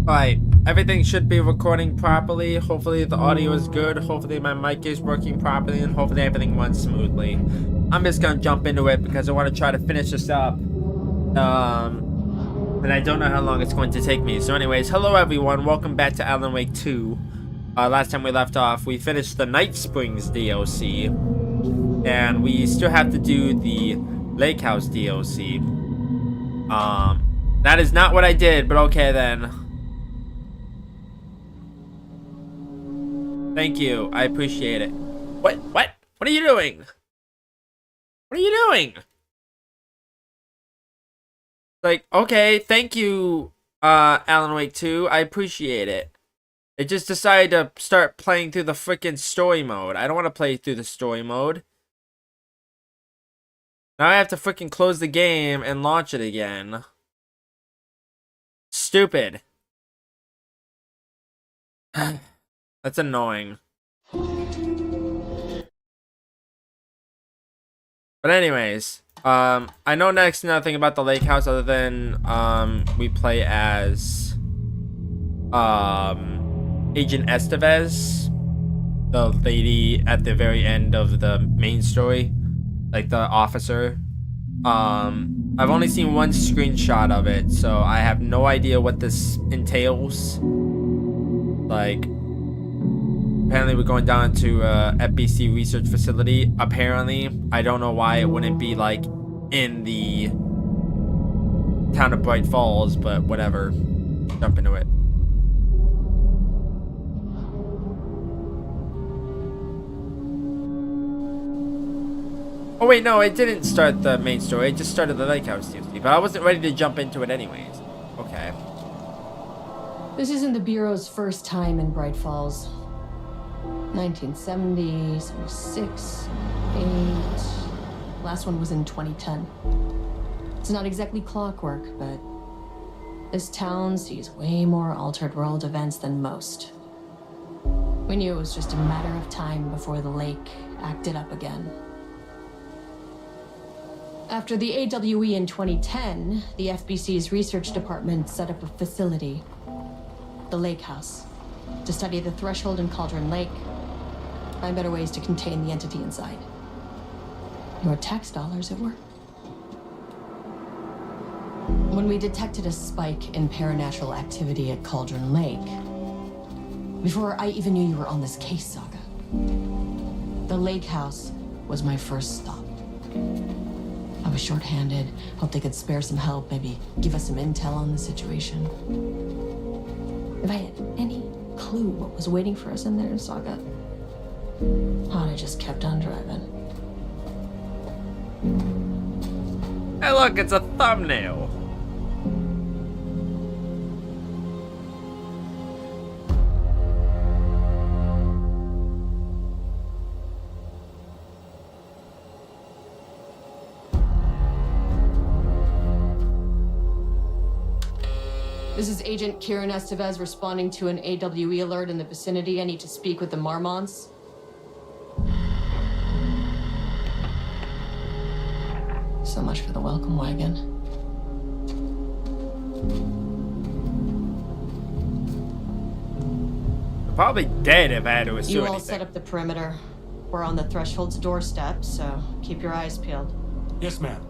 Alright, everything should be recording properly. Hopefully the audio is good. Hopefully my mic is working properly, and hopefully everything runs smoothly. I'm just gonna jump into it because I want to try to finish this up. And I don't know how long it's going to take me. So anyways, hello everyone. Welcome back to Alan Wake 2. Last time we left off, we finished the Night Springs DLC. And we still have to do the Lake House DLC. That is not what I did, but okay then. Thank you. I appreciate it. What? What? What are you doing? What are you doing? Like, okay, thank you, Alan Wake 2. I appreciate it. I just decided to start playing through the freaking story mode. I don't want to play through the story mode. Now I have to freaking close the game and launch it again. Stupid. That's annoying. But anyways, I know next to nothing about the lake house other than we play as Agent Estevez, the lady at the very end of the main story, like the officer. I've only seen one screenshot of it, so I have no idea what this entails. Like, apparently we're going down to FBC research facility. Apparently, I don't know why it wouldn't be like in the town of Bright Falls, but whatever. Jump into it. Oh wait, no, it didn't start the main story. It just started the Lake House DLC, but I wasn't ready to jump into it anyways. Okay. This isn't the Bureau's first time in Bright Falls. 1970, 76, 8. Last one was in 2010. It's not exactly clockwork, but this town sees way more altered world events than most. We knew it was just a matter of time before the lake acted up again. After the AWE in 2010, the FBC's research department set up a facility, the Lake House, to study the Threshold and Cauldron Lake, find better ways to contain the entity inside. Your tax dollars at work. When we detected a spike in paranatural activity at Cauldron Lake, before I even knew you were on this case, Saga, the Lake House was my first stop. I was short-handed, hoped they could spare some help, maybe give us some intel on the situation. If I had any clue what was waiting for us in there, Saga, I'd have just kept on driving. Hey look, it's a thumbnail. This is Agent Kieran Estevez responding to an AWE alert in the vicinity. I need to speak with the Marmonts. So much for the welcome wagon. I'm probably dead if I had to assume You all anything. set up the perimeter. We're on the Threshold's doorstep, so keep your eyes peeled. Yes, ma'am.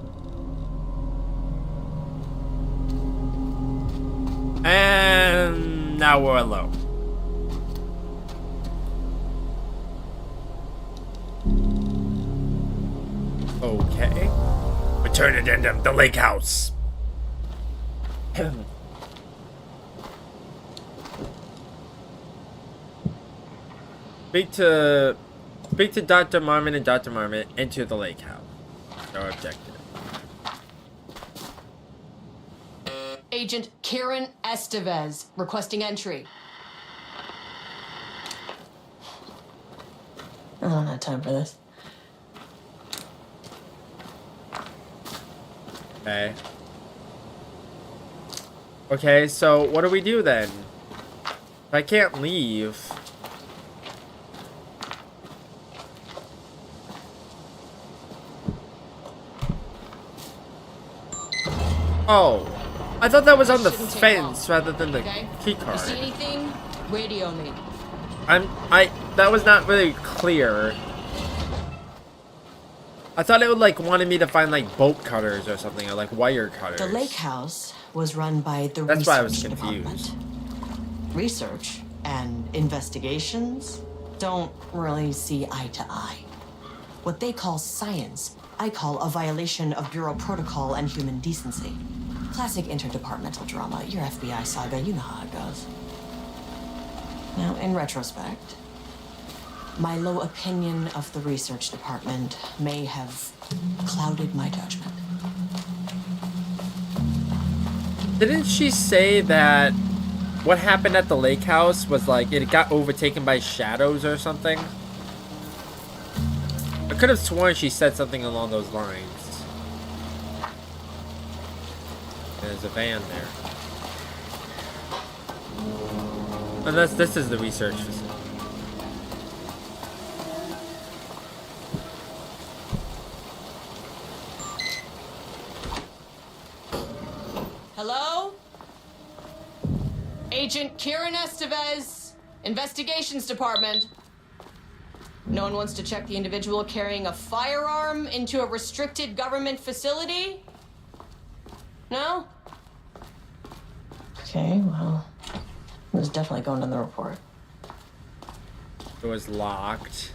And now we're alone. Okay. Return addendum, the lake house. Speak to Dr. Marmon, and Dr. Marmon enter the lake house. No objective. Agent Kieran Estevez requesting entry. I don't have time for this. Okay. Okay, so what do we do then? If I can't leave. Oh. I thought that was on the Shouldn't take fence long, rather than the okay? key You card. see anything? Radio me. That was not really clear. I thought it would like wanted me to find like bolt cutters or something, or like wire cutters. The lake house was run by the That's why I was research confused. department. Research and investigations don't really see eye to eye. What they call science, I call a violation of Bureau protocol and human decency. Classic interdepartmental drama. Your FBI saga, you know how it goes. Now, in retrospect, my low opinion of the research department may have clouded my judgment. Didn't she say that what happened at the lake house was like it got overtaken by shadows or something? I could have sworn she said something along those lines. There's a van there. Unless this is the research facility. Hello? Agent Kieran Estevez, Investigations Department. No one wants to check the individual carrying a firearm into a restricted government facility? No? Okay, well, it was definitely going in the report. It was locked.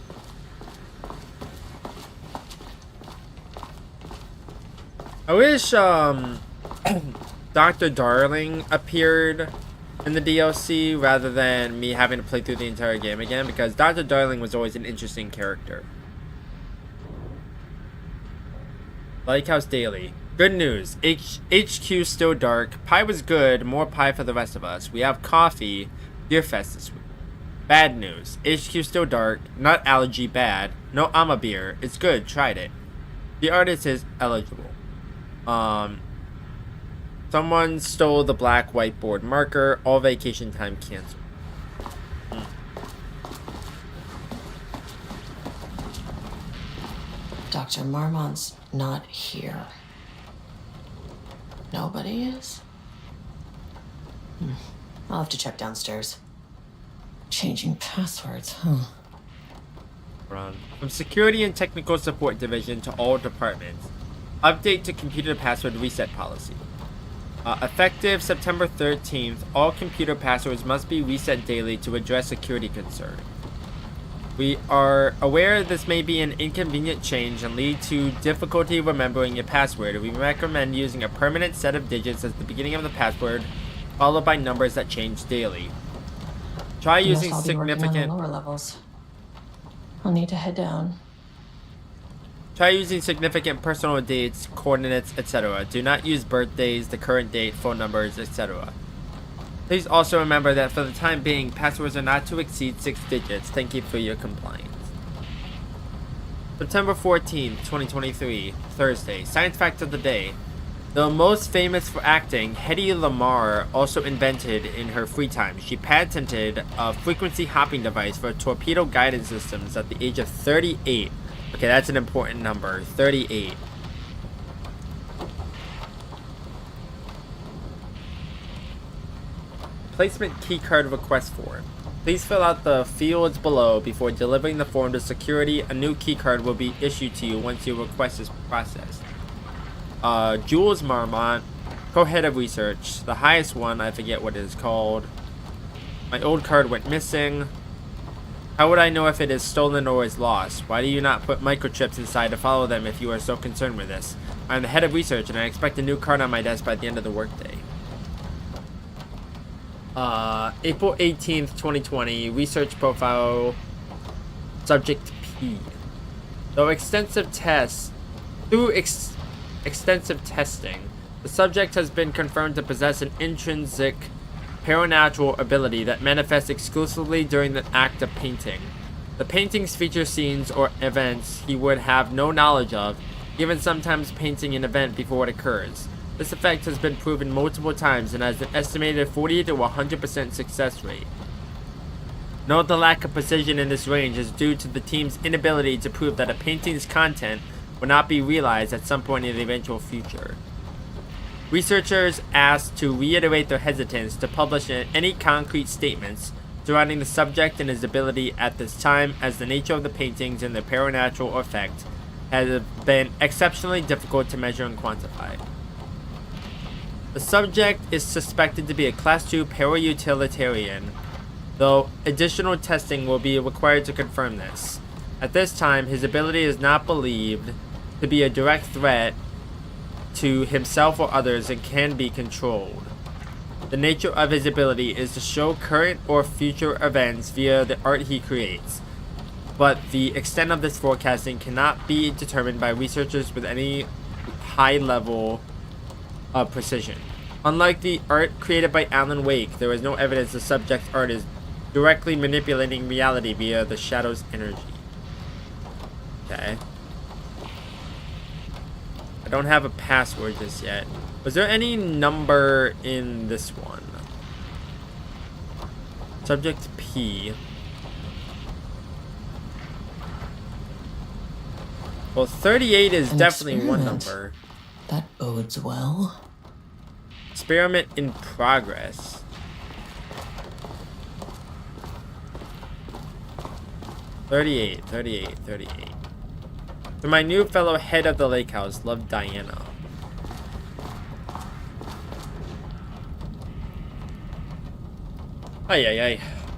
I wish Dr. Darling appeared in the DLC rather than me having to play through the entire game again, because Dr. Darling was always an interesting character. Lighthouse Daily. Good news. HQ still dark. Pie was good. More pie for the rest of us. We have coffee. Beer fest this week. Bad news. HQ still dark. Nut allergy bad. No Ama beer. It's good. Tried it. The artist is eligible. Someone stole the black whiteboard marker. All vacation time canceled. Dr. Marmont's not here. Nobody is? I'll have to check downstairs. Changing passwords, huh? From Security and Technical Support Division to all departments. Update to computer password reset policy. Effective September 13th, all computer passwords must be reset daily to address security concerns. We are aware this may be an inconvenient change and lead to difficulty remembering your password. We recommend using a permanent set of digits as the beginning of the password, followed by numbers that change daily. Try using significant lower levels. I'll need to head down. Try using significant personal dates, coordinates, etc. Do not use birthdays, the current date, phone numbers, etc. Please also remember that for the time being, passwords are not to exceed 6 digits. Thank you for your compliance. September 14th, 2023, Thursday. Science fact of the day. Though most famous for acting, Hedy Lamarr also invented in her free time. She patented a frequency hopping device for torpedo guidance systems at the age of 38. Okay, that's an important number. 38. Placement keycard request form. Please fill out the fields below before delivering the form to security. A new keycard will be issued to you once your request is processed. Jules Marmont, co-head of research. The highest one, I forget what it is called. My old card went missing. How would I know if it is stolen or is lost? Why do you not put microchips inside to follow them if you are so concerned with this? I'm the head of research and I expect a new card on my desk by the end of the workday. April 18th, 2020. Research profile. Subject P. Through extensive testing, the subject has been confirmed to possess an intrinsic paranatural ability that manifests exclusively during the act of painting. The paintings feature scenes or events he would have no knowledge of, even sometimes painting an event before it occurs. This effect has been proven multiple times and has an estimated 40 to 100% success rate. Note the lack of precision in this range is due to the team's inability to prove that a painting's content will not be realized at some point in the eventual future. Researchers asked to reiterate their hesitance to publish any concrete statements surrounding the subject and his ability at this time, as the nature of the paintings and their paranatural effect has been exceptionally difficult to measure and quantify. The subject is suspected to be a Class 2 para-utilitarian, though additional testing will be required to confirm this. At this time, his ability is not believed to be a direct threat to himself or others and can be controlled. The nature of his ability is to show current or future events via the art he creates, but the extent of this forecasting cannot be determined by researchers with any high level of precision. Unlike the art created by Alan Wake, there is no evidence the subject's art is directly manipulating reality via the shadow's energy. Okay. I don't have a password just yet. Was there any number in this one? Subject P. Well, 38 is definitely one number. That bodes well. Experiment in progress. 38. To my new fellow head of the lake house, love, Diana.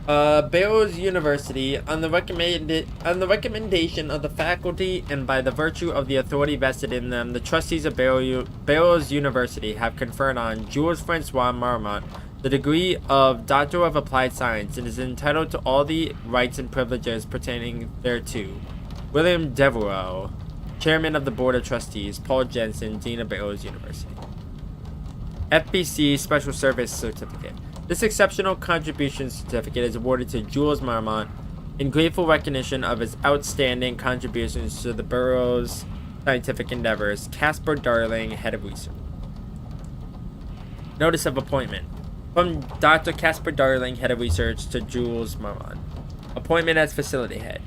Barrows University, on the recommendation of the faculty and by the virtue of the authority vested in them, the trustees of Barrows University have conferred on Jules Francois Marmont the degree of Doctor of Applied Science and is entitled to all the rights and privileges pertaining thereto. William Devereaux, Chairman of the Board of Trustees. Paul Jensen, Dean of Barrows University. FBC Special Service Certificate. This exceptional contribution certificate is awarded to Jules Marmont in grateful recognition of his outstanding contributions to the Barrows scientific endeavors. Casper Darling, Head of Research. Notice of appointment. From Dr. Casper Darling, Head of Research, to Jules Marmont. Appointment as Facility Head.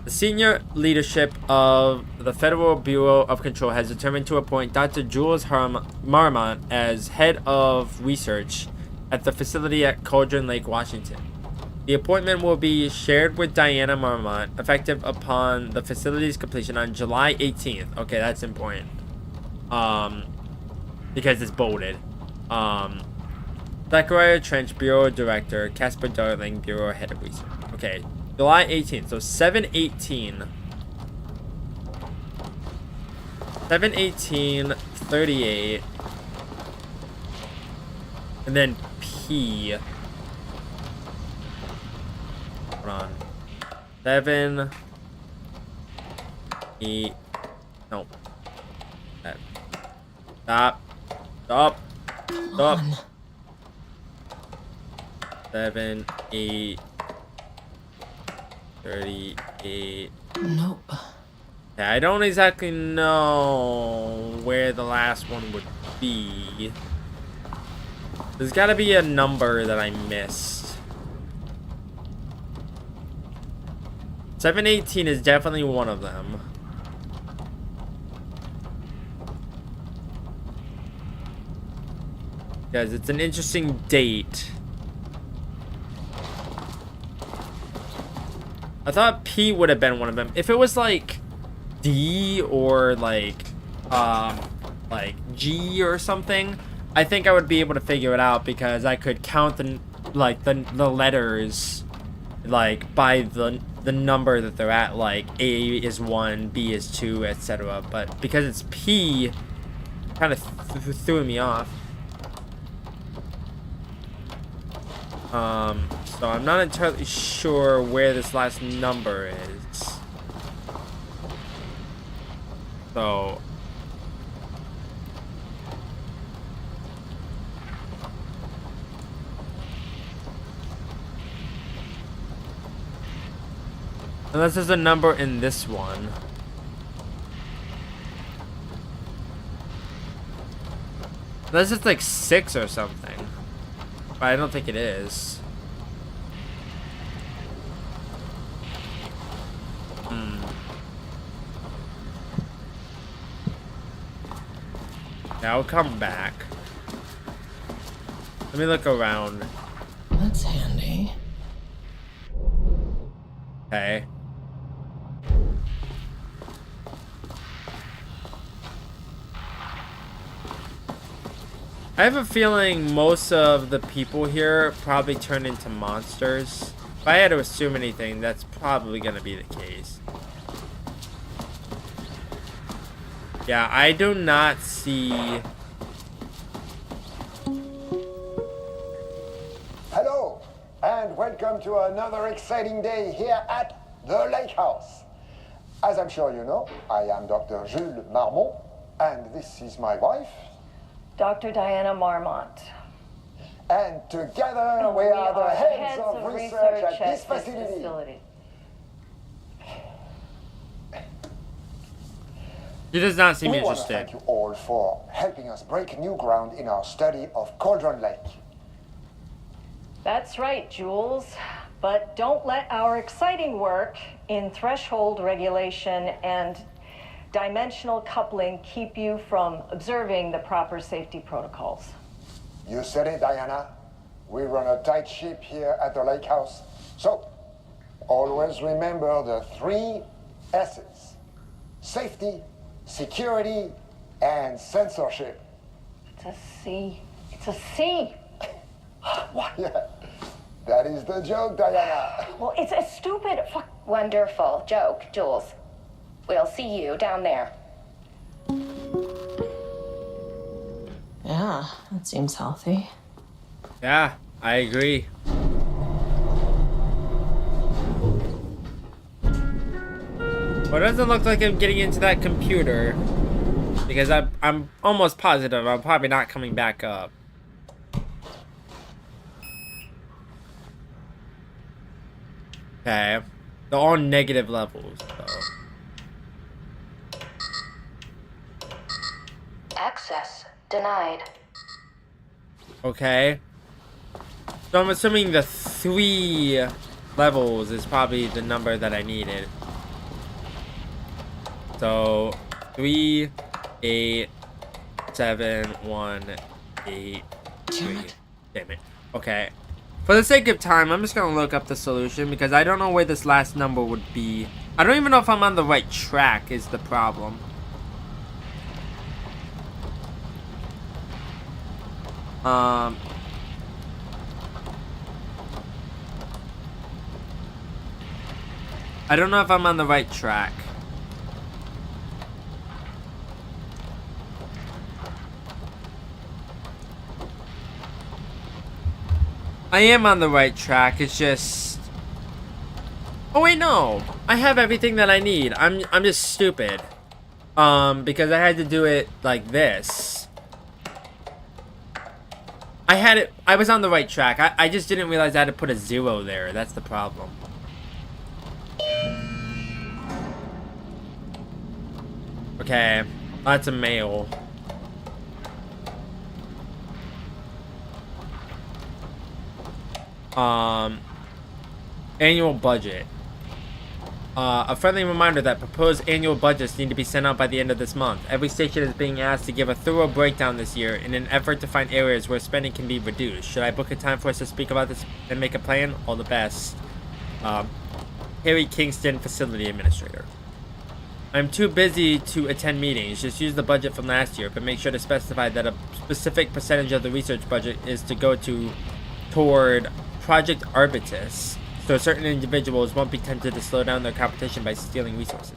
The senior leadership of the Federal Bureau of Control has determined to appoint Dr. Jules Marmont as Head of Research at the facility at Cauldron Lake, Washington. The appointment will be shared with Diana Marmont, effective upon the facility's completion on July 18th. Okay, that's important. Because it's bolded. Zachariah Trench, Bureau Director. Casper Darling, Bureau Head of Research. Okay, July 18th. So 7/18. 7/18/38. And then P. Hold on. 7, 8. No. Stop. 7, 8, 38. Nope. Yeah, I don't exactly know where the last one would be. There's gotta be a number that I missed. 7/18 is definitely one of them. Guys, it's an interesting date. I thought P would have been one of them. If it was like D or like G or something, I think I would be able to figure it out because I could count the letters like by the number that they're at, like A is 1, B is 2, etc. But because it's P, kind of threw me off. So I'm not entirely sure where this last number is. So unless there's a number in this one. Unless it's like 6 or something. But I don't think it is. Yeah, I'll come back. Let me look around. That's handy. Okay. I have a feeling most of the people here probably turn into monsters. If I had to assume anything, that's probably gonna be the case. Yeah, I do not see... Hello, and welcome to another exciting day here at the Lake House. As I'm sure you know, I am Dr. Jules Marmont, and this is my wife. Dr. Diana Marmont. And together we are the heads of research at this facility. He does not seem We want to interested. thank you all for helping us break new ground in our study of Cauldron Lake. That's right, Jules. But don't let our exciting work in threshold regulation and dimensional coupling keep you from observing the proper safety protocols. You said it, Diana. We run a tight ship here at the Lake House. So, always remember the 3 S's. Safety, security, and censorship. It's a C. It's a C. Why, that is the joke, Diana. Well, it's a stupid fuck. Wonderful joke, Jules. We'll see you down there. Yeah, that seems healthy. Yeah, I agree. Well, it doesn't look like I'm getting into that computer. Because I'm almost positive I'm probably not coming back up. Okay. They're all negative levels, though. Access denied. Okay. So I'm assuming the 3 levels is probably the number that I needed. So 3, 8, 7, 1, 8, 3. Damn it. Okay. For the sake of time, I'm just gonna look up the solution because I don't know where this last number would be. I don't even know if I'm on the right track is the problem. I don't know if I'm on the right track. I am on the right track, it's just... Oh wait, no! I have everything that I need. I'm just stupid. Because I had to do it like this. I was on the right track. I just didn't realize I had to put a 0 there. That's the problem. Okay, lots of mail. Annual budget. A friendly reminder that proposed annual budgets need to be sent out by the end of this month. Every station is being asked to give a thorough breakdown this year in an effort to find areas where spending can be reduced. Should I book a time for us to speak about this and make a plan? All the best. Harry Kingston, Facility Administrator. I'm too busy to attend meetings. Just use the budget from last year, but make sure to specify that a specific percentage of the research budget is to go toward Project Arbitus, so certain individuals won't be tempted to slow down their competition by stealing resources.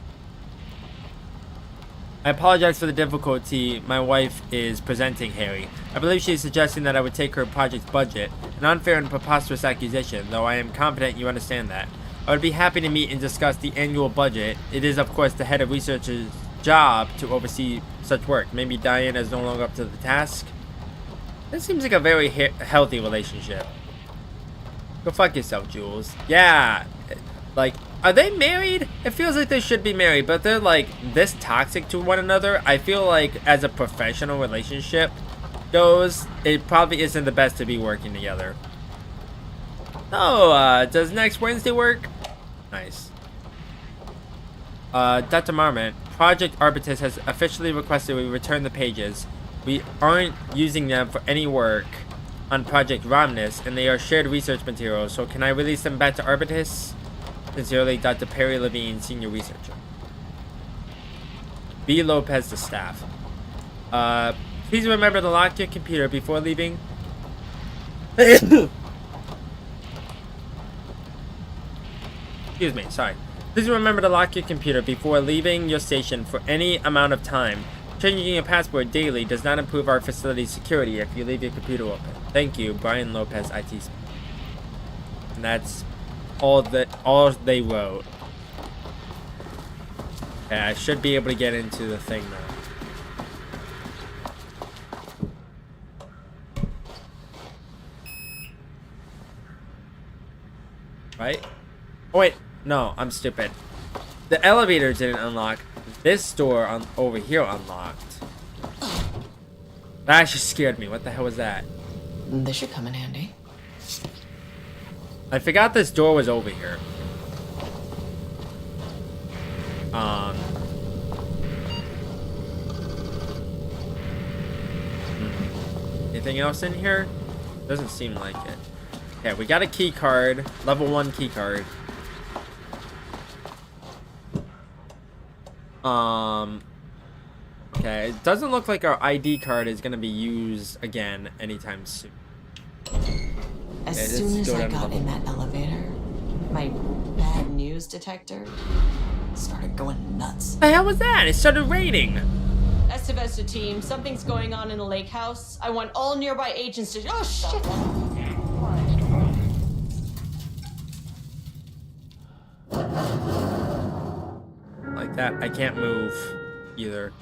I apologize for the difficulty my wife is presenting, Harry. I believe she is suggesting that I would take her project's budget, an unfair and preposterous accusation, though I am confident you understand that. I would be happy to meet and discuss the annual budget. It is, of course, the head of research's job to oversee such work. Maybe Diana is no longer up to the task. This seems like a very healthy relationship. Go fuck yourself, Jules. Yeah. Like, are they married? It feels like they should be married, but they're like this toxic to one another. I feel like as a professional relationship goes, it probably isn't the best to be working together. Oh, does next Wednesday work? Nice. Dr. Marmont, Project Arbitus has officially requested we return the pages. We aren't using them for any work on Project Romnus, and they are shared research materials, so can I release them back to Arbitus? Sincerely, Dr. Perry Levine, Senior Researcher. B. Lopez, the staff. Please remember to lock your computer before leaving. Excuse me, sorry. Please remember to lock your computer before leaving your station for any amount of time. Changing your password daily does not improve our facility's security if you leave your computer open. Thank you, Brian Lopez, IT. And that's all they wrote. Okay, I should be able to get into the thing now. Right? Oh wait, no, I'm stupid. The elevator didn't unlock. This door over here unlocked. That actually scared me. What the hell was that? This should come in handy. I forgot this door was over here. Anything else in here? Doesn't seem like it. Okay, we got a key card. Level 1 key card. Okay, it doesn't look like our ID card is gonna be used again anytime soon. As Yeah, soon just as go I down to got level in that elevator, my bad news detector started going nuts. The hell was that? It started raining. Estevez to team, something's going on in the lake house. I want all nearby agents to. Oh shit! Like that, I can't move either.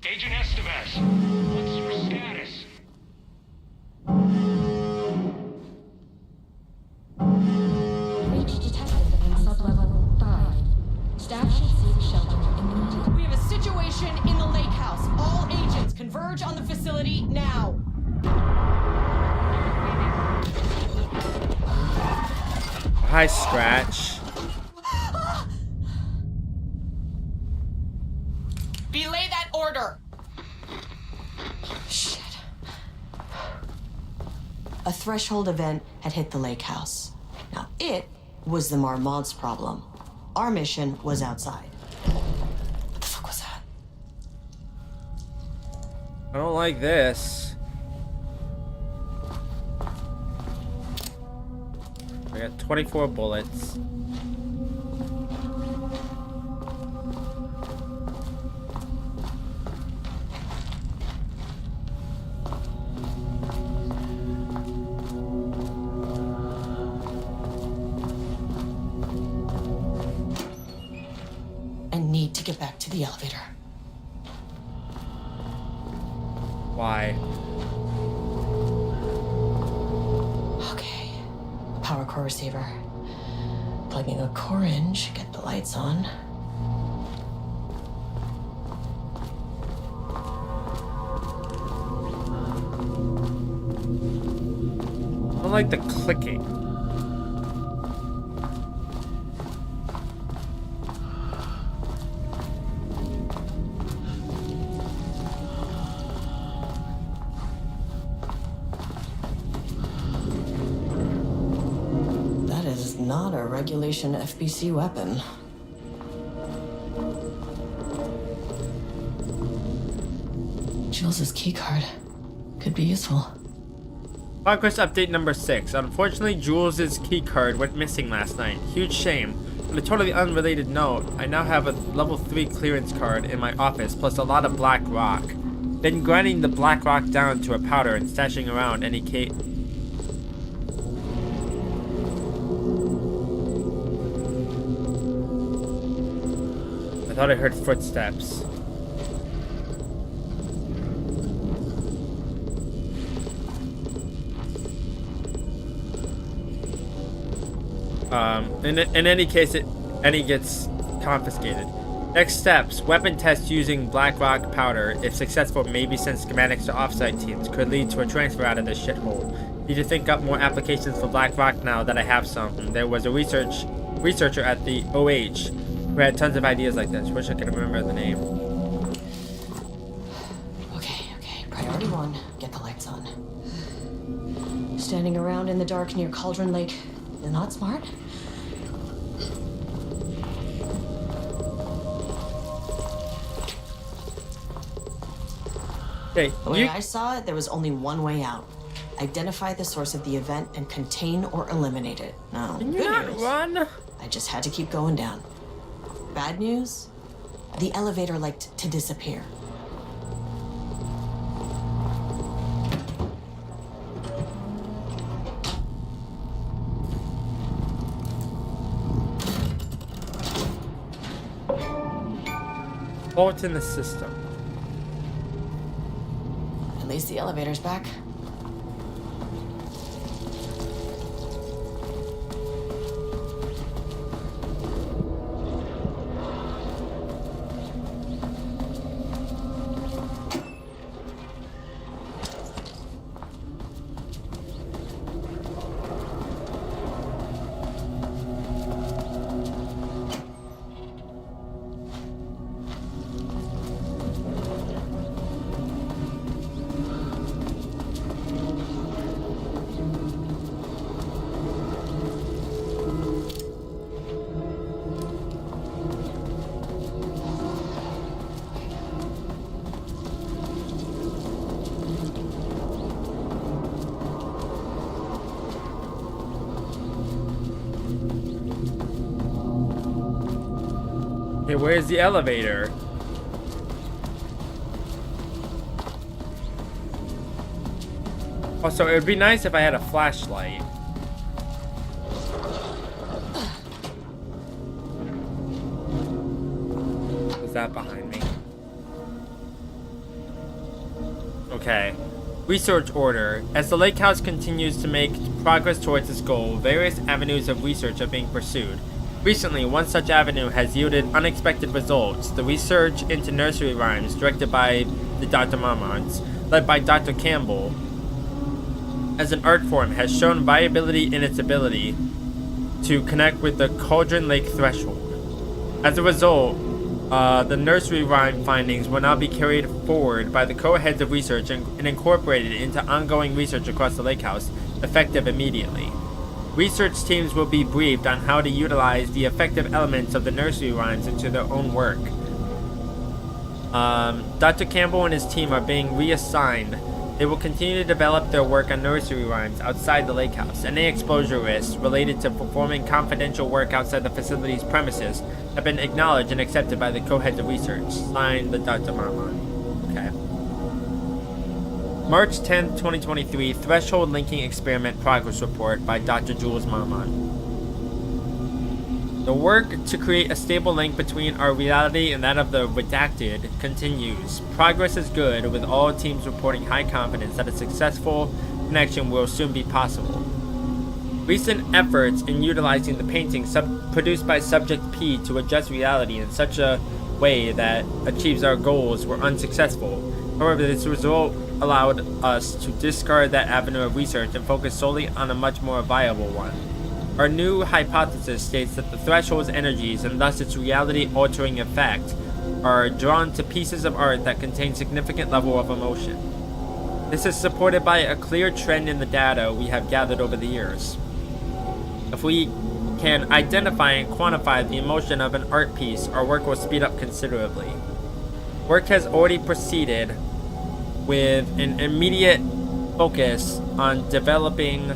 Agent Estevez, what's your status? Breach detected in sublevel 5. Staff should seek shelter immediately. We have a situation in the lake house. All agents converge on the facility now. Hi, Scratch. Belay that order. Shit. A threshold event had hit the lake house. Now, it was the Marmont's problem. Our mission was outside. What the fuck was that? I don't like this. I got 24 bullets. I need to get back to the elevator. Why? Okay. Power core receiver. Plugging a core in should get the lights on. I don't like the clicking. That is not a regulation FBC weapon. Jules's keycard could be useful. Progress update number 6. Unfortunately, Jules' keycard went missing last night. Huge shame. On a totally unrelated note, I now have a level 3 clearance card in my office, plus a lot of black rock. Been grinding the black rock down to a powder and stashing around any case. I thought I heard footsteps. In any case, any gets confiscated. Next steps: weapon test using black rock powder. If successful, maybe send schematics to offsite teams. Could lead to a transfer out of this shithole. Need to think up more applications for black rock now that I have some. There was a researcher at the OH who had tons of ideas like this. Wish I could remember the name. Okay. Priority 1. on, get the lights on. Standing around in the dark near Cauldron Lake is not smart. Okay, The way I saw it, there was only one way out. Identify the source of the event and contain or eliminate it. No, can you good not news. run? I just had to keep going down. Bad news? The elevator liked to disappear. Fault in the system. At least the elevator's back. Okay, where's the elevator? Also, it would be nice if I had a flashlight. Is that behind me? Okay. Research order. As the lake house continues to make progress towards its goal, various avenues of research are being pursued. Recently, one such avenue has yielded unexpected results. The research into nursery rhymes, directed by the Dr. Marmonts, led by Dr. Campbell, as an art form, has shown viability in its ability to connect with the Cauldron Lake threshold. As a result, the nursery rhyme findings will now be carried forward by the co-heads of research and incorporated into ongoing research across the lake house, effective immediately. Research teams will be briefed on how to utilize the effective elements of the nursery rhymes into their own work. Dr. Campbell and his team are being reassigned. They will continue to develop their work on nursery rhymes outside the lake house. Any exposure risks related to performing confidential work outside the facility's premises have been acknowledged and accepted by the co-heads of research. Signed, the Dr. Marmont. Okay. March 10th, 2023, Threshold Linking Experiment Progress Report by Dr. Jules Marmont. The work to create a stable link between our reality and that of the Redacted continues. Progress is good, with all teams reporting high confidence that a successful connection will soon be possible. Recent efforts in utilizing the painting produced by Subject P to adjust reality in such a way that achieves our goals were unsuccessful. However, this result allowed us to discard that avenue of research and focus solely on a much more viable one. Our new hypothesis states that the threshold's energies, and thus its reality-altering effect, are drawn to pieces of art that contain significant level of emotion. This is supported by a clear trend in the data we have gathered over the years. If we can identify and quantify the emotion of an art piece, our work will speed up considerably. Work has already proceeded with an immediate focus on developing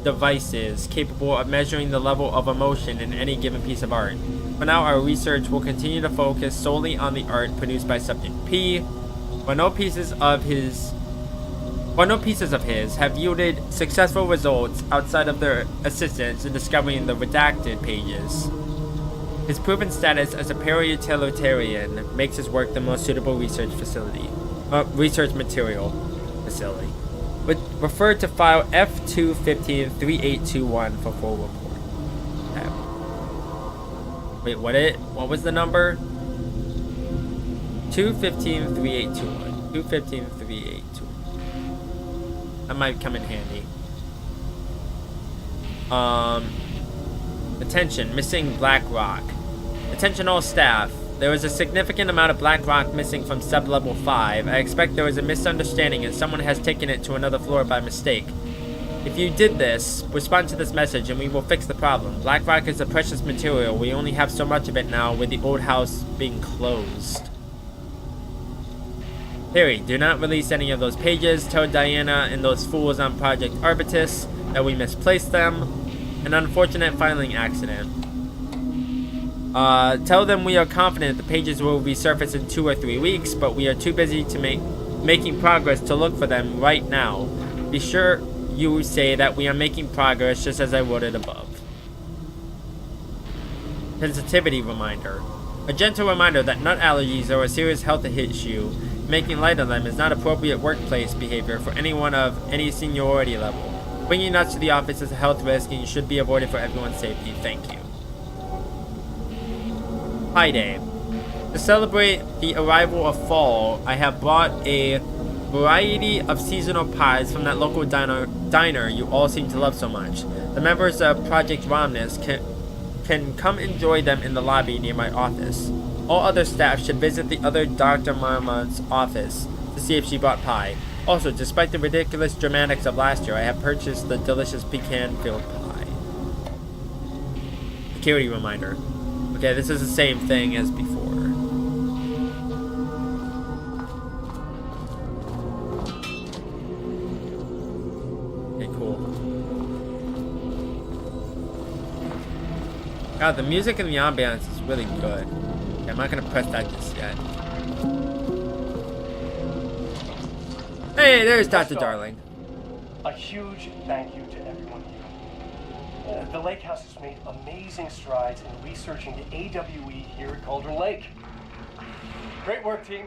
devices capable of measuring the level of emotion in any given piece of art. For now, our research will continue to focus solely on the art produced by Subject P. While no pieces of his have yielded successful results outside of their assistance in discovering the redacted pages, his proven status as a para-utilitarian makes his work the most suitable research material facility. Refer to file F2153821 for full report. Okay. Wait, what was the number? 2153821. 2153821. That might come in handy. Attention, missing Black Rock. Attention all staff. There was a significant amount of black rock missing from sub-level 5. I expect there was a misunderstanding and someone has taken it to another floor by mistake. If you did this, respond to this message and we will fix the problem. Black rock is a precious material. We only have so much of it now with the old house being closed. Harry, do not release any of those pages. Tell Diana and those fools on Project Arbitus that we misplaced them. An unfortunate filing accident. Tell them we are confident the pages will resurface in 2 or 3 weeks, but we are too busy to making progress to look for them right now. Be sure you say that we are making progress just as I wrote it above. Sensitivity reminder. A gentle reminder that nut allergies are a serious health issue. Making light of them is not appropriate workplace behavior for anyone of any seniority level. Bringing nuts to the office is a health risk and should be avoided for everyone's safety. Thank you. Pie Day. To celebrate the arrival of fall, I have brought a variety of seasonal pies from that local diner you all seem to love so much. The members of Project Romnus can come enjoy them in the lobby near my office. All other staff should visit the other Dr. Marmot's office to see if she brought pie. Also, despite the ridiculous dramatics of last year, I have purchased the delicious pecan-filled pie. Security reminder. Okay, this is the same thing as before. Okay, cool. God, the music and the ambiance is really good. Okay, I'm not gonna press that just yet. Hey, there's Dr. Darling. A huge thank you to everyone here. The Lake House has made amazing strides in researching the AWE here at Cauldron Lake. Great work, team.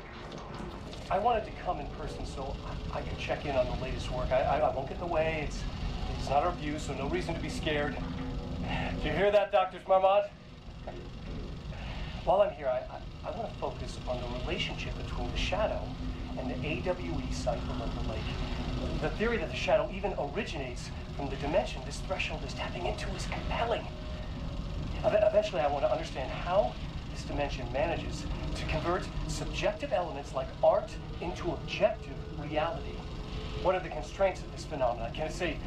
I wanted to come in person so I could check in on the latest work. I won't get in the way. It's not our view, so no reason to be scared. Do you hear that, Dr. Marmot? While I'm here, I want to focus on the relationship between the Shadow and the AWE site below the lake. The theory that the Shadow even originates from the dimension this threshold is tapping into is compelling. Eventually, I want to understand how this dimension manages to convert subjective elements like art into objective reality. What are the constraints of this phenomenon? Can it, say,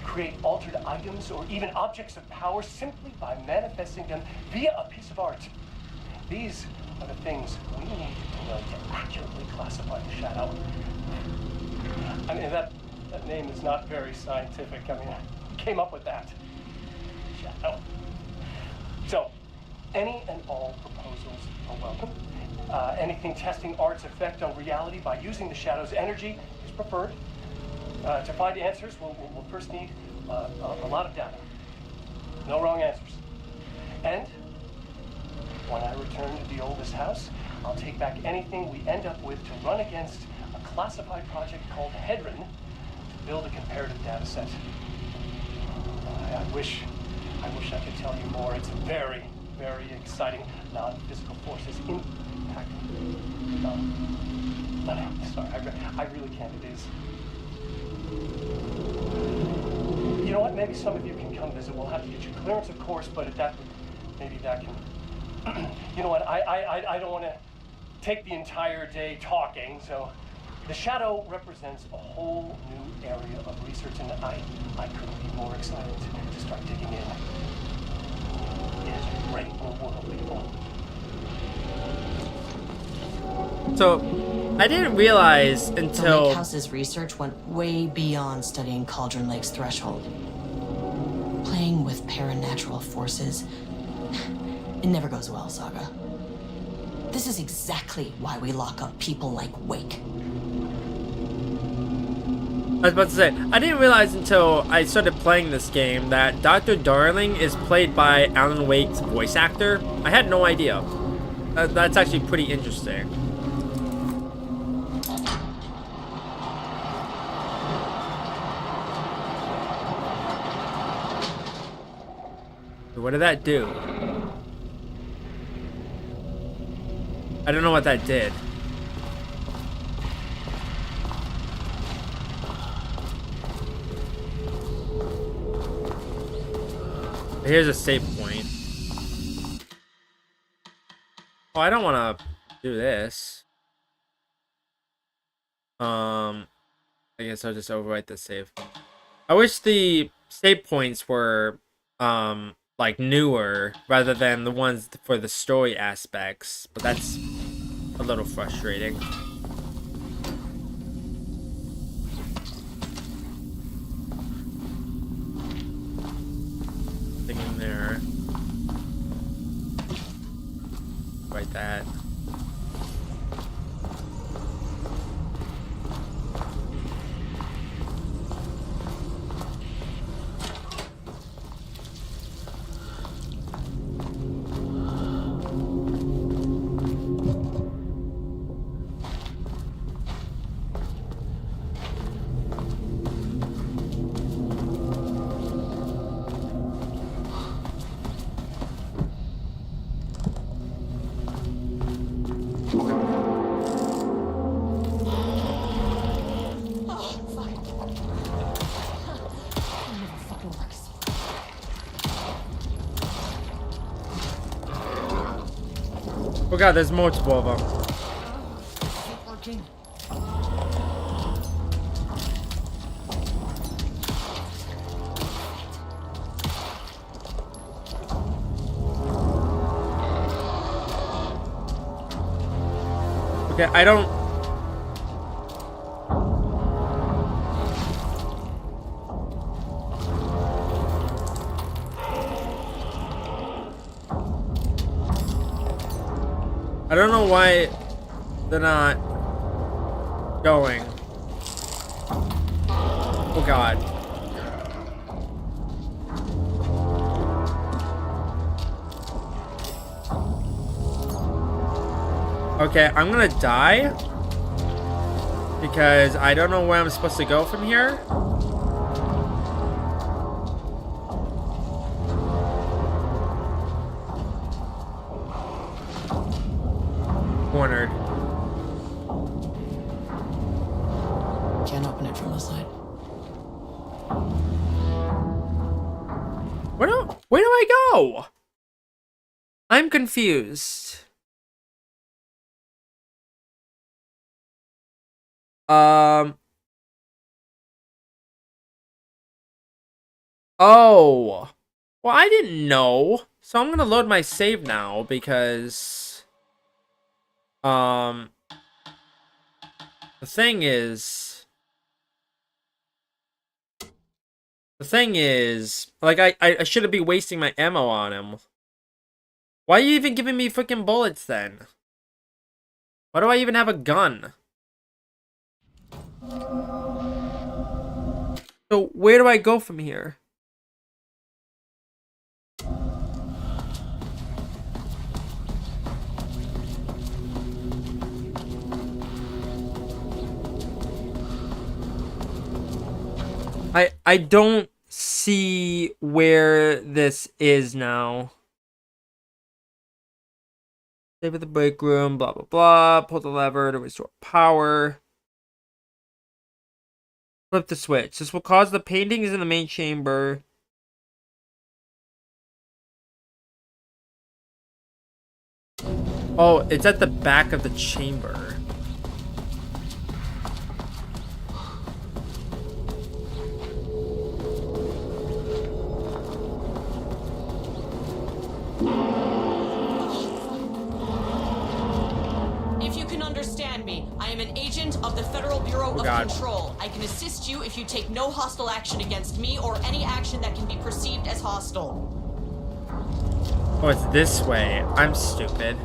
create altered items or even objects of power simply by manifesting them via a piece of art? These are the things we need to know to accurately classify the Shadow. I mean, that name is not very scientific. I mean, who came up with that? Shadow. So, any and all proposals are welcome. Anything testing art's effect on reality by using the Shadow's energy is preferred. To find answers, we'll first need a lot of data. No wrong answers. And when I return to the oldest house, I'll take back anything we end up with to run against a classified project called Hedron to build a comparative data set. I wish I could tell you more. It's very, very exciting. Non-physical forces impacting. But I'm sorry, I really can't. It is. You know what? Maybe some of you can come visit. We'll have to get you clearance, of course, but at that, maybe that can. You know what? I don't want to take the entire day talking. So, the Shadow represents a whole new area of research, and I couldn't be more excited to start digging in. It is a great new world, people. So, I didn't realize The until... Lake House's research went way beyond studying Cauldron Lake's threshold. Playing with paranatural forces, it never goes well, Saga. This is exactly why we lock up people like Wake. I was about to say, I didn't realize until I started playing this game that Dr. Darling is played by Alan Wake's voice actor. I had no idea. That's actually pretty interesting. What did that do? I don't know what that did. Here's a save point. Oh, I don't want to do this. I guess I'll just overwrite the save. I wish the save points were like newer rather than the ones for the story aspects, but that's a little frustrating. Thing in there. Right, that. Oh god, there's multiple of them. Working. Okay, I don't... I don't know why they're not going. Oh god. Okay, I'm gonna die because I don't know where I'm supposed to go from here. Cornered. Can't open it from the side. Where do I go? I'm confused. Oh. Well, I didn't know. So I'm gonna load my save now because the thing is like I shouldn't be wasting my ammo on him. Why are you even giving me freaking bullets then? Why do I even have a gun? So where do I go from here? I don't see where this is now. Save at the break room, blah blah blah. Pull the lever to restore power. Flip the switch. This will cause the paintings in the main chamber. Oh, it's at the back of the chamber. If you can understand me, I am an agent of the Federal Bureau of God. Control. I can assist you if you take no hostile action against me or any action that can be perceived as hostile. Oh, it's this way. I'm stupid.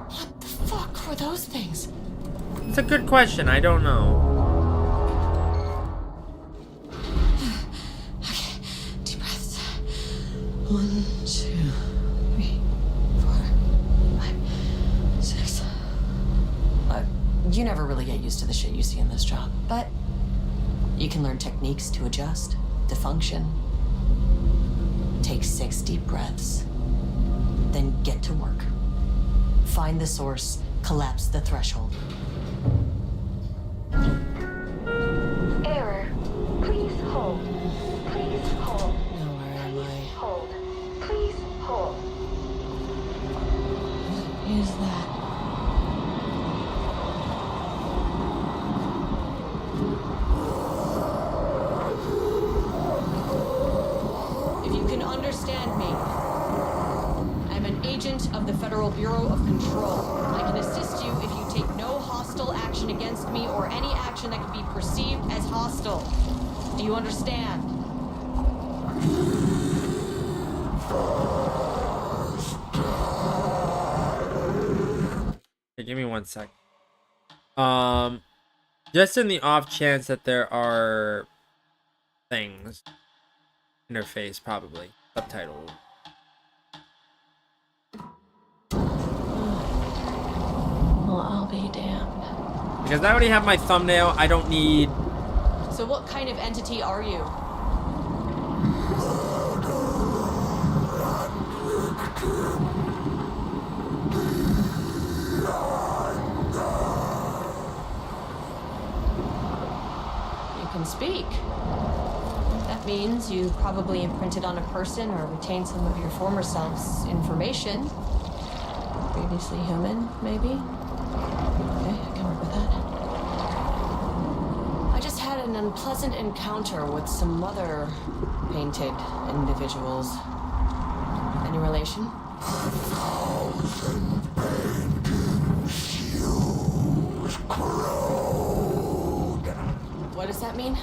What the fuck were those things? It's a good question. I don't know. Okay, deep breaths. 1, 2, 3, 4, 5, 6. You never really get used to the shit you see in this job, but you can learn techniques to adjust, to function. Take 6 deep breaths, then get to work. Find the source, collapse the threshold. Error. Please hold. Please hold. Now where am I? Hold. Please hold. Bureau of Control. I can assist you if you take no hostile action against me or any action that can be perceived as hostile. Do you understand? Okay, give me 1 sec. Just in the off chance that there are things. Interface, probably. Subtitle. Well, I'll be damned. Because I already have my thumbnail, I don't need... So what kind of entity are you? You can speak. That means you probably imprinted on a person or retained some of your former self's information. Previously human, maybe? Okay, I can work with that. I just had an unpleasant encounter with some other painted individuals. Any relation? What does that mean?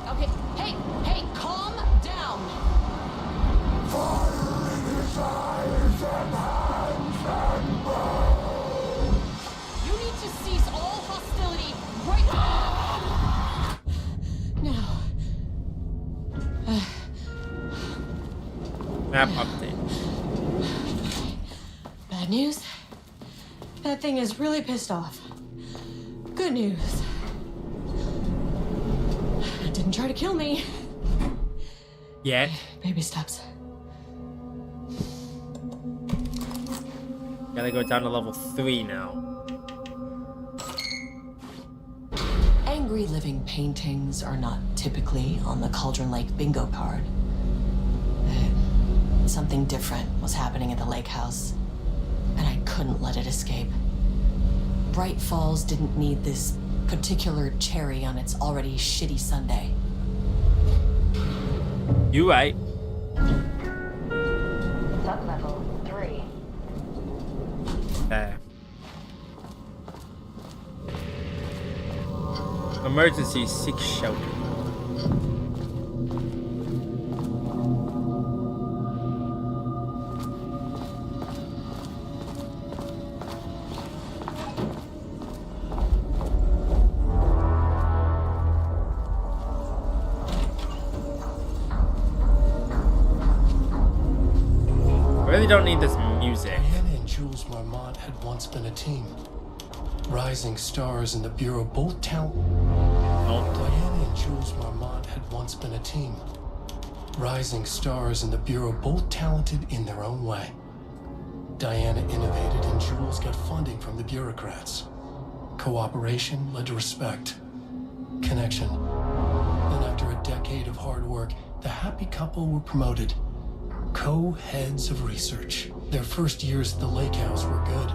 Okay, hey, calm down. You need to cease all hostility right now. Map update. Bad news? That thing is really pissed off. Good news. It didn't try to kill me. Yet. Baby steps. Gotta go down to level 3 now. Angry living paintings are not typically on the Cauldron Lake bingo card. Something different was happening at the lake house, and I couldn't let it escape. Bright Falls didn't need this particular cherry on its already shitty sundae. You right. Sublevel 3. Okay. Emergency, seek shelter. I really don't need this music. Diana and Jules Marmont had once been a team. Rising stars in the Bureau, both talent. Diana and Jules Marmont had once been a team. Rising stars in the Bureau, both talented in their own way. Diana innovated and Jules got funding from the bureaucrats. Cooperation led to respect. Connection. Then after a decade of hard work, the happy couple were promoted. Co-heads of research. Their first years at the lake house were good.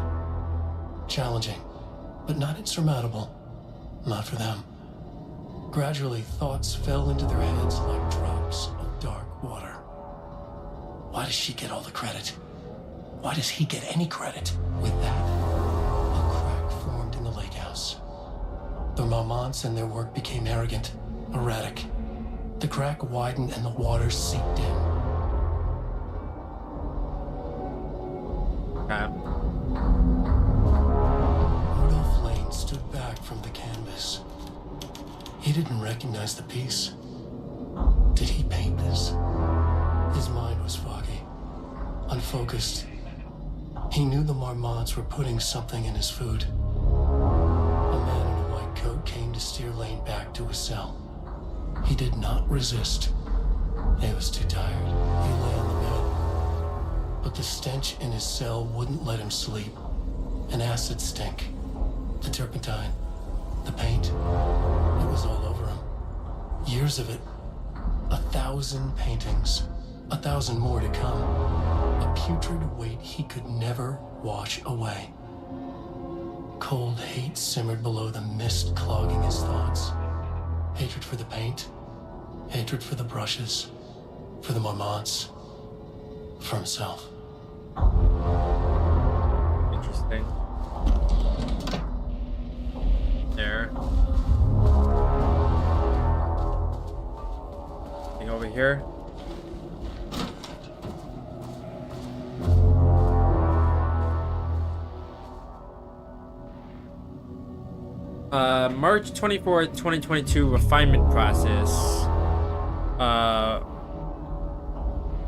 Challenging, but not insurmountable. Not for them. Gradually, thoughts fell into their heads like drops of dark water. Why does she get all the credit? Why does he get any credit? With that, a crack formed in the lake house. The Marmonts and their work became arrogant, erratic. The crack widened and the water seeped in. Okay. Rudolph Lane stood back from the canvas. He didn't recognize the piece. Did he paint this? His mind was foggy, unfocused. He knew the Marmonts were putting something in his food. A man in a white coat came to steer Lane back to his cell. He did not resist. He was too tired. He lay on the bed. But the stench in his cell wouldn't let him sleep. An acid stink. The turpentine. The paint. It was all over him. Years of it. 1,000 paintings. 1,000 more to come. A putrid weight he could never wash away. Cold hate simmered below the mist clogging his thoughts. Hatred for the paint. Hatred for the brushes. For the Mormonts. For himself. Interesting. There. Thing over here. March 24th, 2022 refinement process.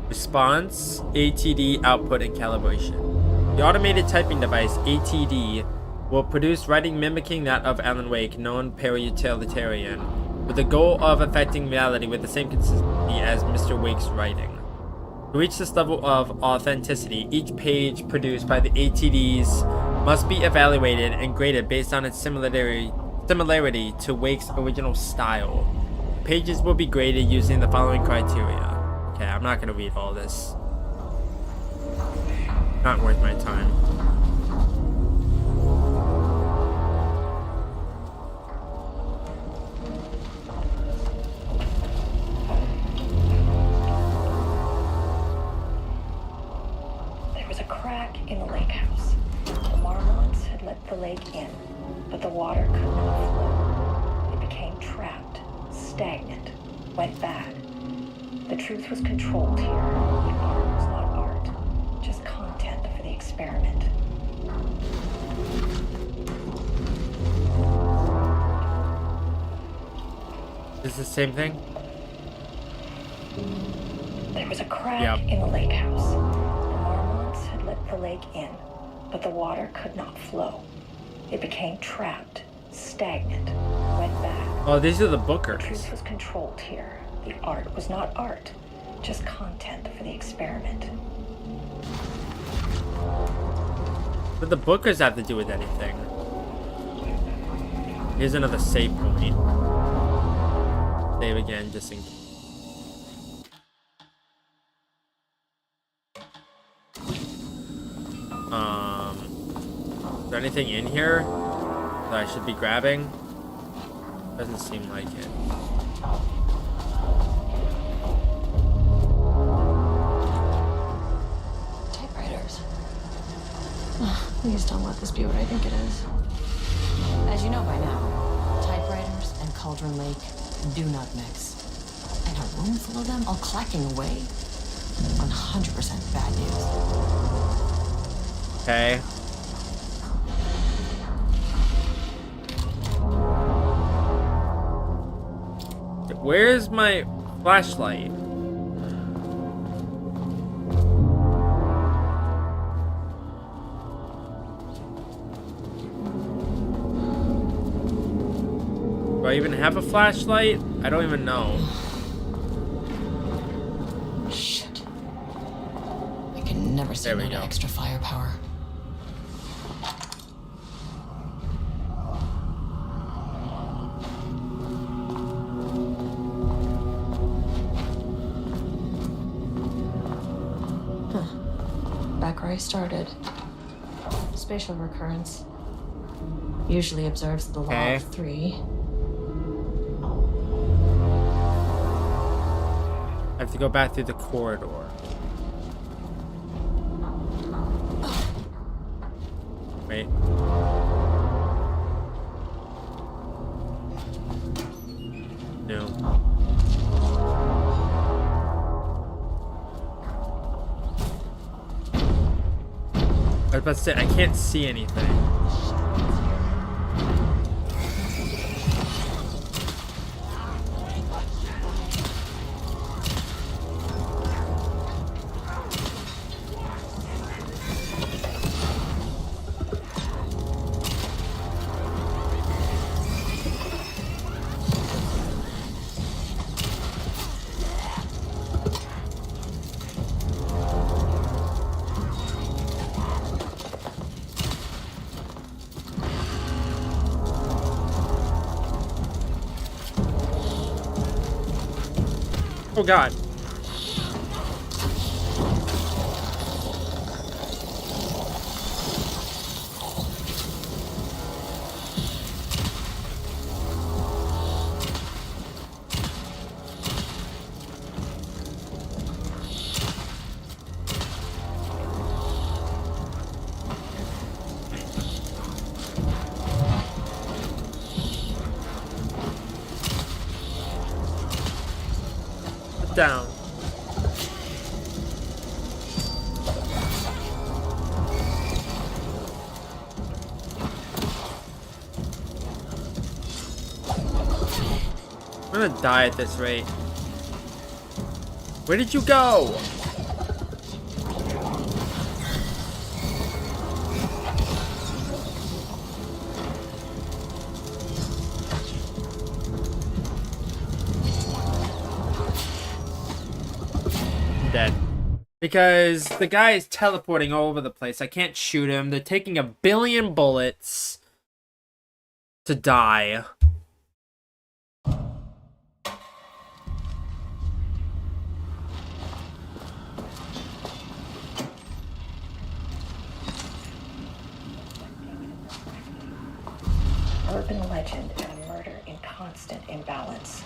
Response, ATD output and calibration. The automated typing device, ATD, will produce writing mimicking that of Alan Wake, known para-utilitarian, with the goal of affecting reality with the same consistency as Mr. Wake's writing. To reach this level of authenticity, each page produced by the ATDs must be evaluated and graded based on its similarity to Wake's original style. Pages will be graded using the following criteria. Okay, I'm not gonna read all this. Not worth my time. There was a crack in the lake house. The Marmonts had let the lake in, but the water could not flow. It became trapped, stagnant, went bad. The truth was controlled here. The art was not art, just content for the experiment. Is this the same thing? There was a crack in the lake house. The Marmonts had let the lake in, but the water could not flow. It became trapped, stagnant, went bad. Oh, these are the Bookers. The truth was controlled here. The art was not art, just content for the experiment. What do the Bookers have to do with anything? Here's another save point. Save again, just in case. Is there anything in here that I should be grabbing? Doesn't seem like it. Typewriters. Please don't let this be what I think it is. As you know by now, typewriters and Cauldron Lake do not mix. And a room full of them all clacking away. 100% bad news. Okay. Where's my flashlight? Do I even have a flashlight? I don't even know. Shit. I can never say no to extra firepower. Back where I started. Spatial recurrence. Usually observes the law of 3. I have to go back through the corridor. Wait. No. I was about to say, I can't see anything. Oh God. down. I'm gonna die at this rate. Where did you go? I'm dead. Because the guy is teleporting all over the place. I can't shoot him. They're taking 1 billion bullets to die. Urban legend and a murder in constant imbalance.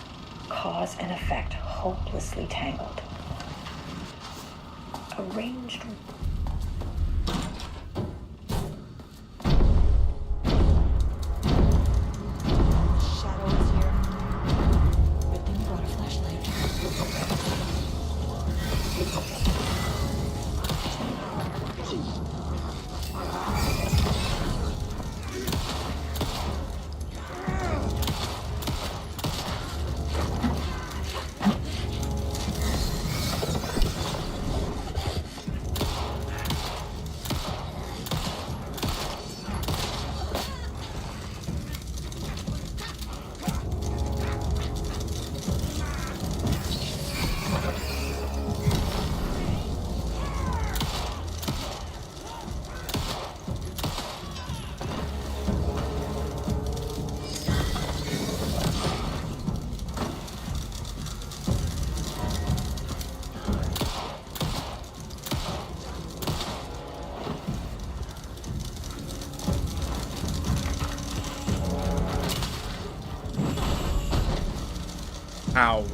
Cause and effect hopelessly tangled. Arranged. Shadow is here. Good thing you brought a flashlight. Ow.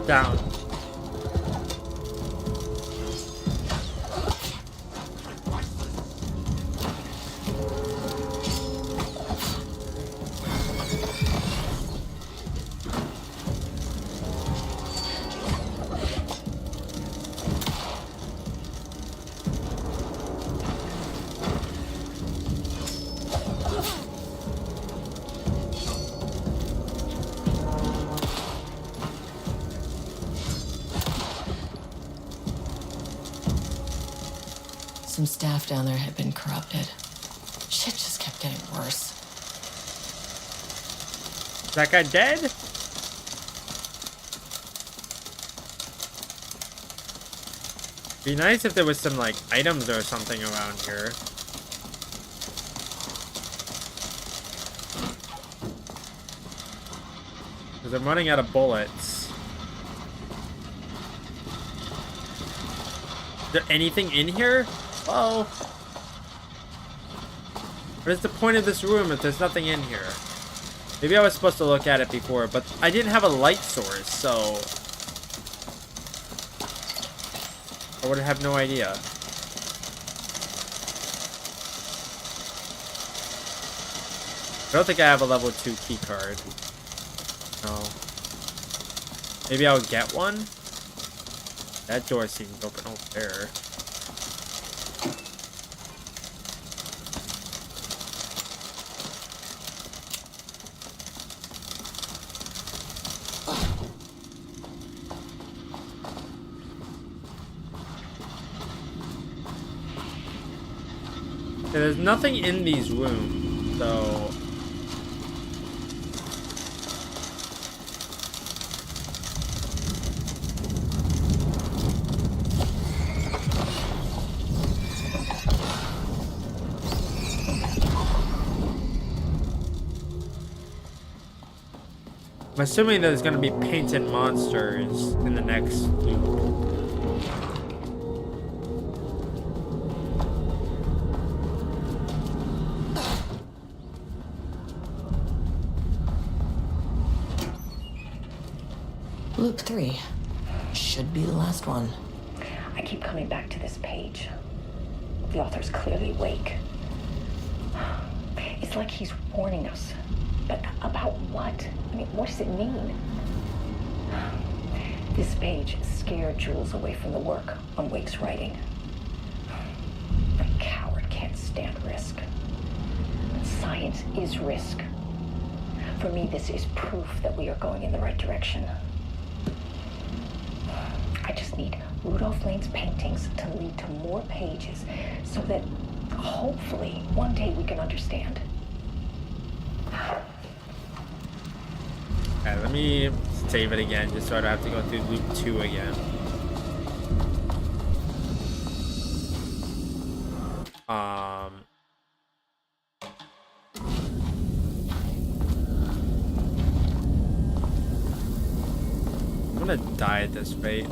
Down. Some staff down there had been corrupted. Shit just kept getting worse. Is that guy dead? Be nice if there was some like items or something around here. Because I'm running out of bullets. Is there anything in here? Oh. What is the point of this room if there's nothing in here? Maybe I was supposed to look at it before, but I didn't have a light source, so I would have no idea. I don't think I have a level 2 key card. No. Maybe I'll get one? That door seems open over there. Yeah, there's nothing in these rooms, so assuming there's gonna be painted monsters in the next loop. Loop 3. Should be the last one. I keep coming back to this page. The author's clearly awake. It's like he's warning us. But about what? I mean, what does it mean? This page scared Jules away from the work on Wake's writing. A coward can't stand risk. But science is risk. For me, this is proof that we are going in the right direction. I just need Rudolph Lane's paintings to lead to more pages so that hopefully one day we can understand. Okay, let me save it again just so I don't have to go through loop 2 again. I'm gonna die at this rate.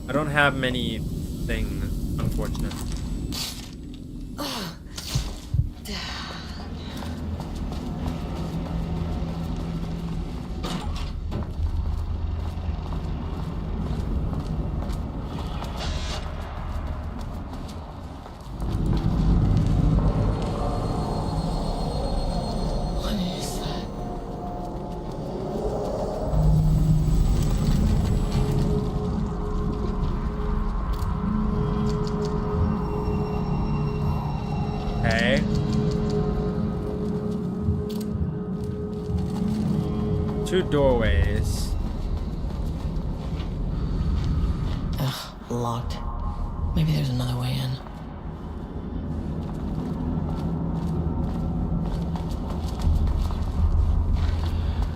I don't have many things, unfortunately. Two doorways. Ugh, locked. Maybe there's another way in.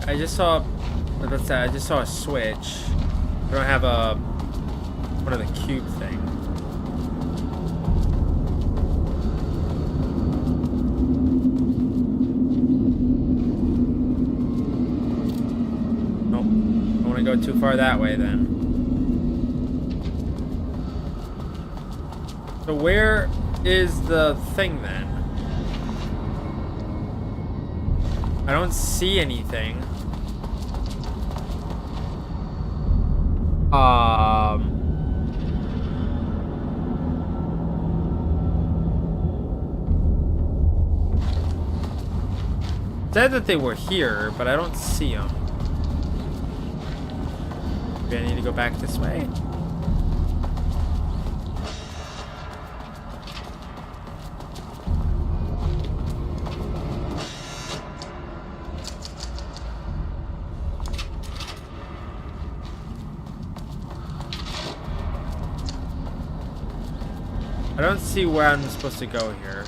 I just saw, what's that? I just saw a switch. I don't have a, one of the cube thing. Go too far that way then. So where is the thing then? I don't see anything. Said that they were here, but I don't see them. Maybe I need to go back this way. I don't see where I'm supposed to go here.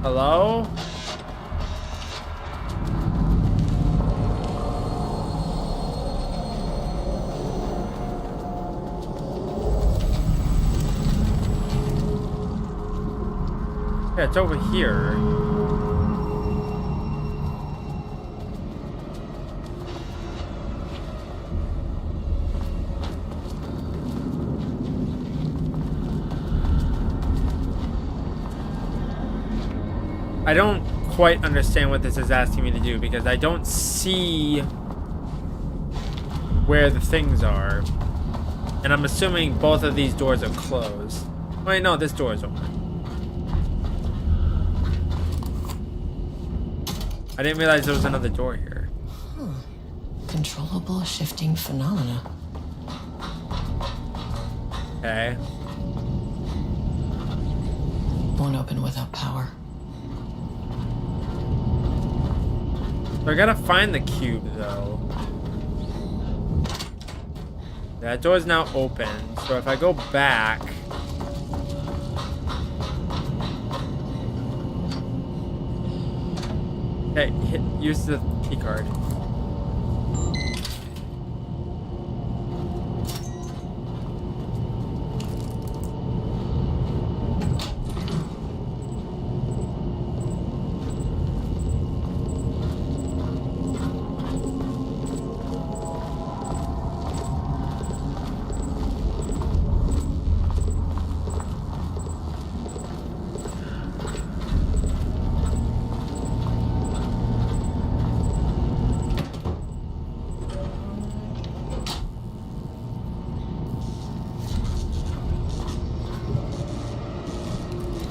Hello? Yeah, it's over here. I don't quite understand what this is asking me to do because I don't see where the things are. And I'm assuming both of these doors are closed. Wait, no, this door is open. I didn't realize there was another door here. Controllable shifting phenomena. Okay. Won't open without power. So I gotta find the cube though. That door is now open, so if I go back, okay, use the key card.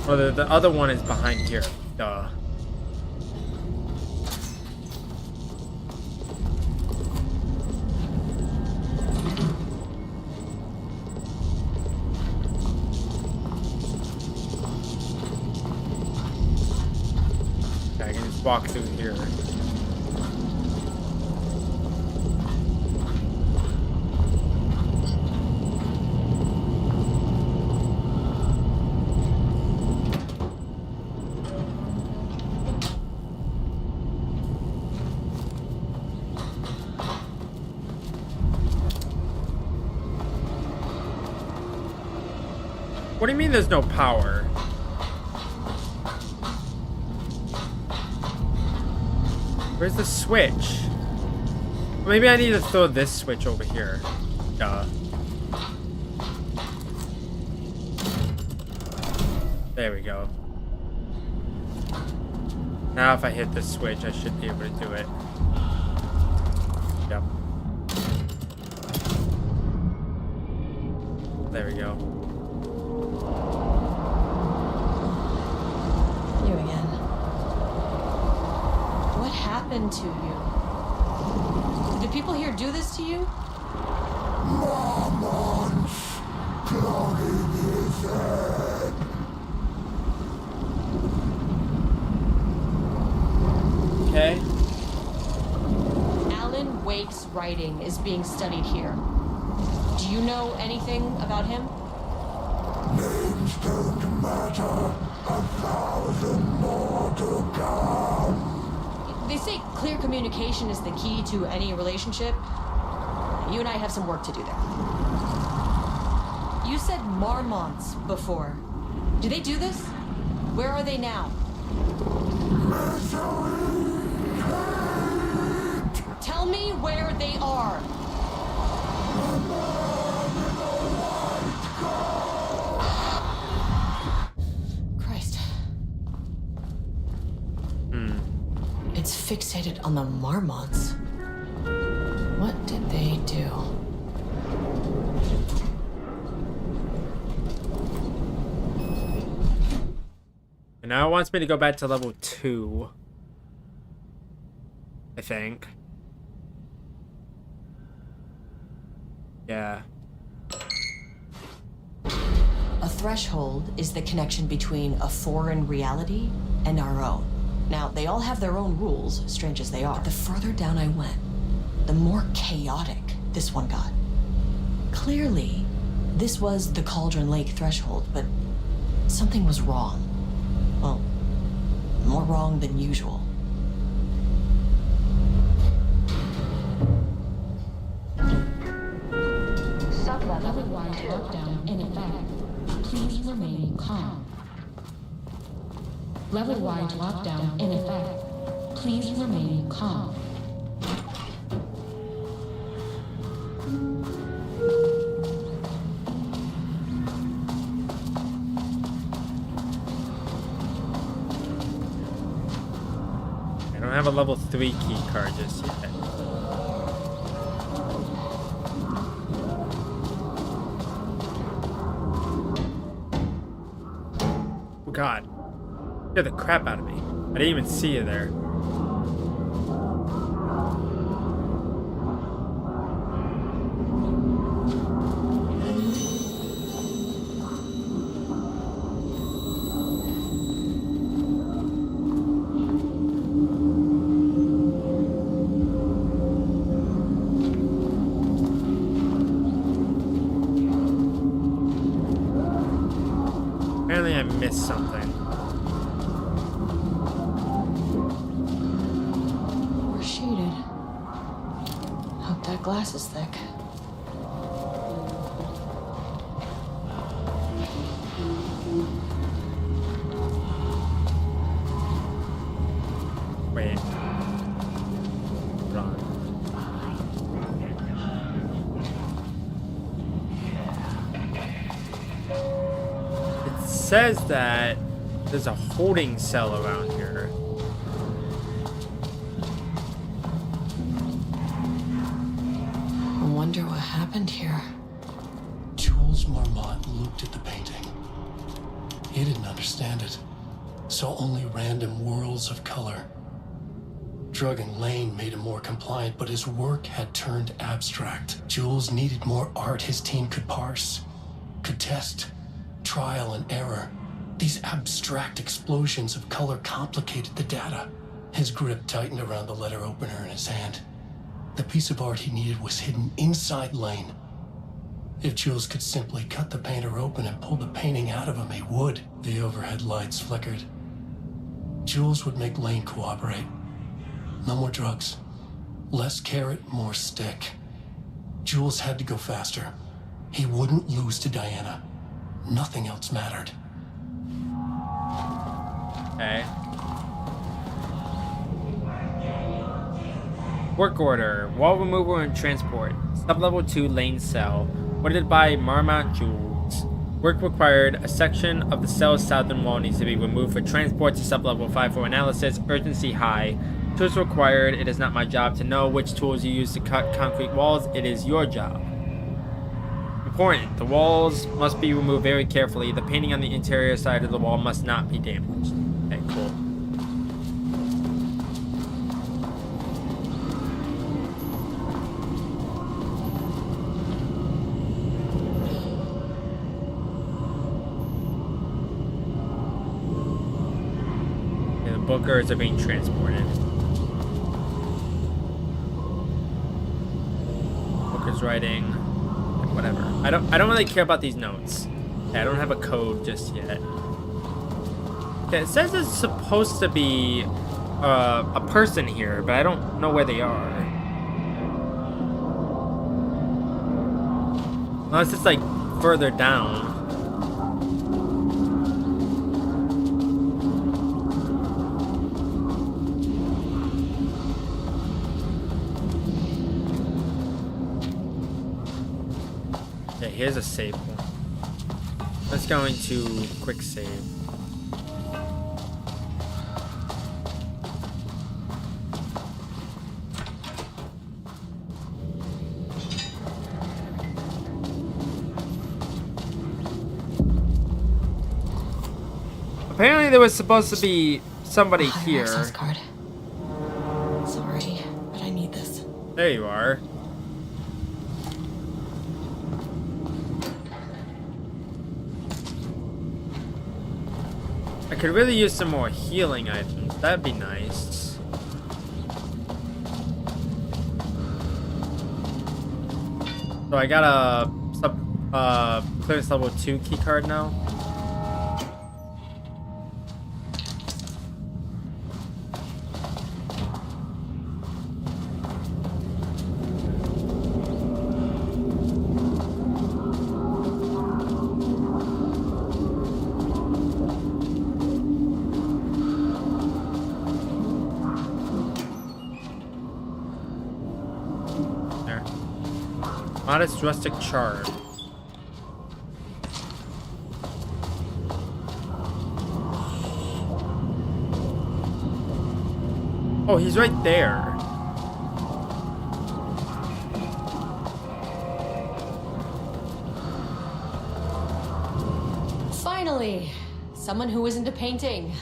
Or the other one is behind here. Duh. Okay, I can just walk through here. What do you mean there's no power? Where's the switch? Maybe I need to throw this switch over here. Duh. There we go. Now if I hit the switch, I should be able to do it. Yep. There we go. You again. What happened to you? Did the people here do this to you? Okay. Alan Wake's writing is being studied here. Do you know anything about him? Names don't matter. 1,000 more to come. They say clear communication is the key to any relationship. You and I have some work to do there. You said Marmonts before. Do they do this? Where are they now? Tell me where they are. Christ. It's fixated on the Marmonts. What did they do? And now it wants me to go back to level 2. I think. Yeah. A threshold is the connection between a foreign reality and our own. Now, they all have their own rules, strange as they are. But the further down I went, the more chaotic this one got. Clearly, this was the Cauldron Lake threshold, but something was wrong. Well, more wrong than usual. Level-wide lockdown in effect. Please remain calm. Level-wide lockdown in effect. Please remain calm. I don't have a level 3 key card just yet. Oh god. Scared the crap out of me. I didn't even see you there. Apparently I missed something. We're sheeted. Hope that glass is thick. Wait. Run. It says that there's a holding cell around here. I wonder what happened here. Jules Marmont looked at the painting. He didn't understand it. Saw only random whirls of color. Drugging Lane made him more compliant, but his work had turned abstract. Jules needed more art his team could parse, could test, trial and error. These abstract explosions of color complicated the data. His grip tightened around the letter opener in his hand. The piece of art he needed was hidden inside Lane. If Jules could simply cut the painter open and pull the painting out of him, he would. The overhead lights flickered. Jules would make Lane cooperate. No more drugs. Less carrot, more stick. Jules had to go faster. He wouldn't lose to Diana. Nothing else mattered. Okay. Work order. Wall removal and transport. Sub-level 2 Lane cell. Ordered by Marmont Jules. Work required. A section of the cell's southern wall needs to be removed for transport to sub-level 5 for analysis. Urgency high. Tools required. It is not my job to know which tools you use to cut concrete walls. It is your job. Important. The walls must be removed very carefully. The painting on the interior side of the wall must not be damaged. Okay, cool. Okay, the bookers are being transported. Booker's writing. Whatever. I don't really care about these notes. Okay, I don't have a code just yet. Okay, it says it's supposed to be a person here, but I don't know where they are. Unless it's like further down. Okay, here's a save point. Let's go into quick save. Apparently there was supposed to be somebody here. Access card. Sorry, but I need this. There you are. I could really use some more healing items. That'd be nice. So I got a clearance level 2 keycard now. Modest rustic charm. Oh, he's right there. Finally, someone who isn't a painting.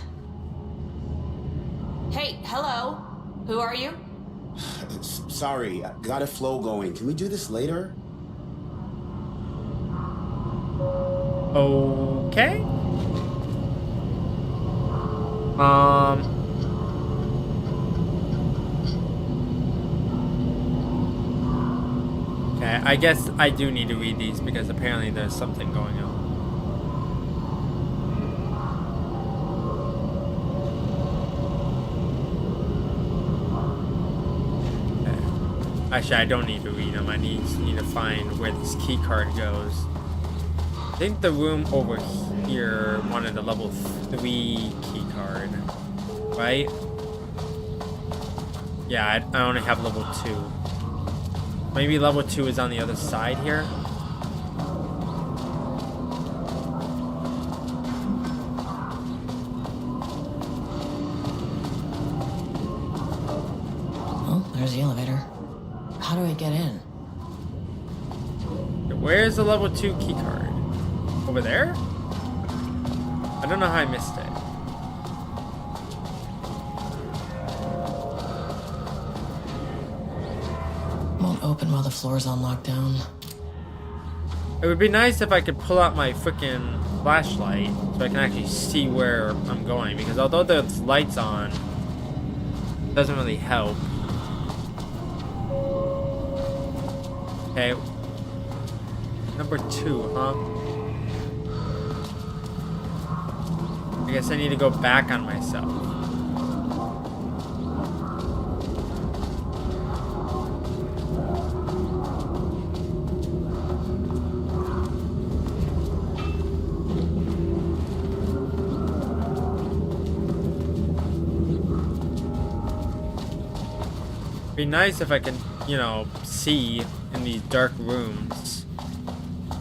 Hey, hello. Who are you? Sorry, I got a flow going. Can we do this later? Okay. Okay, I guess I do need to read these because apparently there's something going on. Actually, I don't need to read them. I need to find where this key card goes. I think the room over here wanted a level 3 key card, right? Yeah, I only have level 2. Maybe level 2 is on the other side here. Oh, there's the elevator. How do I get in? Where's the level 2 key card? Over there? I I don't know how I missed it. Won't open while the floor's on lockdown. It would be nice if I could pull out my freaking flashlight so I can actually see where I'm going, because although there's lights on, it doesn't really help. Okay. Number 2, huh? I guess I need to go back on myself. Be nice if I can, you know, see in these dark rooms.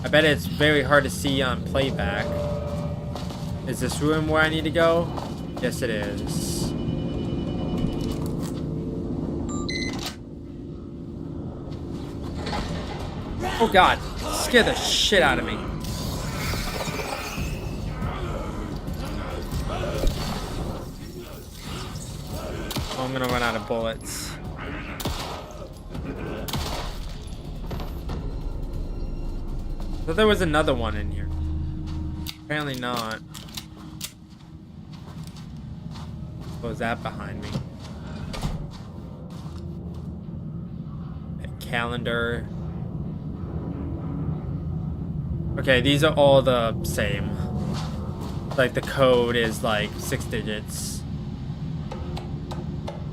I bet it's very hard to see on playback. Is this room where I need to go? Yes, it is. Oh god, scare the shit out of me. Oh, I'm gonna run out of bullets. I thought there was another one in here. Apparently not. What was that behind me? A calendar. Okay, these are all the same. Like the code is like 6 digits.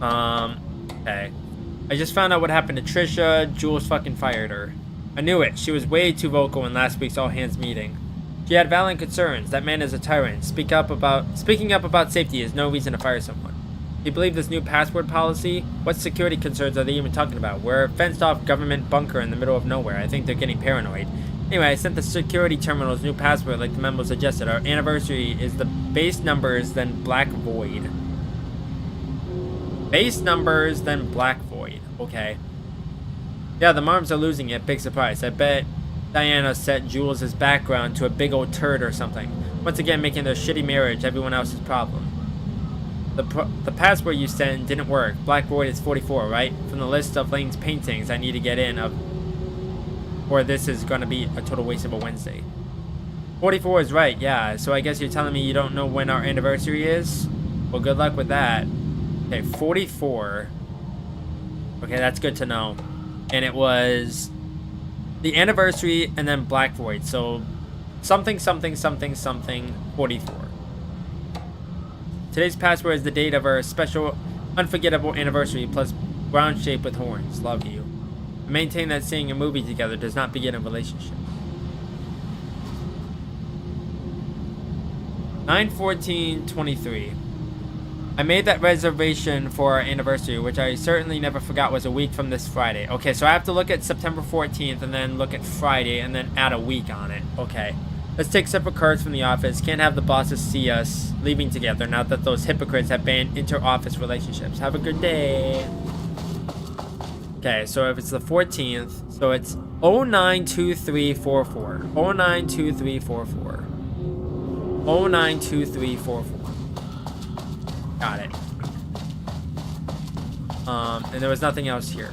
Okay. I just found out what happened to Trisha. Jules fucking fired her. I knew it. She was way too vocal in last week's all-hands meeting. She had valid concerns. That man is a tyrant. Speaking up about safety is no reason to fire someone. Do you believe this new password policy? What security concerns are they even talking about? We're a fenced-off government bunker in the middle of nowhere. I think they're getting paranoid. Anyway, I sent the security terminal's new password like the memo suggested. Our anniversary is the base numbers, then Black Void. Base numbers, then Black Void. Okay. Yeah, the Marms are losing it. Big surprise. I bet Diana set Jules' background to a big old turd or something. Once again, making their shitty marriage everyone else's problem. The password you sent didn't work. Black Void is 44, right? From the list of Lane's paintings I need to get in or this is gonna be a total waste of a Wednesday. 44 is right, yeah. So I guess you're telling me you don't know when our anniversary is? Well, good luck with that. Okay, 44. Okay, that's good to know. And it was the anniversary and then Black Void. So something, 44. Today's password is the date of our special unforgettable anniversary plus brown shape with horns. Love you. I maintain that seeing a movie together does not begin a relationship. 9/14/23. I made that reservation for our anniversary, which I certainly never forgot was a week from this Friday. Okay, so I have to look at September 14th and then look at Friday and then add a week on it. Okay. Let's take separate cards from the office. Can't have the bosses see us leaving together now that those hypocrites have banned inter-office relationships. Have a good day. Okay, so if it's the 14th, so it's 092344. 092344. 092344. Got it. And there was nothing else here.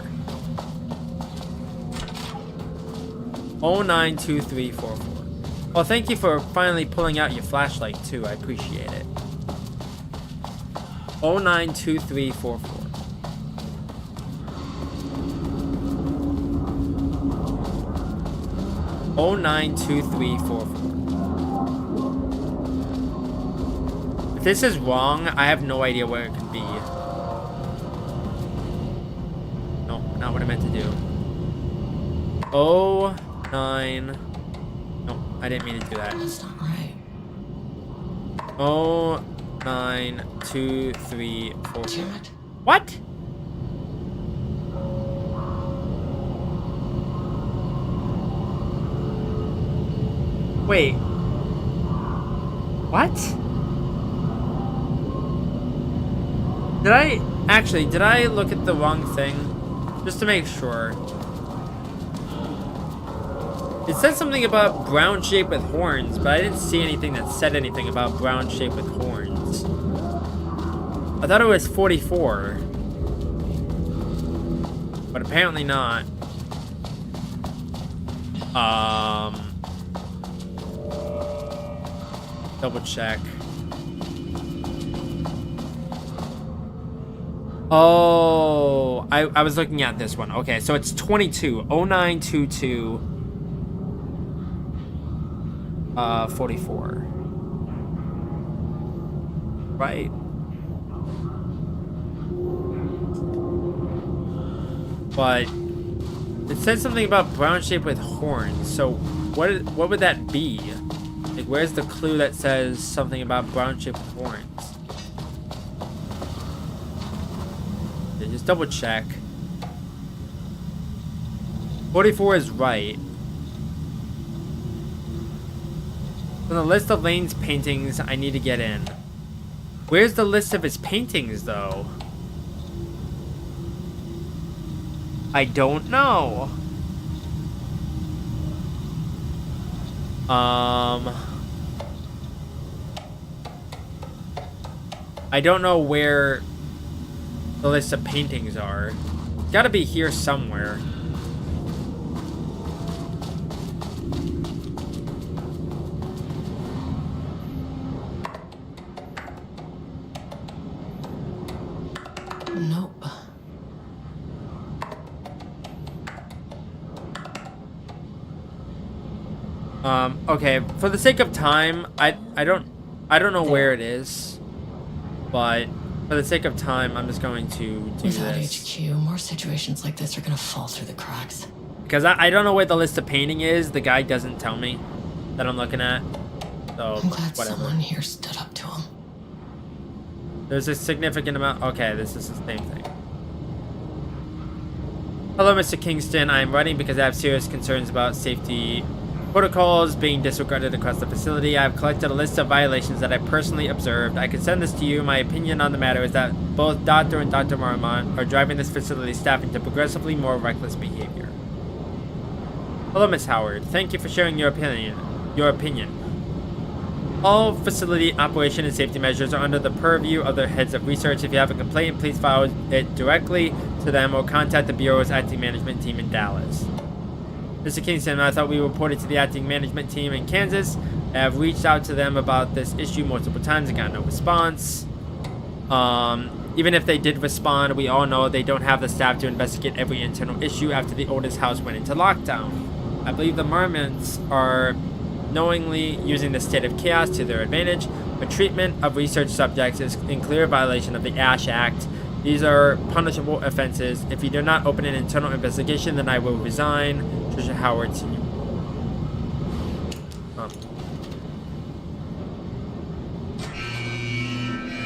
092344. Well, thank you for finally pulling out your flashlight too. I appreciate it. 092344. Oh 092344. If this is wrong, I have no idea where it could be. No, not what I meant to do. 09. No, I didn't mean to do that. That's not right. 092344. Damn it. What? Wait. What? Did I look at the wrong thing? Just to make sure. It said something about brown shape with horns, but I didn't see anything that said anything about brown shape with horns. I thought it was 44. But apparently not. Double check. Oh, I was looking at this one. Okay, so it's 22. 0922. 44. Right. But it said something about brown shape with horns. So what would that be? Like, where's the clue that says something about brown shape with horns? Yeah, just double check. 44 is right. On the list of Lane's paintings I need to get in. Where's the list of his paintings, though? I don't know. I don't know where the list of paintings are. Gotta be here somewhere. Nope. Okay, for the sake of time, I don't know where it is, but for the sake of time, I'm just going to do Without this. HQ, more situations like this are gonna fall through the cracks. Because I don't know where the list of painting is. The guy doesn't tell me that I'm looking at. So, I'm glad whatever. someone here stood up to him. There's a significant amount. Okay, this is the same thing. Hello, Mr. Kingston. I am writing because I have serious concerns about safety protocols being disregarded across the facility. I have collected a list of violations that I personally observed. I can send this to you. My opinion on the matter is that both Dr. and Dr. Marmont are driving this facility staff into progressively more reckless behavior. Hello, Miss Howard. Thank you for sharing your opinion. All facility operation and safety measures are under the purview of the heads of research. If you have a complaint, please file it directly to them or contact the Bureau's acting management team in Dallas. Mr. Kingston, I thought we reported to the acting management team in Kansas. I have reached out to them about this issue multiple times and got no response. Even if they did respond, we all know they don't have the staff to investigate every internal issue after the oldest house went into lockdown. I believe the Marmonts are knowingly using the state of chaos to their advantage. The treatment of research subjects is in clear violation of the ASH Act. These are punishable offenses. If you do not open an internal investigation, then I will resign. Trisha Howard, Sr.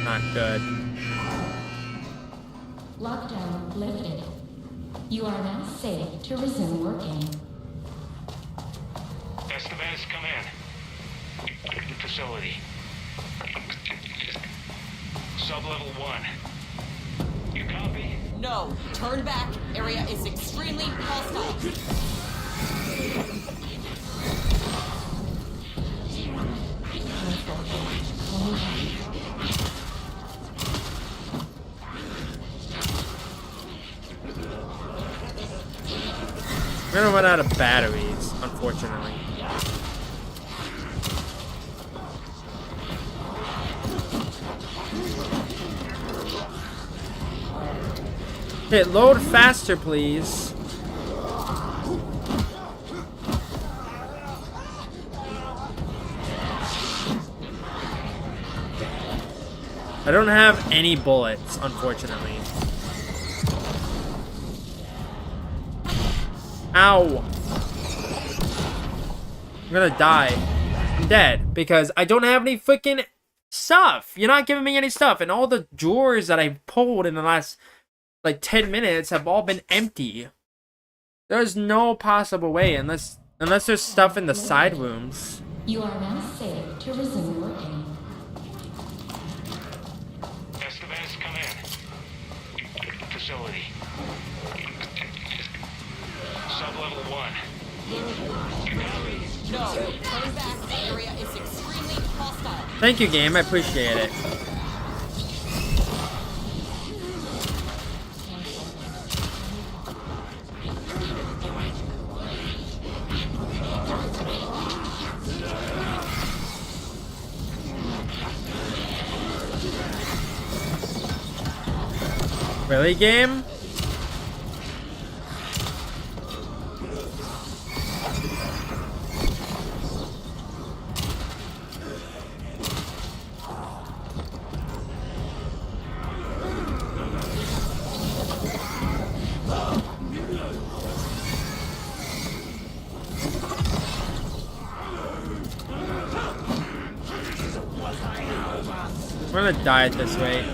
Not good. Lockdown lifted. You are now safe to resume working. Estevez, come in. Facility. Sublevel 1. You copy? No, turn back. Area is extremely hostile. We're gonna run out of batteries, unfortunately. Okay, load faster, please. I don't have any bullets, unfortunately. Ow. I'm gonna die. I'm dead because I don't have any freaking stuff. You're not giving me any stuff. And all the drawers that I pulled in the last, like, 10 minutes have all been empty. There's no possible way unless there's stuff in the side rooms. You are now safe to resume working. Estevez, come in. Facility. Sublevel 1. You copy? No, turn back. The area is extremely hostile. Thank you, game. I appreciate it. Really, game? We're gonna die at this rate.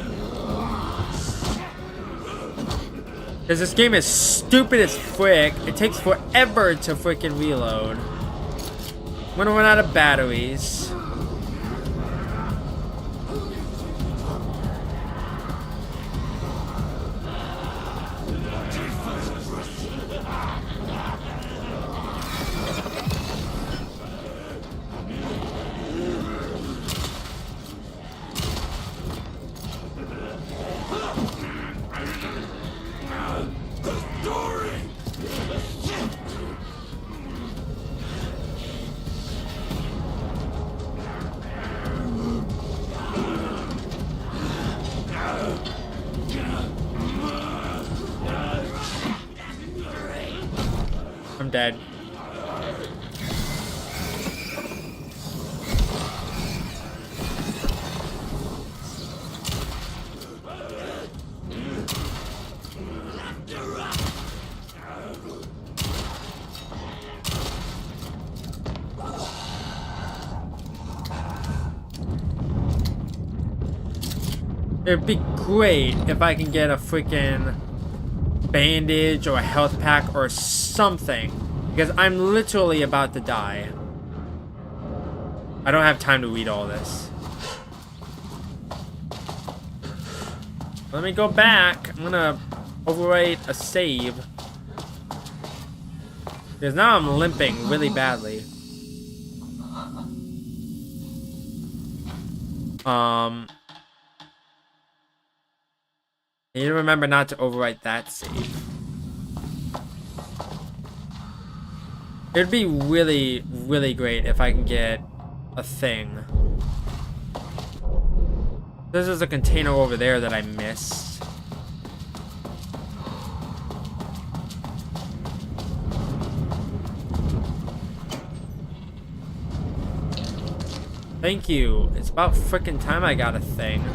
Because this game is stupid as frick. It takes forever to freaking reload. I'm gonna run out of batteries. I'm dead. It'd be great if I can get a freaking bandage or a health pack or something, because I'm literally about to die. I don't have time to read all this. Let me go back. I'm gonna overwrite a save, because now I'm limping really badly. You need to remember not to overwrite that save. It'd be really, really great if I can get a thing. This is a container over there that I missed. Thank you. It's about frickin' time I got a thing.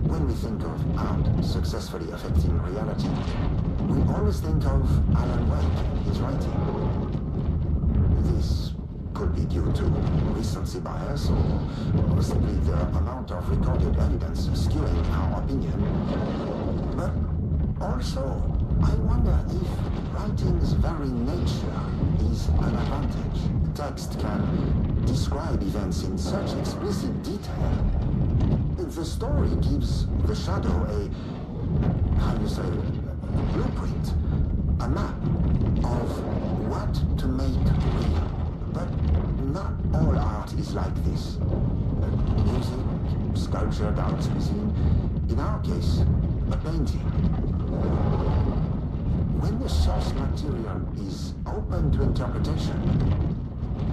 When we think of art successfully affecting reality, we always think of Alan Wake and his writing. This could be due to recency bias or simply the amount of recorded evidence skewing our opinion. But also, I wonder if writing's very nature is an advantage. Text can describe events in such explicit detail. The story gives the shadow a, how you say, blueprint, a map of what to make real. But not all art is like this. Music, sculpture, dance, cuisine. In our case, a painting. When the source material is open to interpretation,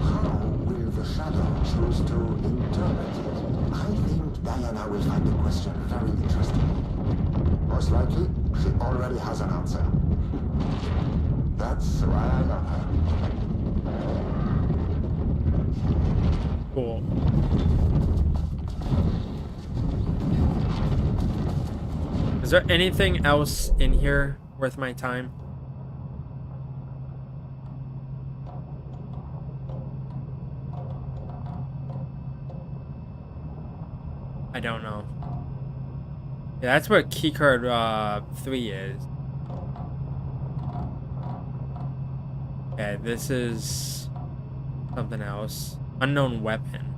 how will the shadow choose to interpret it? I think Diana will find the question very interesting. Most likely, she already has an answer. That's why I love her. Cool. Is there anything else in here worth my time? I don't know. Yeah, that's where keycard 3 is. Okay, this is something else. Unknown weapon.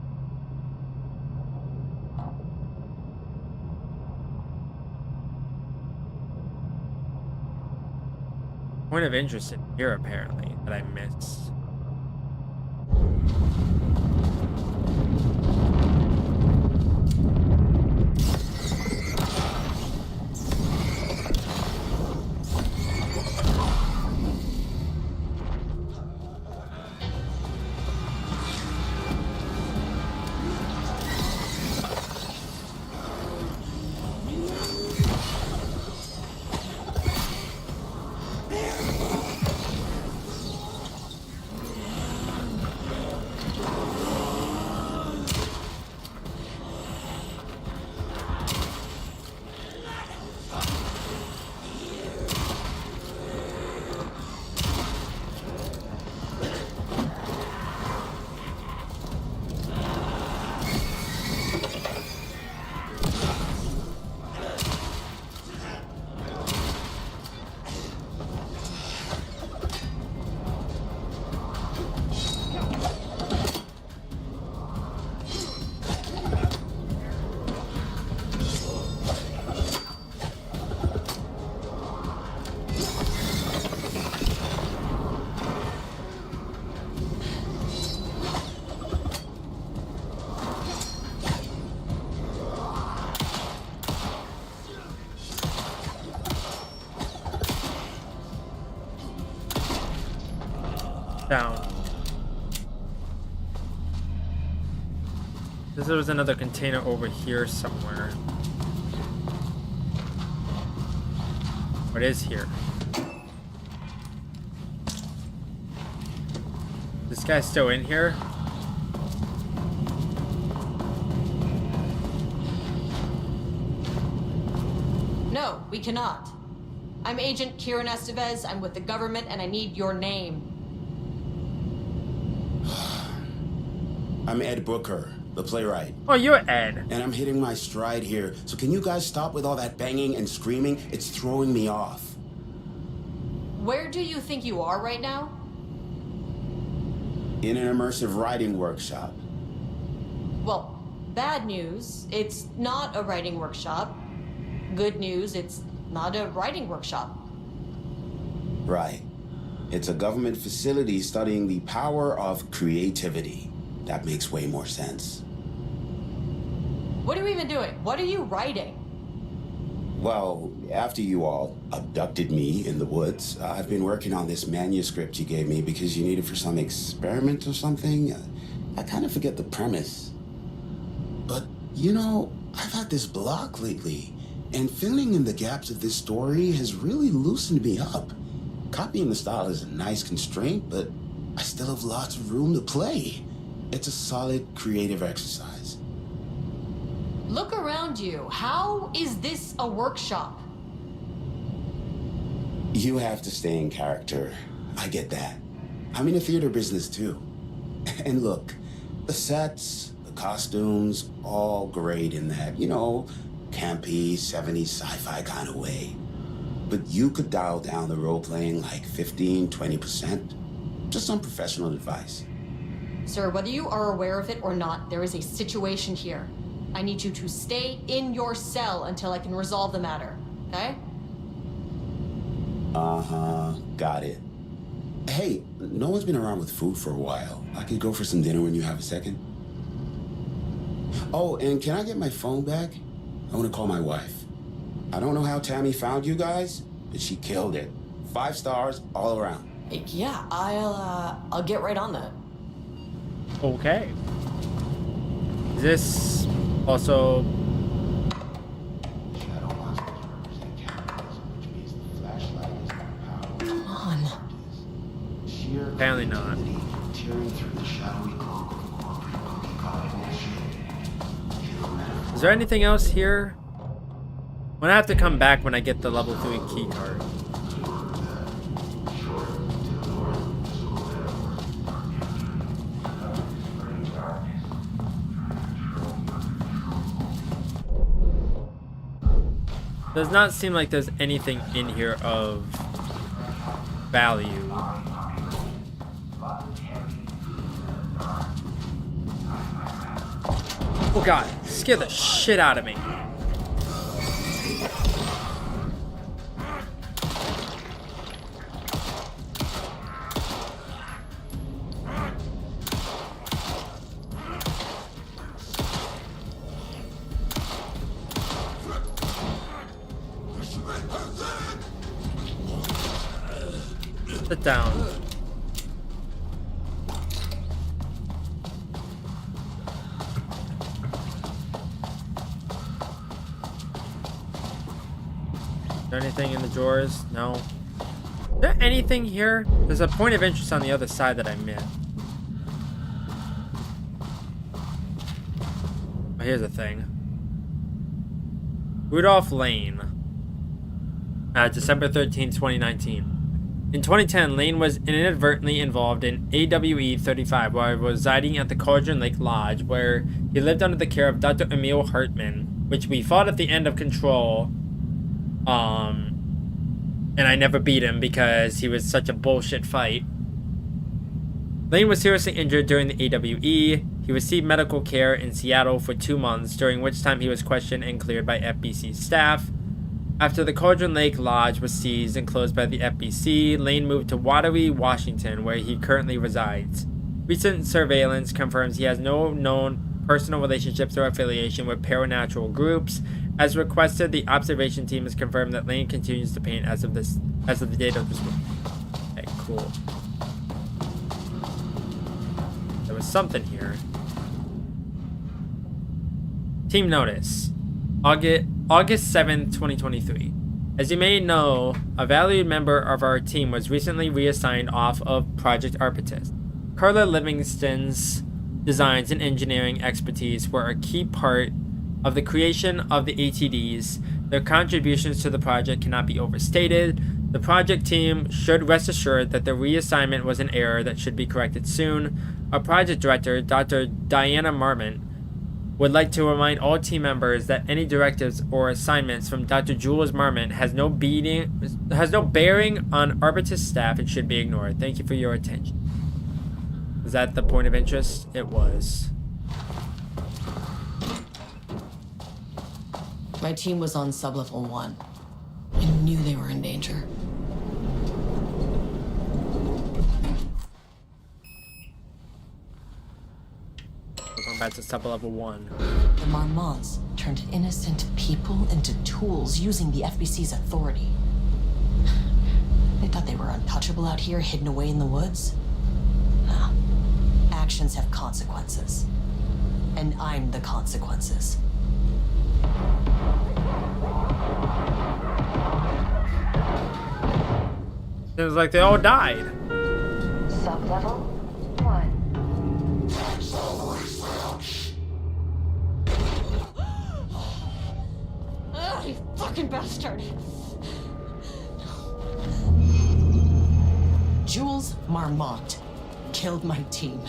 Point of interest in here, apparently, that I missed. Down. There was another container over here somewhere. What is here? This guy's still in here? No, we cannot. I'm Agent Kieran Estevez. I'm with the government and I need your name. I'm Ed Booker, the playwright. Oh, you're Ed. And I'm hitting my stride here. So can you guys stop with all that banging and screaming? It's throwing me off. Where do you think you are right now? In an immersive writing workshop. Well, bad news, it's not a writing workshop. Good news, it's not a writing workshop. Right. It's a government facility studying the power of creativity. That makes way more sense. What are you even doing? What are you writing? Well, after you all abducted me in the woods, I've been working on this manuscript you gave me because you need it for some experiment or something. I kind of forget the premise. But, you know, I've had this block lately, and filling in the gaps of this story has really loosened me up. Copying the style is a nice constraint, but I still have lots of room to play. It's a solid creative exercise. Look around you. How is this a workshop? You have to stay in character. I get that. I'm in the theater business too. And look, the sets, the costumes, all great in that, you know, campy, 70s sci-fi kind of way. But you could dial down the role-playing like 15, 20%. Just some professional advice. Sir, whether you are aware of it or not, there is a situation here. I need you to stay in your cell until I can resolve the matter, okay? Uh-huh, got it. Hey, no one's been around with food for a while. I could go for some dinner when you have a second. Oh, and can I get my phone back? I want to call my wife. I don't know how Tammy found you guys, but she killed it. 5 stars all around. Yeah, I'll get right on that. Okay. Is this also... Come on. Apparently not. Is there anything else here? I'm gonna have to come back when I get the level 3 key card. Does not seem like there's anything in here of value. Oh god, scared the shit out of me. Sit down. Is there anything in the drawers? No. Is there anything here? There's a point of interest on the other side that I missed. Oh, here's a thing. Rudolph Lane. December 13, 2019. In 2010, Lane was inadvertently involved in AWE 35 while residing at the Cauldron Lake Lodge, where he lived under the care of Dr. Emil Hartman, which we fought at the end of Control. And I never beat him because he was such a bullshit fight. Lane was seriously injured during the AWE. He received medical care in Seattle for 2 months, during which time he was questioned and cleared by FBC staff. After the Cauldron Lake Lodge was seized and closed by the FBC, Lane moved to Wateree, Washington, where he currently resides. Recent surveillance confirms he has no known personal relationships or affiliation with paranatural groups. As requested, the observation team has confirmed that Lane continues to paint as of the date of this book. Okay, cool. There was something here. Team notice. August 7th, 2023. As you may know, a valued member of our team was recently reassigned off of Project Arpitus. Carla Livingston's designs and engineering expertise were a key part of the creation of the ATDs. Their contributions to the project cannot be overstated. The project team should rest assured that the reassignment was an error that should be corrected soon. Our project director, Dr. Diana Marmont, would like to remind all team members that any directives or assignments from Dr. Jules Marmont has no bearing on Arbitus staff and should be ignored. Thank you for your attention. Was that the point of interest? It was. My team was on sublevel 1. I knew they were in danger. Going back to sublevel 1. The Marmonts turned innocent people into tools using the FBC's authority. They thought they were untouchable out here, hidden away in the woods. No. Actions have consequences. And I'm the consequences. Seems like they all died. Sublevel 1. Ugh, you fucking bastard! Jules Marmont killed my team.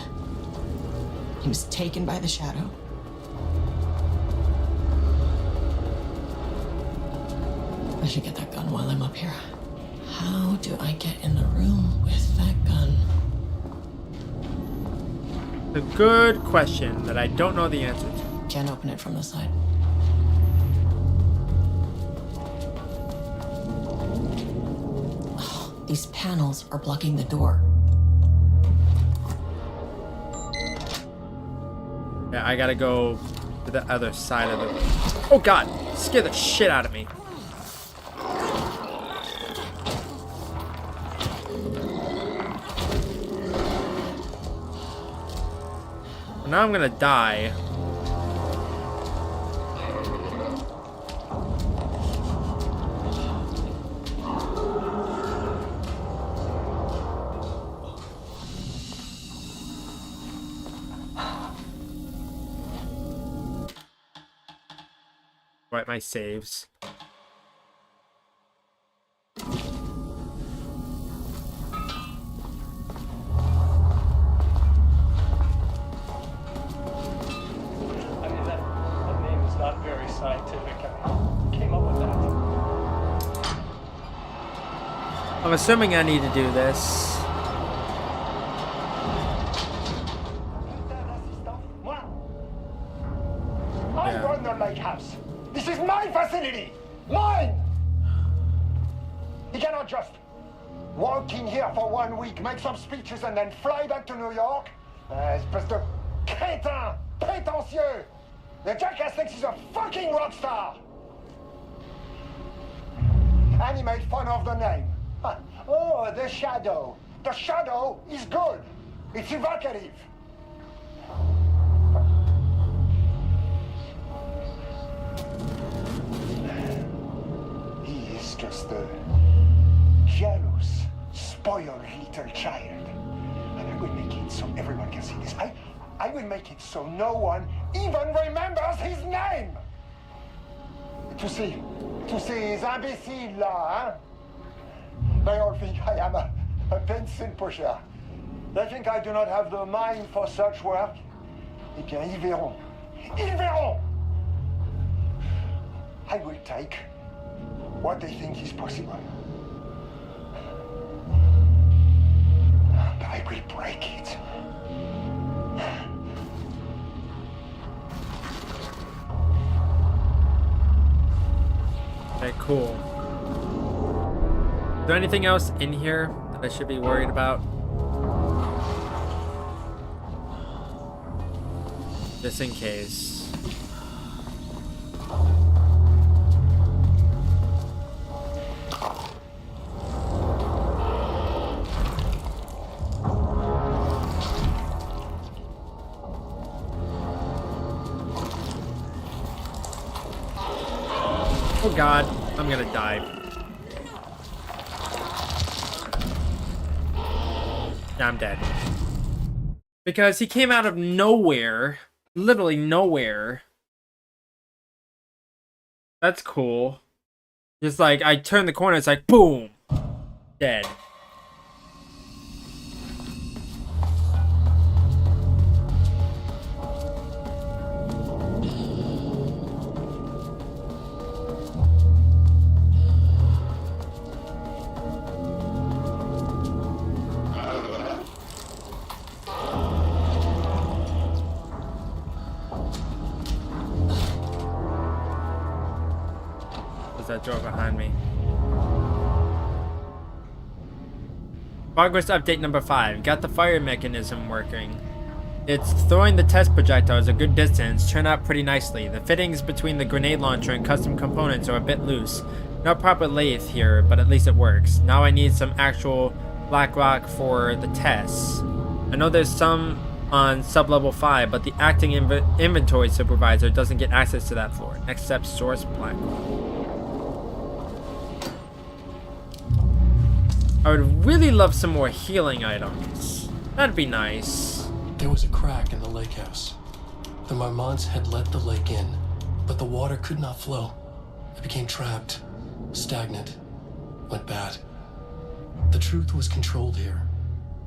He was taken by the Shadow. I should get that gun while I'm up here. How do I get in the room with that gun? A good question that I don't know the answer to. Can't open it from the side. Oh, these panels are blocking the door. Yeah, I gotta go to the other side of the... Oh god! Scared the shit out of me. Now I'm gonna die. Write my saves. I'm assuming I need to do this. I run the lake house. This is my facility. Mine! He cannot just walk in here for 1 week, make some speeches, and then fly back to New York. Espèce de crétin, prétentieux. The jackass thinks he's a fucking rock star. And he made fun of the name. Oh, the Shadow. The Shadow is good. It's evocative. He is just a jealous, spoiled little child. And I will make it so everyone can see this. I will make it so no one even remembers his name. Tous ces imbéciles là, hein? They all think I am a pencil pusher. They think I do not have the mind for such work. Eh bien, ils verront. Ils verront! I will take what they think is possible. But I will break it. Okay, cool. Is there anything else in here that I should be worried about? Just in case. Oh god, I'm gonna die. Yeah, I'm dead. Because he came out of nowhere. Literally nowhere. That's cool. Just like, I turn the corner, it's like, boom! Dead. That door behind me. Progress update number 5. Got the fire mechanism working. It's throwing the test projectiles a good distance, turned out pretty nicely. The fittings between the grenade launcher and custom components are a bit loose. No proper lathe here, but at least it works. Now I need some actual black rock for the tests. I know there's some on sub-level 5, but the acting inventory supervisor doesn't get access to that floor. Next step, source black rock. I would really love some more healing items. That'd be nice. There was a crack in the lake house. The Marmonts had let the lake in, but the water could not flow. It became trapped, stagnant, went bad. The truth was controlled here.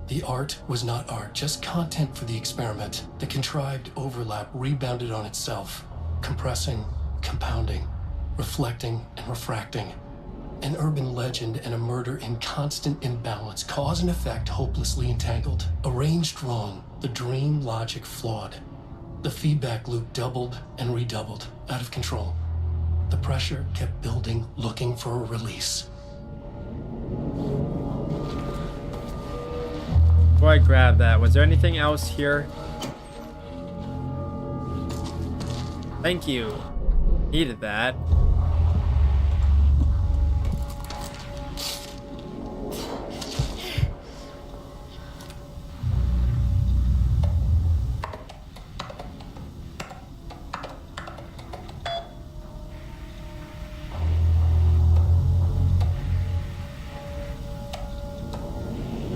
The art was not art, just content for the experiment. The contrived overlap rebounded on itself, compressing, compounding, reflecting, and refracting. An urban legend and a murder in constant imbalance, cause and effect hopelessly entangled. Arranged wrong, the dream logic flawed. The feedback loop doubled and redoubled, out of control. The pressure kept building, looking for a release. Before I grab that, was there anything else here? Thank you. Needed that.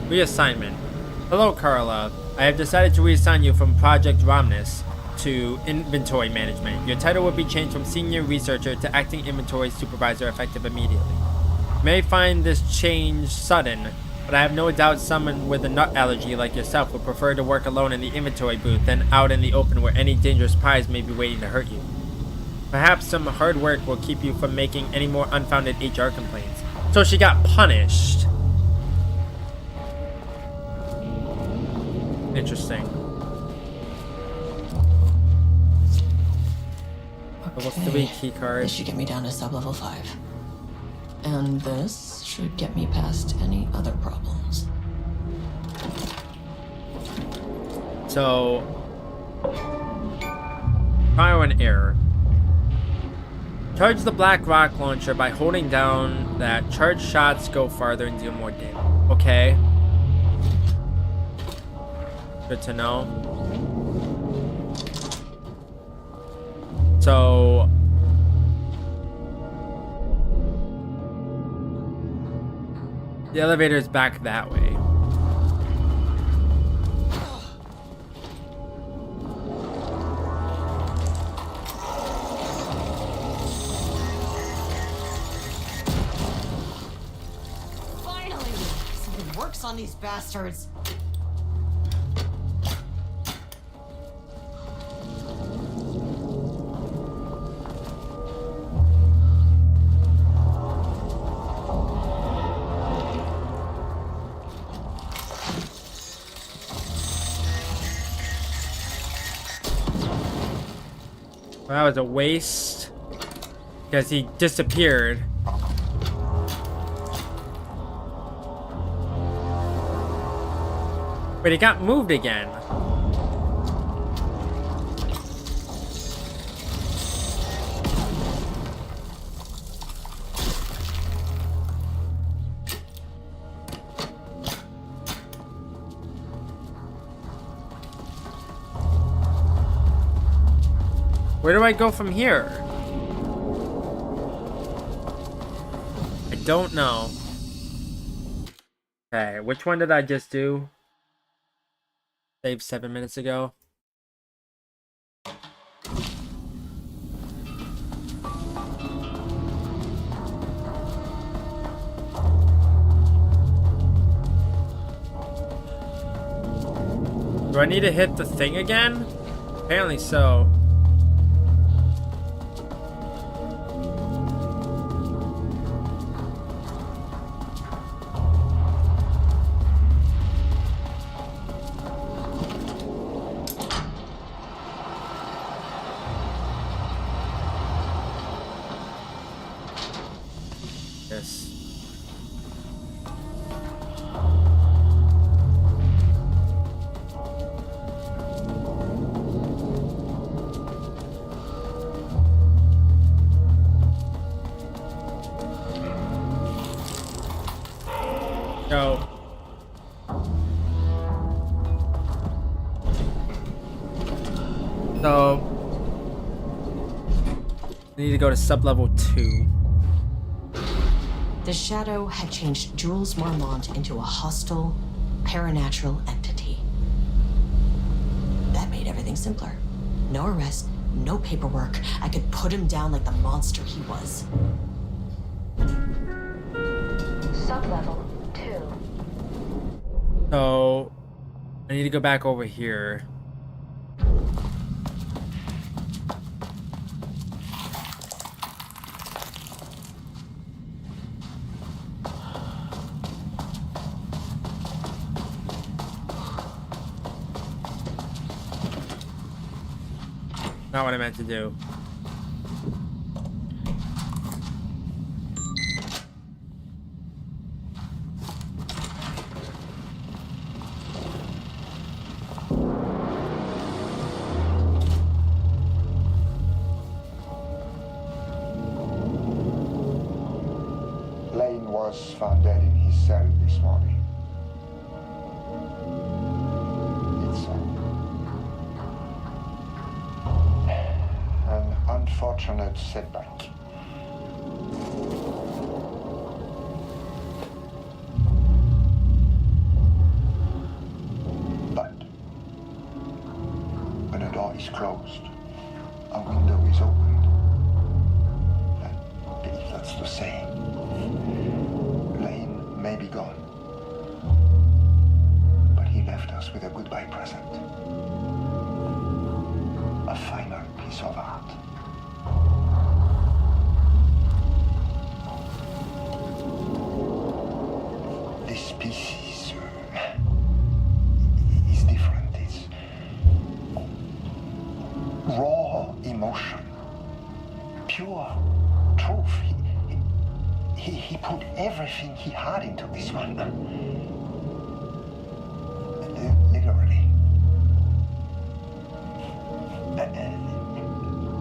Reassignment. Hello, Carla. I have decided to reassign you from Project Romnus to Inventory Management. Your title will be changed from Senior Researcher to Acting Inventory Supervisor effective immediately. You may find this change sudden, but I have no doubt someone with a nut allergy like yourself would prefer to work alone in the inventory booth than out in the open where any dangerous prize may be waiting to hurt you. Perhaps some hard work will keep you from making any more unfounded HR complaints. So she got punished. Interesting. Level 3 key card. This should get me down to sub-level 5. And this should get me past any other problems. So, trial and error. Charge the black rock launcher by holding down that. Charged shots go farther and deal more damage. Okay. Good to know. So, the elevator is back that way. Finally! Something works on these bastards. Well, that was a waste because he disappeared. But he got moved again. Where do I go from here? I don't know. Okay, which one did I just do? Saved 7 minutes ago. Do I need to hit the thing again? Apparently so. Yes. Go. So, I need to go to sub-level 2. The Shadow had changed Jules Marmont into a hostile, paranatural entity. That made everything simpler. No arrest, no paperwork. I could put him down like the monster he was. Sublevel 2. So, I need to go back over here. Not what I meant to do. Lane was found dead in his cell this morning. It's an unfortunate setback. But when a door is closed, a window is opened. I believe that's the saying. Lane may be gone, but he left us with a goodbye present. A final piece of art. This piece is different. It's raw emotion, pure truth. He put everything he had into this one. Literally.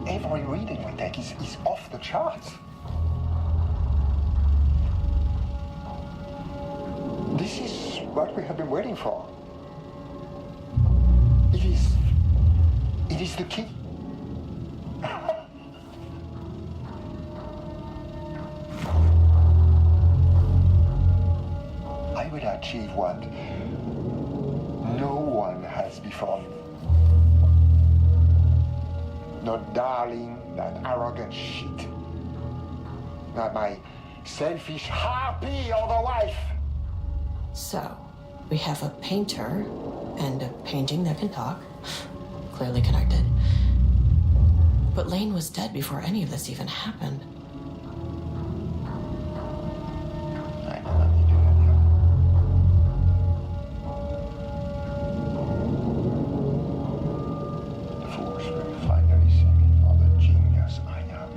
Every reading we take is off the charts. This is what we have been waiting for. It is the key. I will achieve what no one has before me. Not darling, that arrogant shit. Not my selfish harpy or the wife. So, we have a painter and a painting that can talk. Clearly connected. But Lane was dead before any of this even happened. I never needed any of it. The fools will finally see me for the genius I am.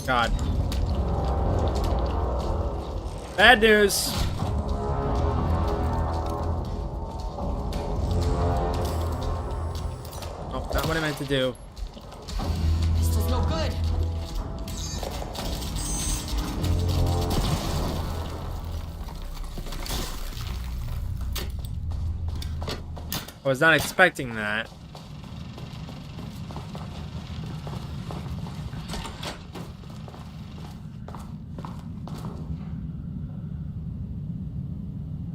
God. Bad news. Oh, not what I meant to do. This does no good. I was not expecting that.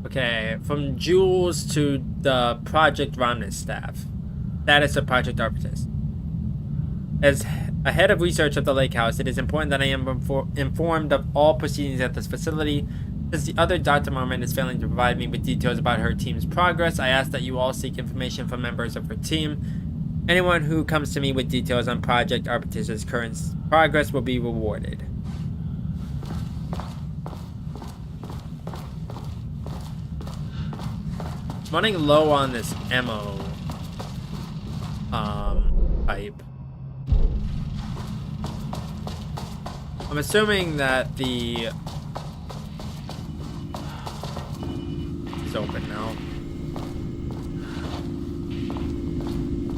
Okay, from Jules to the Project Romnus staff. Status of Project Armistice. As a head of research at the Lake House, it is important that I am informed of all proceedings at this facility. Since the other Dr. Marmon is failing to provide me with details about her team's progress, I ask that you all seek information from members of her team. Anyone who comes to me with details on Project Armistice's current progress will be rewarded. Running low on this ammo pipe. I'm assuming that the it's open now.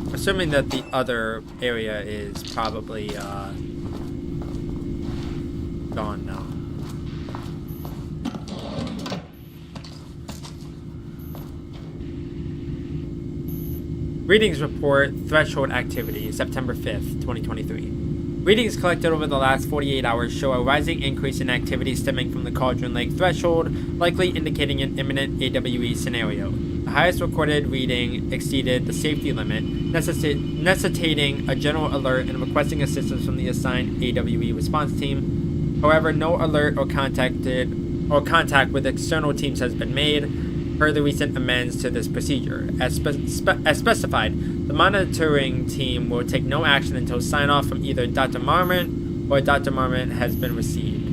I'm assuming that the other area is probably gone now. Readings report threshold activity, September 5th, 2023. Readings collected over the last 48 hours show a rising increase in activity stemming from the Cauldron Lake threshold, likely indicating an imminent AWE scenario. The highest recorded reading exceeded the safety limit, necessitating a general alert and requesting assistance from the assigned AWE response team. However, no alert or contact with external teams has been made per the recent amends to this procedure. As specified, the monitoring team will take no action until sign-off from either Dr. Marmon or Dr. Marmon has been received.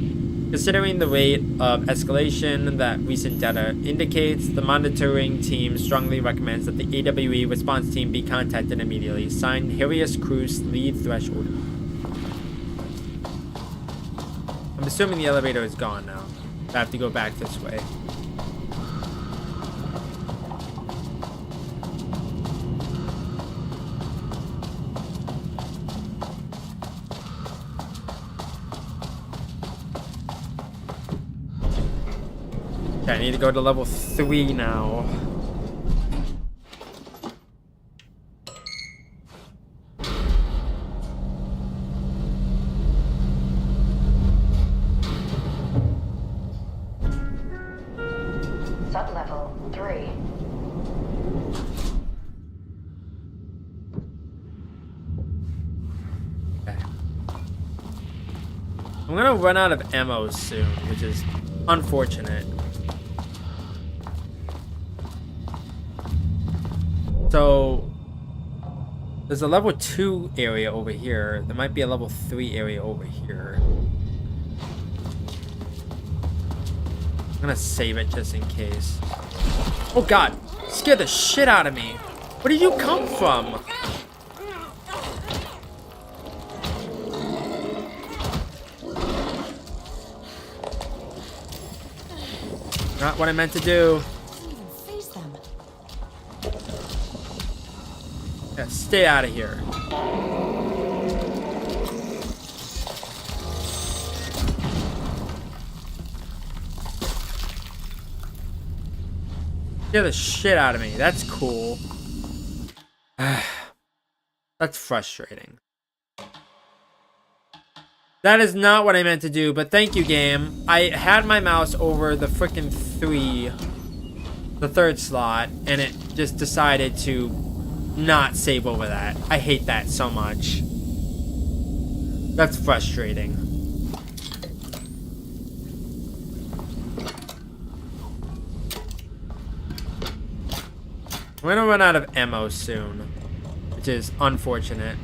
Considering the rate of escalation that recent data indicates, the monitoring team strongly recommends that the AWE response team be contacted immediately. Signed, Harius Cruz, Lead Threshold. I'm assuming the elevator is gone now. I have to go back this way. Okay, I need to go to level 3 now. Sub-level 3. Okay. I'm gonna run out of ammo soon, which is unfortunate. So there's a level 2 area over here. There might be a level 3 area over here. I'm gonna save it just in case. Oh god, scared the shit out of me. Where did you come from? Not what I meant to do. Face them. Yeah, stay out of here. Scare the shit out of me. That's cool. That's frustrating. That is not what I meant to do, but thank you, game. I had my mouse over the freaking the third slot, and it just decided to not save over that. I hate that so much. That's frustrating. We're gonna run out of ammo soon, which is unfortunate.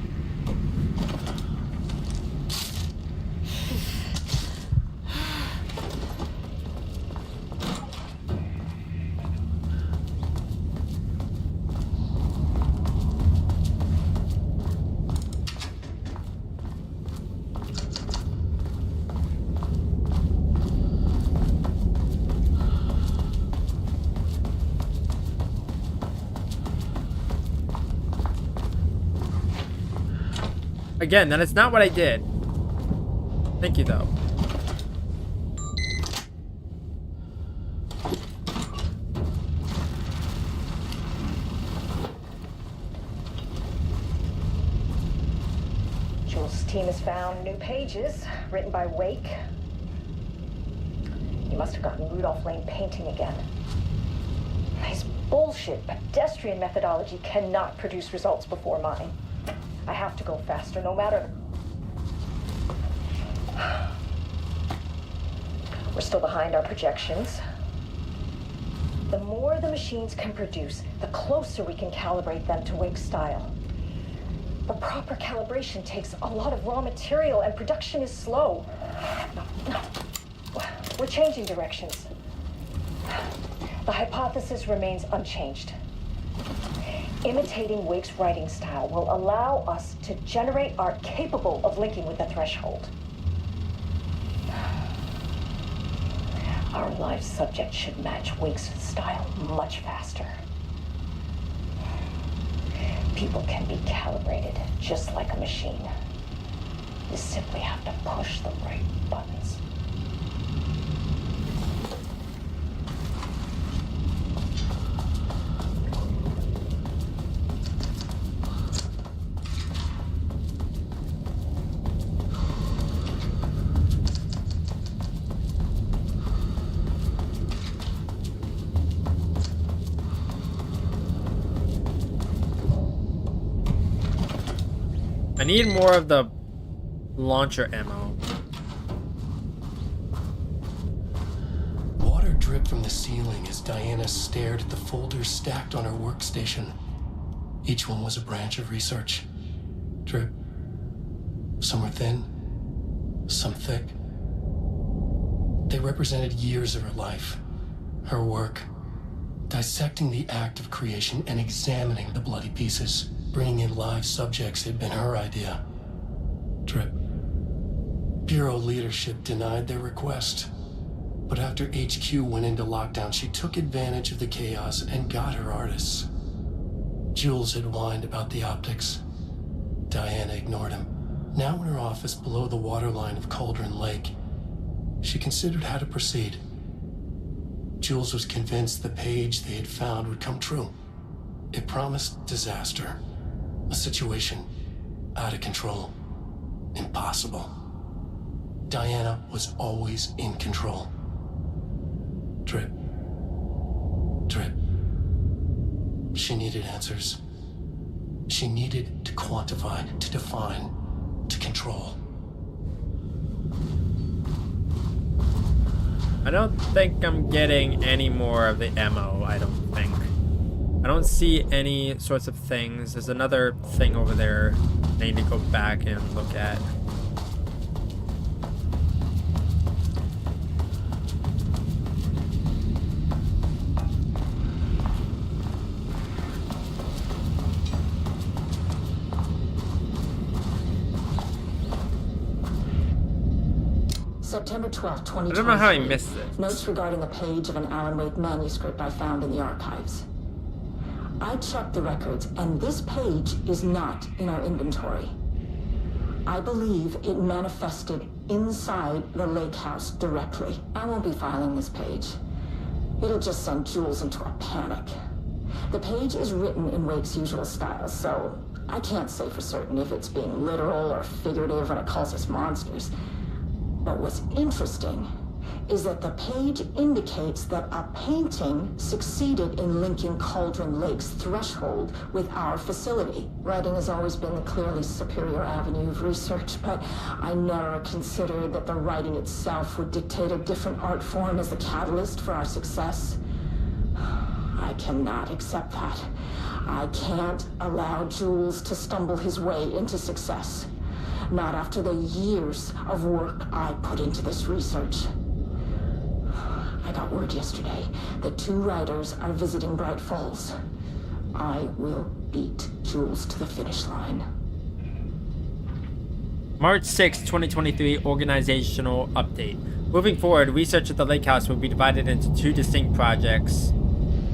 Again, that is not what I did. Thank you, though. Jules' team has found new pages written by Wake. You must have gotten Rudolph Lane painting again. His bullshit pedestrian methodology cannot produce results before mine. I have to go faster, no matter. We're still behind our projections. The more the machines can produce, the closer we can calibrate them to Wake's style. But proper calibration takes a lot of raw material, and production is slow. We're changing directions. The hypothesis remains unchanged. Imitating Wake's writing style will allow us to generate art capable of linking with the threshold. Our live subject should match Wake's style much faster. People can be calibrated just like a machine. You simply have to push the right buttons. I need more of the launcher ammo. Water dripped from the ceiling as Diana stared at the folders stacked on her workstation. Each one was a branch of research. Drip. Some were thin, some thick. They represented years of her life, her work, dissecting the act of creation and examining the bloody pieces. Bringing in live subjects had been her idea. Drip. Bureau leadership denied their request. But after HQ went into lockdown, she took advantage of the chaos and got her artists. Jules had whined about the optics. Diana ignored him. Now in her office below the waterline of Cauldron Lake, she considered how to proceed. Jules was convinced the page they had found would come true. It promised disaster. A situation out of control. Impossible. Diana was always in control. Drip. Drip. She needed answers. She needed to quantify, to define, to control. I don't think I'm getting any more of the ammo, I don't think. I don't see any sorts of things. There's another thing over there I need to go back and look at. September 12, 2023. I don't know how I missed it. Notes regarding a page of an Alan Wake manuscript I found in the archives. I checked the records, and this page is not in our inventory. I believe it manifested inside the lake house directly. I won't be filing this page. It'll just send Jules into a panic. The page is written in Wake's usual style, so I can't say for certain if it's being literal or figurative when it calls us monsters. But what's interesting is that the page indicates that a painting succeeded in linking Cauldron Lake's threshold with our facility. Writing has always been the clearly superior avenue of research, but I never considered that the writing itself would dictate a different art form as the catalyst for our success. I cannot accept that. I can't allow Jules to stumble his way into success. Not after the years of work I put into this research. I got word yesterday that 2 writers are visiting Bright Falls. I will beat Jules to the finish line. March 6, 2023 organizational update. Moving forward, research at the Lake House will be divided into 2 distinct projects.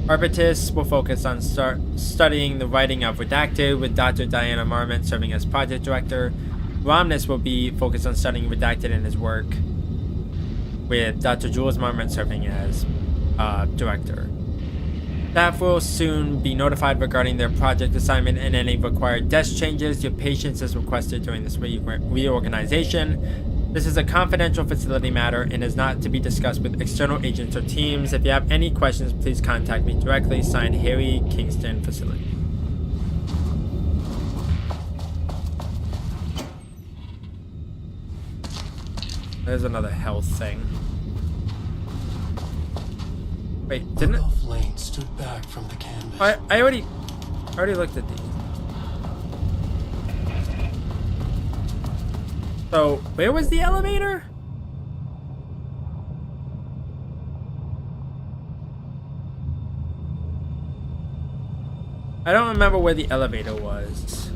Arbitus will focus on studying the writing of Redacted, with Dr. Diana Marmont serving as project director. Romnus will be focused on studying Redacted in his work, with Dr. Jules Marmont serving as director. Staff will soon be notified regarding their project assignment and any required desk changes. Your patience is requested during this reorganization. This is a confidential facility matter and is not to be discussed with external agents or teams. If you have any questions, please contact me directly. Signed, Harry Kingston Facility. There's another health thing. Wait, didn't it? Rudolph Lane stood back from the canvas. I already looked at these. So, where was the elevator? I don't remember where the elevator was.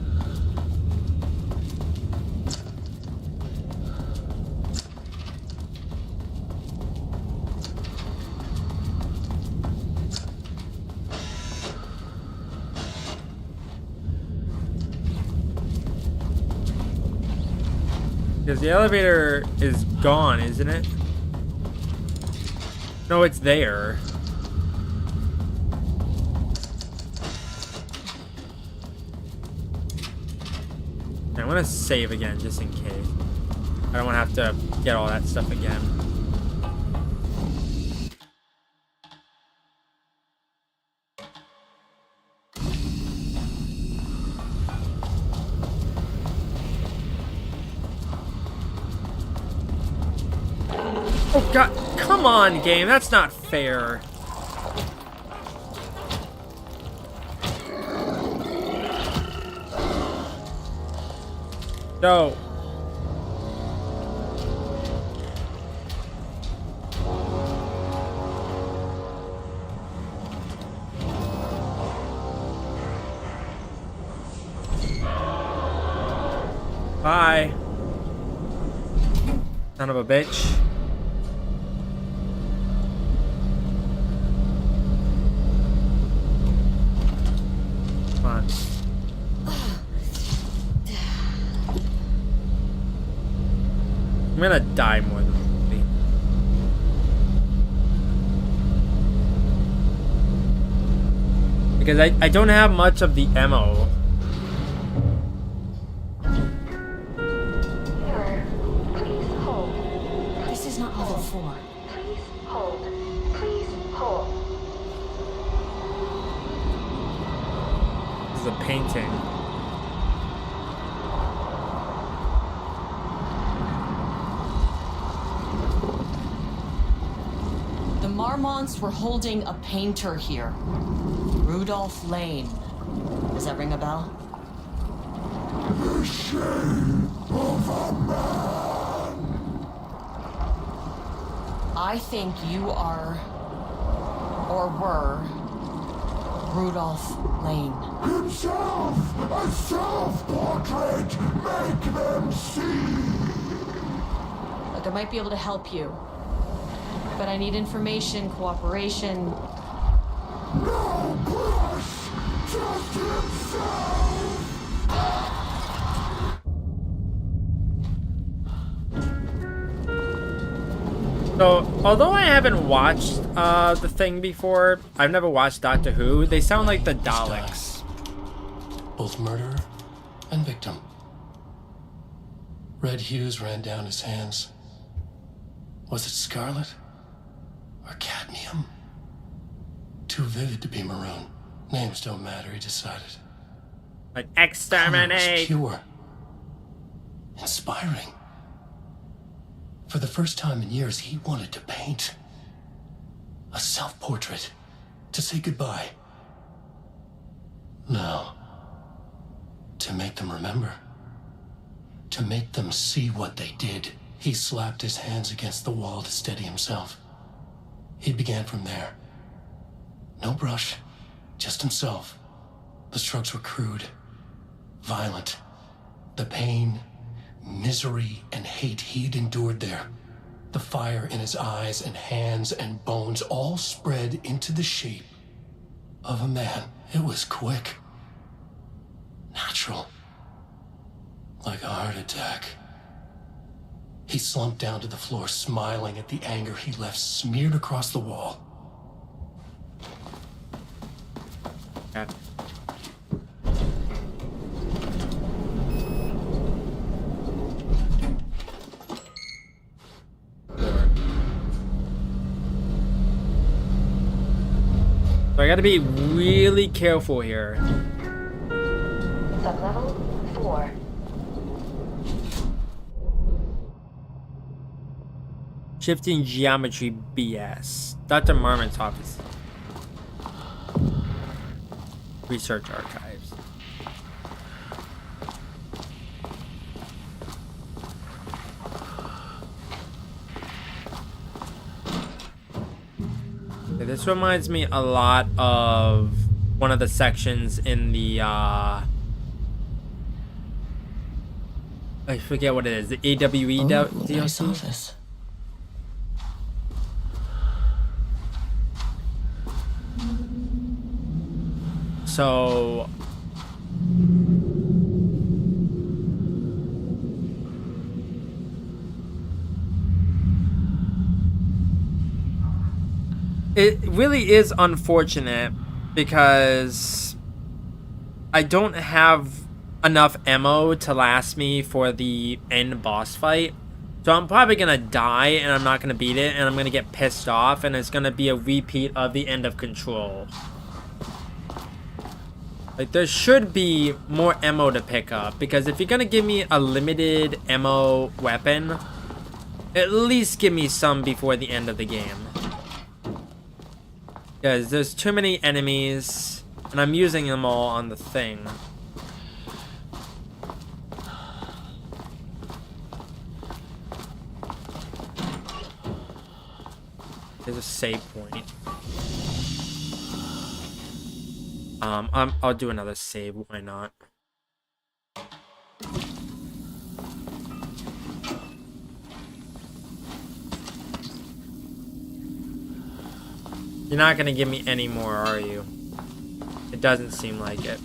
Because the elevator is gone, isn't it? No, it's there. I'm gonna save again just in case. I don't want to have to get all that stuff again. Oh god, come on, game, that's not fair. No. Bye. Son of a bitch. Come on. I'm gonna die more than likely. Because I don't have much of the ammo. This is not level 4. Please hold. Please hold. This is a painting. The Marmonts were holding a painter here. Rudolph Lane. Does that ring a bell? The shame of a man. I think you are, or were, Rudolph Lane. Himself! A self-portrait! Make them see! Look, I might be able to help you. But I need information, cooperation. No brush! Just himself! So, although I haven't watched The Thing before, I've never watched Doctor Who, they sound like the Daleks. Both murderer and victim. Red hues ran down his hands. Was it scarlet or cadmium? Too vivid to be maroon. Names don't matter, he decided. Like, exterminate! Pure. Inspiring. For the first time in years, he wanted to paint. A self-portrait. To say goodbye. No. To make them remember. To make them see what they did. He slapped his hands against the wall to steady himself. He began from there. No brush, just himself. The strokes were crude, violent. The pain, misery, and hate he'd endured there. The fire in his eyes and hands and bones all spread into the shape of a man. It was quick. Natural. Like a heart attack. He slumped down to the floor, smiling at the anger he left smeared across the wall. Yeah. So I gotta be really careful here. Sublevel 4. Shifting geometry BS. Dr. Marmon's office. Research archives. Okay, this reminds me a lot of one of the sections in the I forget what it is, the AWE Nice DLC. office. So it really is unfortunate because I don't have enough ammo to last me for the end boss fight. So I'm probably gonna die and I'm not gonna beat it and I'm gonna get pissed off and it's gonna be a repeat of the end of Control. Like, there should be more ammo to pick up, because if you're gonna give me a limited ammo weapon, at least give me some before the end of the game. Because there's too many enemies, and I'm using them all on the thing. There's a save point. I'll do another save, why not? You're not gonna give me any more, are you? It doesn't seem like it.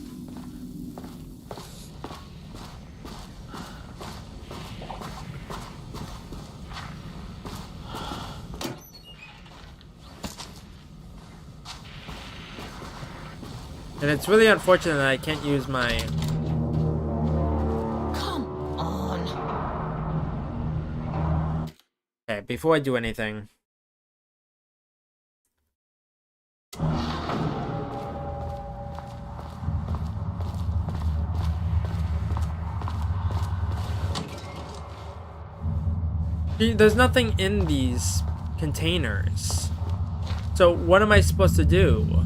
And it's really unfortunate that I can't use my... Come on. Okay, before I do anything... See, there's nothing in these containers. So what am I supposed to do?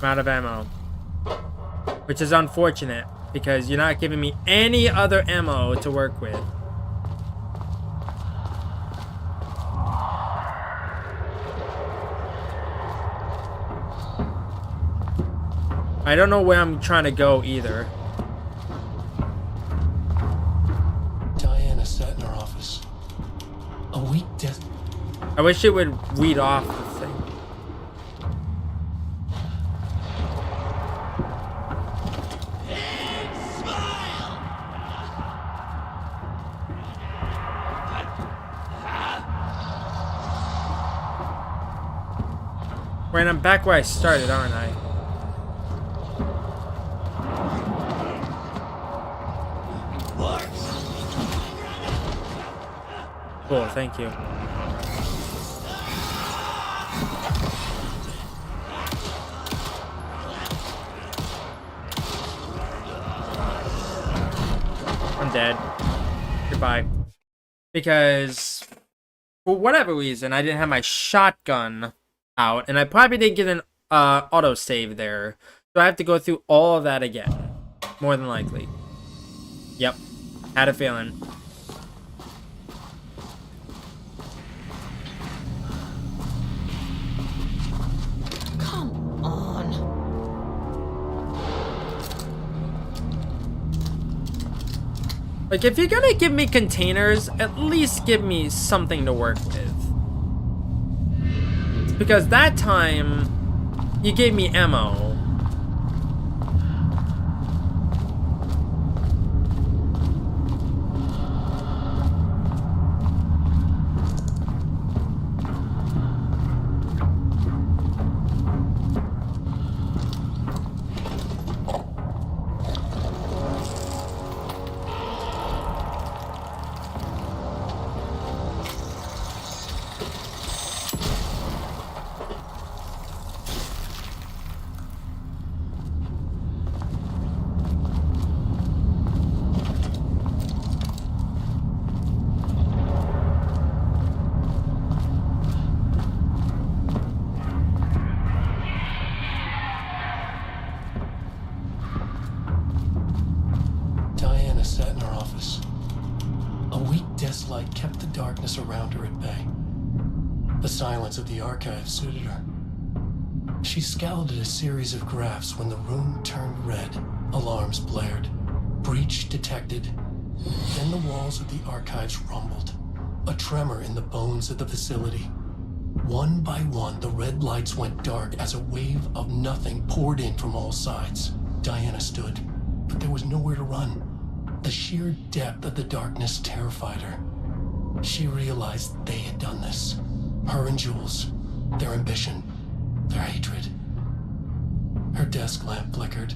I'm out of ammo. Which is unfortunate, because you're not giving me any other ammo to work with. I don't know where I'm trying to go either. Diana sat in her office. A weak death. I wish it would weed off the thing. Wait, I'm back where I started, aren't I? Cool, thank you. I'm dead. Goodbye. Because for whatever reason, I didn't have my shotgun out, and I probably didn't get an autosave there. So I have to go through all of that again. More than likely. Yep. Had a feeling. Come on. Like, if you're gonna give me containers, at least give me something to work with. Because that time, you gave me ammo. Sat in her office. A weak desk light kept the darkness around her at bay. The silence of the archive suited her. She scowled at a series of graphs when the room turned red. Alarms blared. Breach detected. Then the walls of the archives rumbled. A tremor in the bones of the facility. One by one, the red lights went dark as a wave of nothing poured in from all sides. Diana stood, but there was nowhere to run. The sheer depth of the darkness terrified her. She realized they had done this. Her and Jules. Their ambition. Their hatred. Her desk lamp flickered.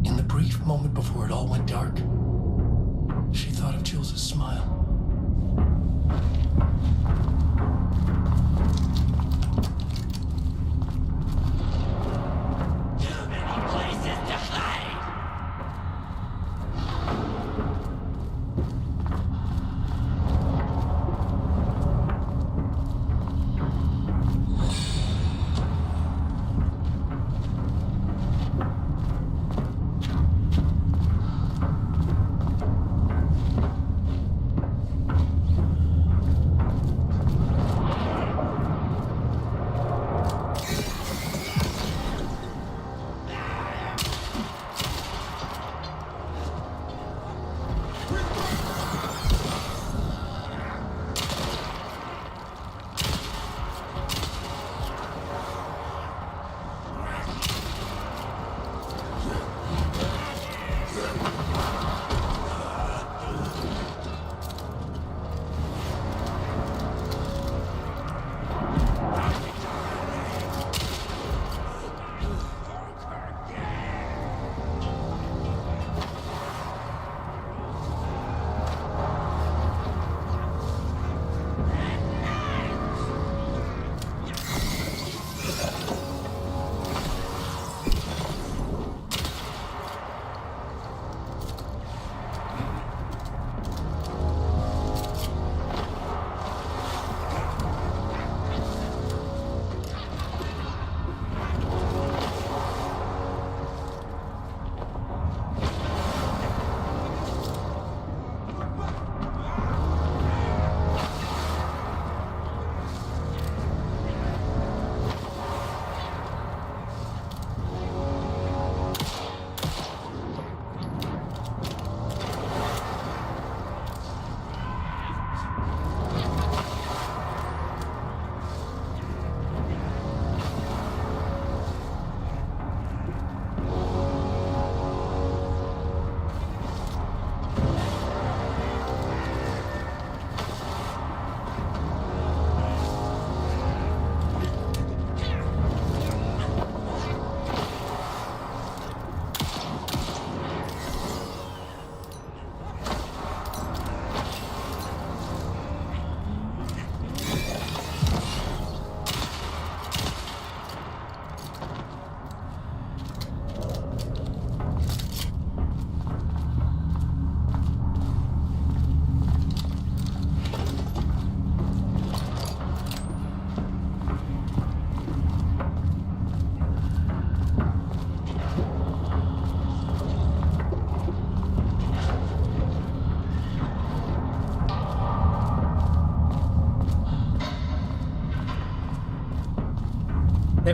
In the brief moment before it all went dark, she thought of Jules' smile.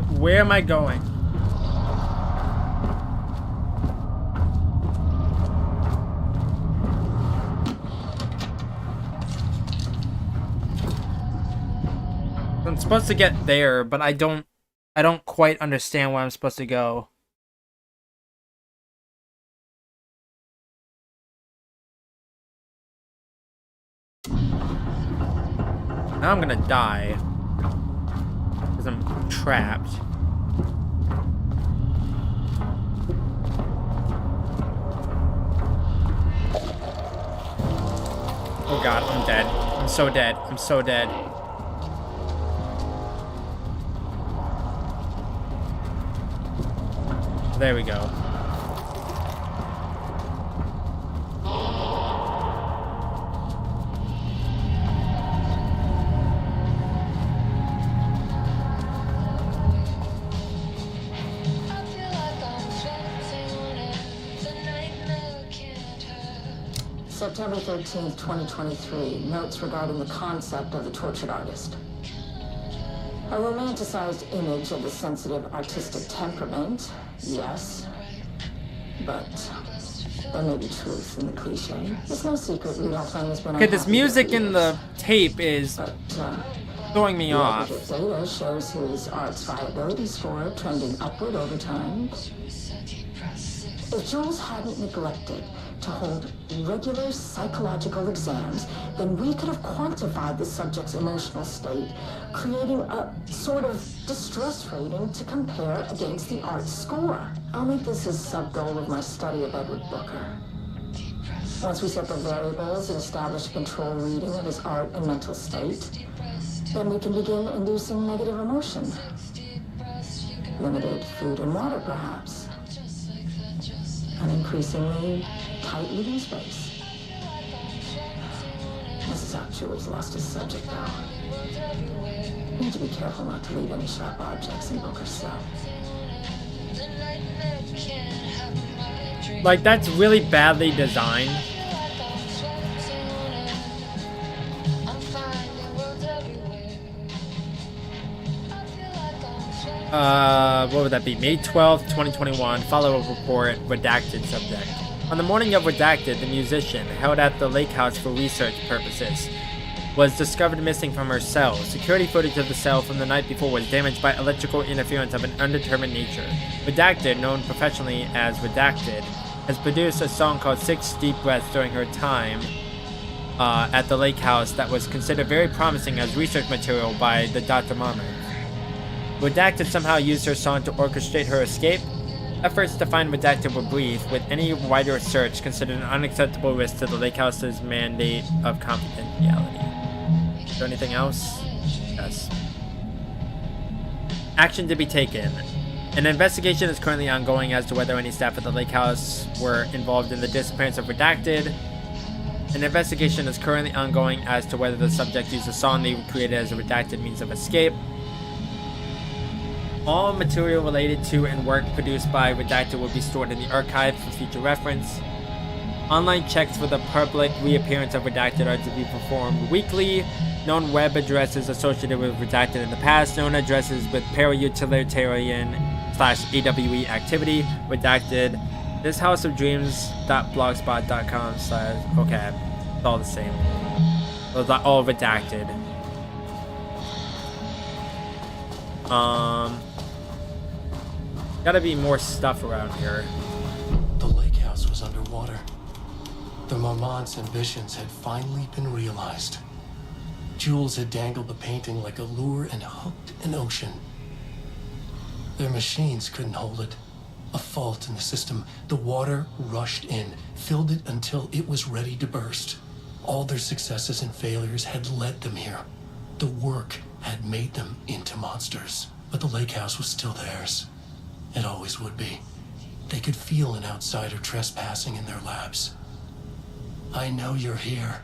Where am I going? I'm supposed to get there, but I don't quite understand where I'm supposed to go. Now I'm gonna die because I'm trapped. Oh god, I'm dead. I'm so dead. I'm so dead. There we go. September 13th, 2023. Notes regarding the concept of the tortured artist. A romanticized image of the sensitive artistic temperament, yes. But there may be truth in the cliche. It's no secret Rudolph Klein has been Okay, this music in the tape is throwing me off. Data shows his art's viability score trending upward over time. If Jules hadn't neglected to hold regular psychological exams, then we could have quantified the subject's emotional state, creating a sort of distress rating to compare against the art score. I'll make this a sub-goal of my study of Edward Booker. Once we set the variables and establish a control reading of his art and mental state, then we can begin inducing negative emotion. Limited food and water, perhaps. An increasingly tight living space. This is how Jules lost his subject, though. Need to be careful not to leave any sharp objects in Booker's cell. Like, that's really badly designed. What would that be? May 12th, 2021, follow-up report, redacted subject. On the morning of Redacted, the musician, held at the lake house for research purposes, was discovered missing from her cell. Security footage of the cell from the night before was damaged by electrical interference of an undetermined nature. Redacted, known professionally as Redacted, has produced a song called 6 Deep Breaths during her time at the lake house that was considered very promising as research material by the Dr. Marmor. Redacted somehow used her song to orchestrate her escape. Efforts to find Redacted were brief, with any wider search considered an unacceptable risk to the lake house's mandate of confidentiality. Is there anything else? Yes. Action to be taken. An investigation is currently ongoing as to whether any staff at the lake house were involved in the disappearance of Redacted. An investigation is currently ongoing as to whether the subject used a song they created as a redacted means of escape. All material related to and work produced by Redacted will be stored in the archive for future reference. Online checks for the public reappearance of Redacted are to be performed weekly. Known web addresses associated with Redacted in the past. Known addresses with parautilitarian/AWE activity. Redacted. Thishouseofdreams.blogspot.com/ okay. It's all the same. Those are all Redacted. Gotta be more stuff around here. The lake house was underwater. The Marmont's ambitions had finally been realized. Jules had dangled the painting like a lure and hooked an ocean. Their machines couldn't hold it. A fault in the system. The water rushed in, filled it until it was ready to burst. All their successes and failures had led them here. The work had made them into monsters. But the lake house was still theirs. It always would be. They could feel an outsider trespassing in their labs. "I know you're here,"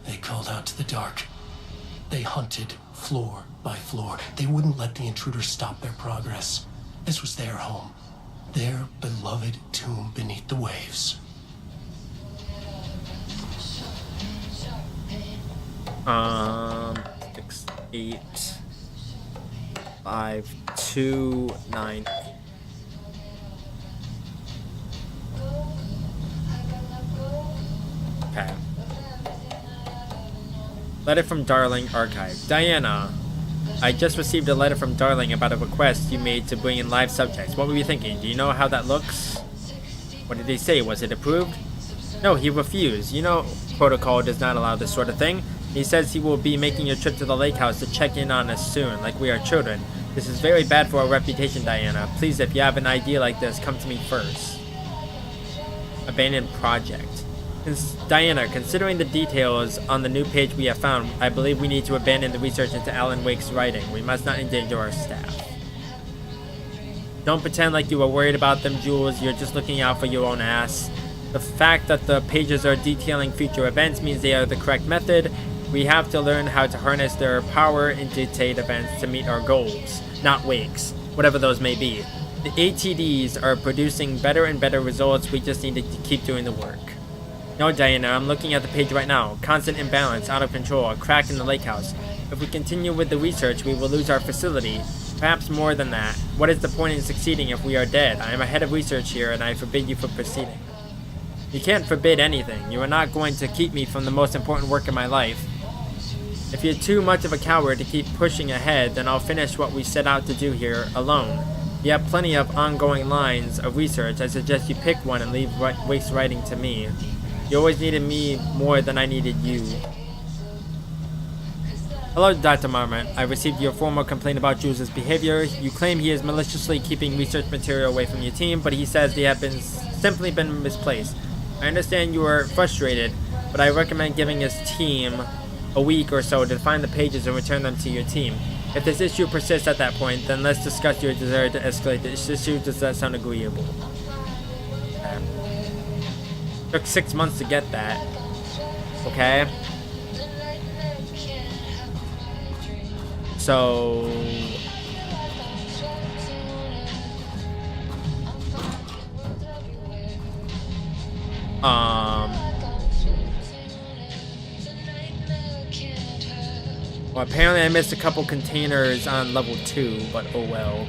they called out to the dark. They hunted floor by floor. They wouldn't let the intruders stop their progress. This was their home. Their beloved tomb beneath the waves. 6, 8, 529. Okay. Letter from Darling Archive. Diana, I just received a letter from Darling about a request you made to bring in live subjects. What were you thinking? Do you know how that looks? What did he say? Was it approved? No, he refused. You know, protocol does not allow this sort of thing. He says he will be making a trip to the lake house to check in on us soon, like we are children. This is very bad for our reputation, Diana. Please, if you have an idea like this, come to me first. Abandoned project. Diana, considering the details on the new page we have found, I believe we need to abandon the research into Alan Wake's writing. We must not endanger our staff. Don't pretend like you are worried about them, Jules. You're just looking out for your own ass. The fact that the pages are detailing future events means they are the correct method. We have to learn how to harness their power and dictate events to meet our goals, not Wake's, whatever those may be. The ATDs are producing better and better results. We just need to keep doing the work. No, Diana, I'm looking at the page right now. Constant imbalance, out of control, a crack in the lake house. If we continue with the research, we will lose our facility. Perhaps more than that. What is the point in succeeding if we are dead? I am a head of research here, and I forbid you from proceeding. You can't forbid anything. You are not going to keep me from the most important work in my life. If you're too much of a coward to keep pushing ahead, then I'll finish what we set out to do here alone. You have plenty of ongoing lines of research. I suggest you pick one and leave Wake's writing to me. You always needed me more than I needed you. Hello, Dr. Marmot. I received your formal complaint about Jules' behavior. You claim he is maliciously keeping research material away from your team, but he says they have simply been misplaced. I understand you are frustrated, but I recommend giving his team a week or so to find the pages and return them to your team. If this issue persists at that point, then let's discuss your desire to escalate this issue. Does that sound agreeable? Took 6 months to get that. Okay. So... Well, apparently I missed a couple containers on level 2, but oh well.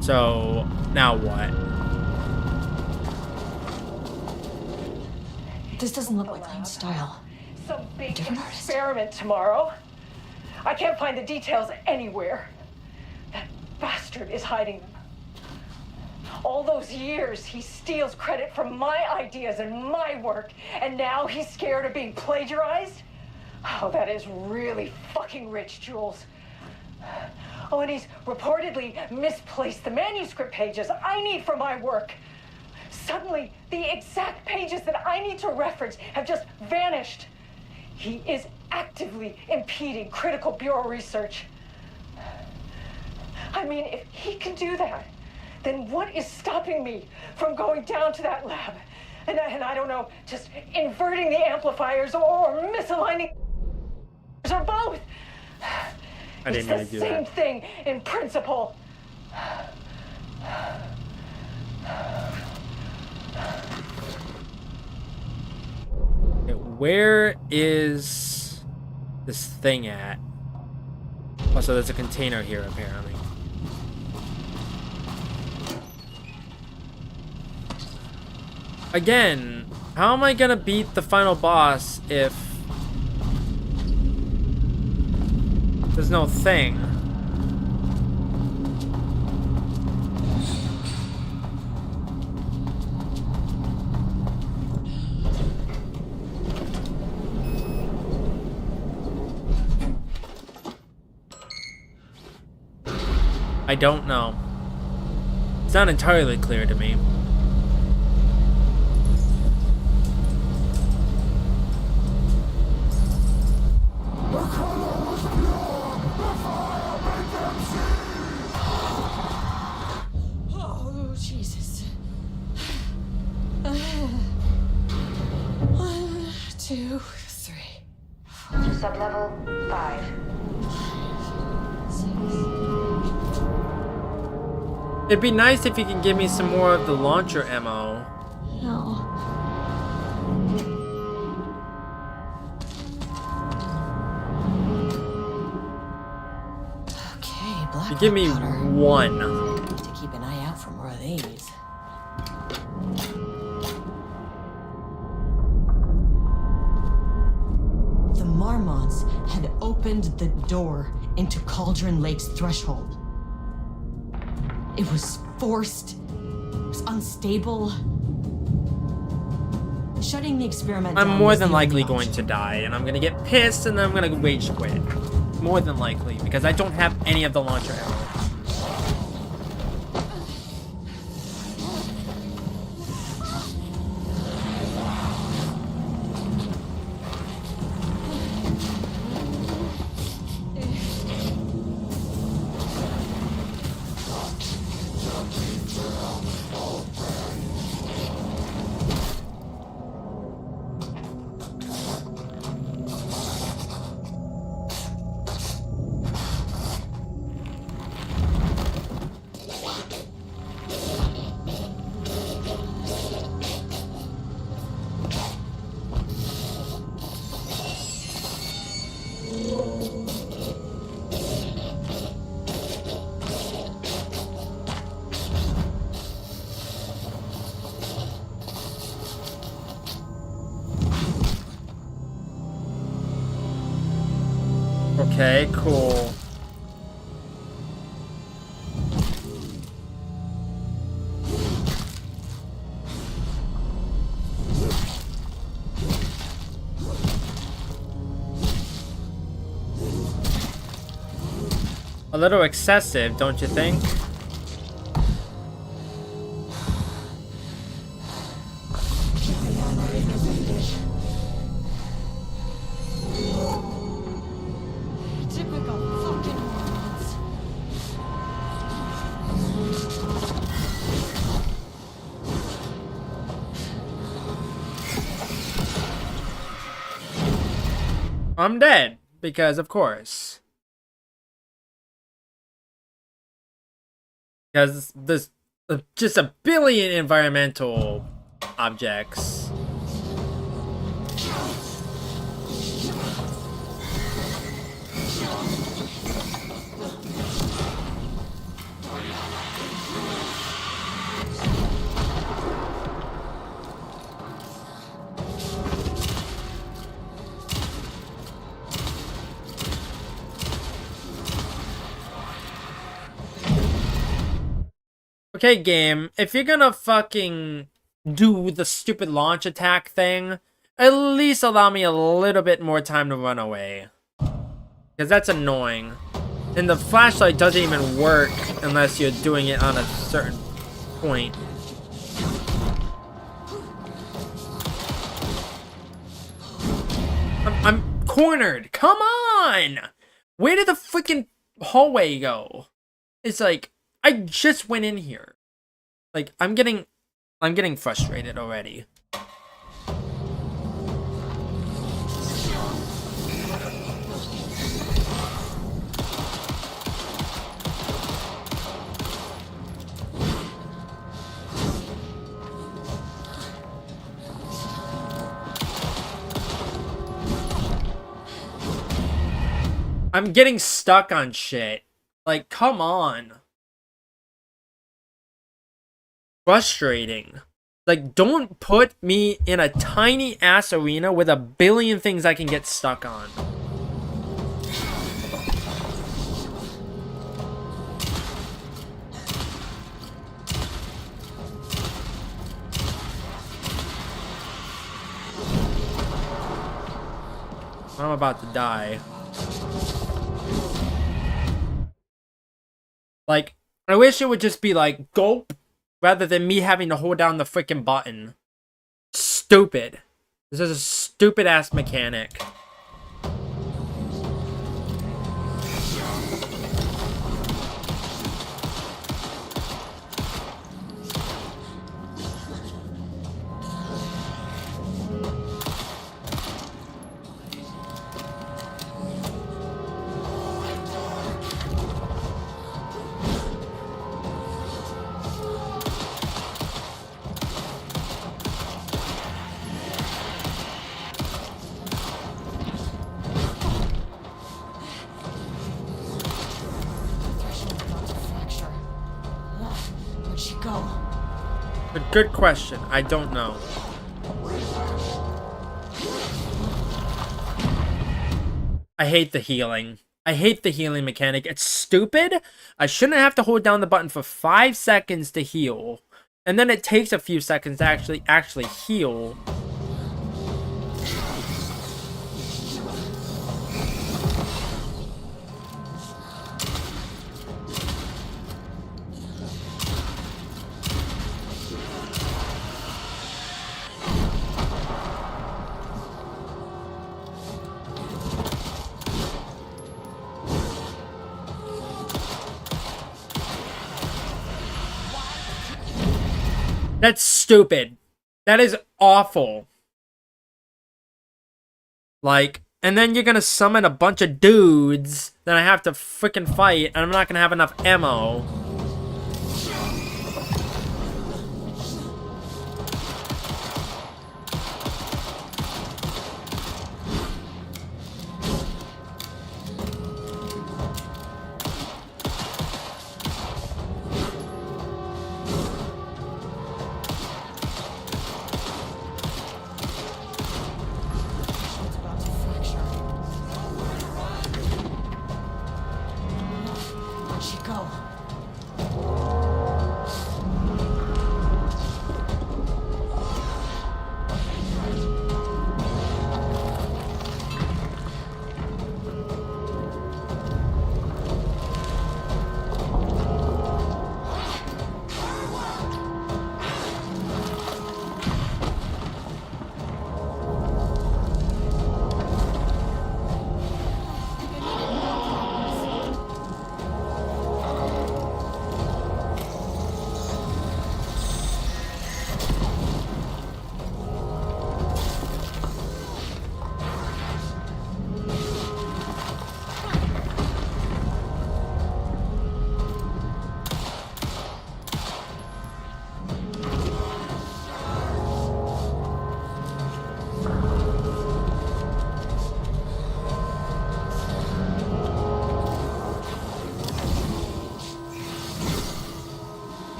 So, now what? This doesn't look like Lane's style. Some big experiment tomorrow. I can't find the details anywhere. That bastard is hiding them. All those years, he steals credit from my ideas and my work, and now he's scared of being plagiarized? Oh, that is really fucking rich, Jules. Oh, and he's reportedly misplaced the manuscript pages I need for my work. Suddenly, the exact pages that I need to reference have just vanished. He is actively impeding critical bureau research. I mean, if he can do that, then what is stopping me from going down to that lab? And I don't know, just inverting the amplifiers or misaligning or both. I didn't really It's do the same that. thing in principle. Okay, where is this thing at? Oh, so there's a container here apparently. Again, how am I gonna beat the final boss if there's no thing? I don't know. It's not entirely clear to me. 2, 3. Sublevel 5. 6. It'd be nice if you can give me some more of the launcher ammo. No. Okay, black. You give me powder. 1. Need to keep an eye out for more of these. The Marmonts had opened the door into Cauldron Lake's threshold. It was forced. It was unstable. Shutting the experiment down I'm more was than the likely only going to die, and I'm gonna get pissed, and then I'm gonna rage quit. More than likely, because I don't have any of the launcher ammo. Okay, cool. A little excessive, don't you think? Typical fucking Marmonts. I'm dead, because of course. Because there's just a billion environmental objects. Okay, game, if you're gonna fucking do the stupid launch attack thing, at least allow me a little bit more time to run away. Because that's annoying. And the flashlight doesn't even work unless you're doing it on a certain point. I'm cornered! Come on! Where did the freaking hallway go? It's like, I just went in here. Like, I'm getting frustrated already. I'm getting stuck on shit. Like, come on. Frustrating. Like, don't put me in a tiny ass arena with a billion things I can get stuck on. I'm about to die. Like, I wish it would just be like, gulp, rather than me having to hold down the freaking button. Stupid. This is a stupid ass mechanic. go? Good question. I don't know. I hate the healing. I hate the healing mechanic. It's stupid. I shouldn't have to hold down the button for 5 seconds to heal. And then it takes a few seconds to actually heal. That's stupid. That is awful. Like, and then you're gonna summon a bunch of dudes that I have to freaking fight, and I'm not gonna have enough ammo.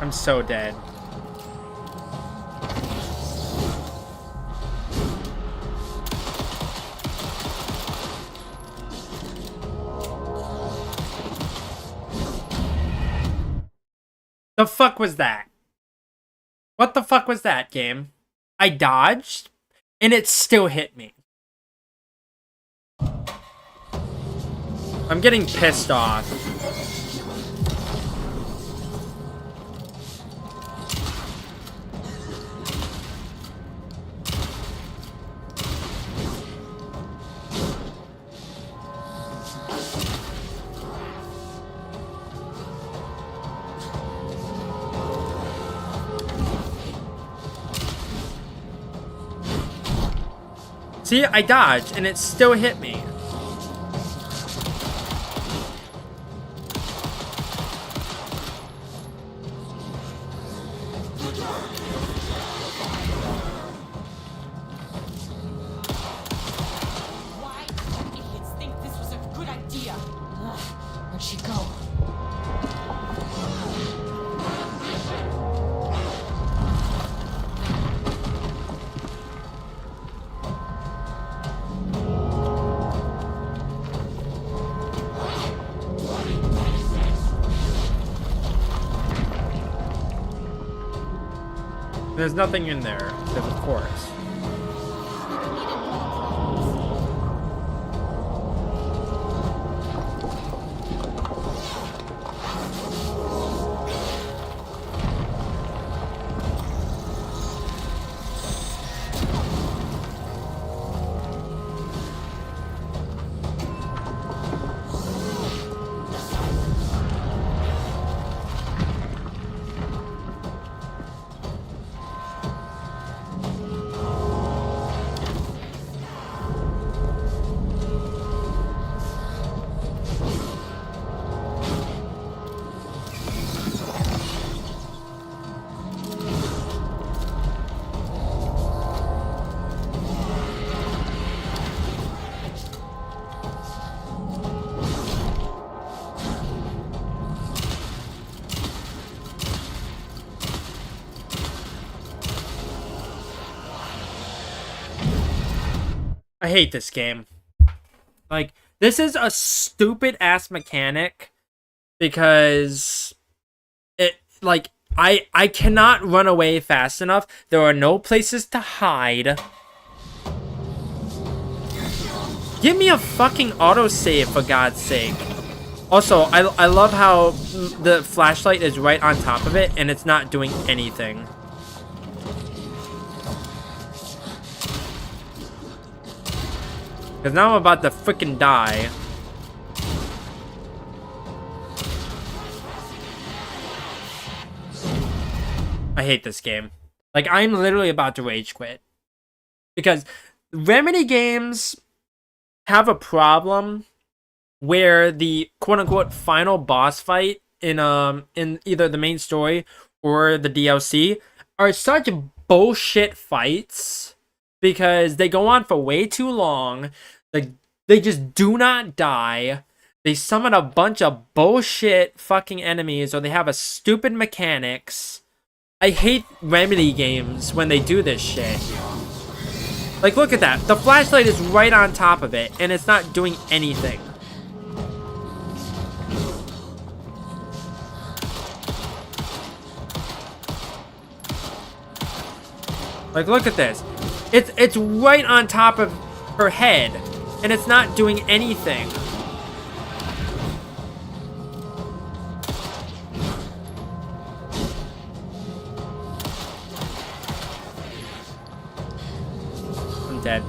I'm so dead. The fuck was that? What the fuck was that, game? I dodged, and it still hit me. I'm getting pissed off. See, I dodged, and it still hit me. Why did idiots think this was a good idea? Ugh, where'd she go? There's nothing in there, because of course. hate this game. Like, this is a stupid ass mechanic because it, like, I cannot run away fast enough. There are no places to hide. Give me a fucking autosave, for God's sake. Also, I love how the flashlight is right on top of it and it's not doing anything. Because now I'm about to freaking die. I hate this game. Like, I'm literally about to rage quit. Because Remedy games have a problem where the quote-unquote final boss fight in either the main story or the DLC are such bullshit fights because they go on for way too long. Like, they just do not die. They summon a bunch of bullshit fucking enemies, or they have a stupid mechanics. I hate Remedy games when they do this shit. Like, look at that. The flashlight is right on top of it, and it's not doing anything. Like, look at this. It's right on top of her head, and it's not doing anything. I'm dead.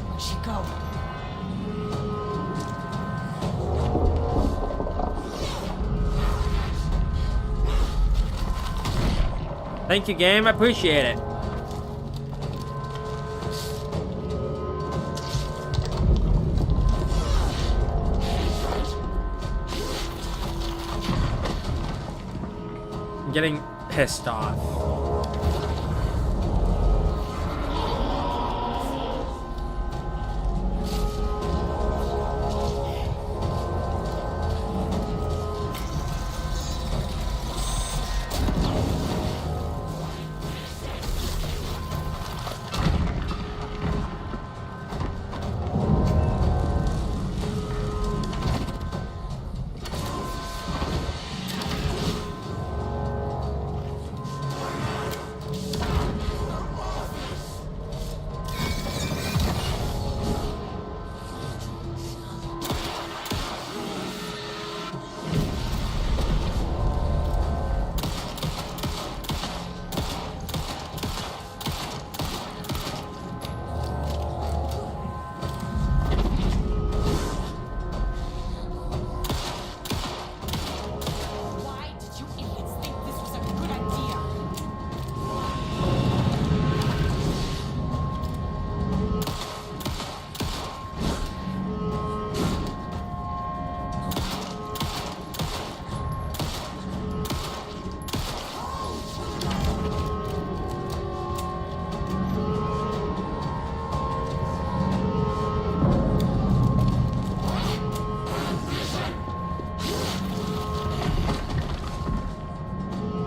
Where'd she go? Thank you, game. I appreciate it. I'm getting pissed off.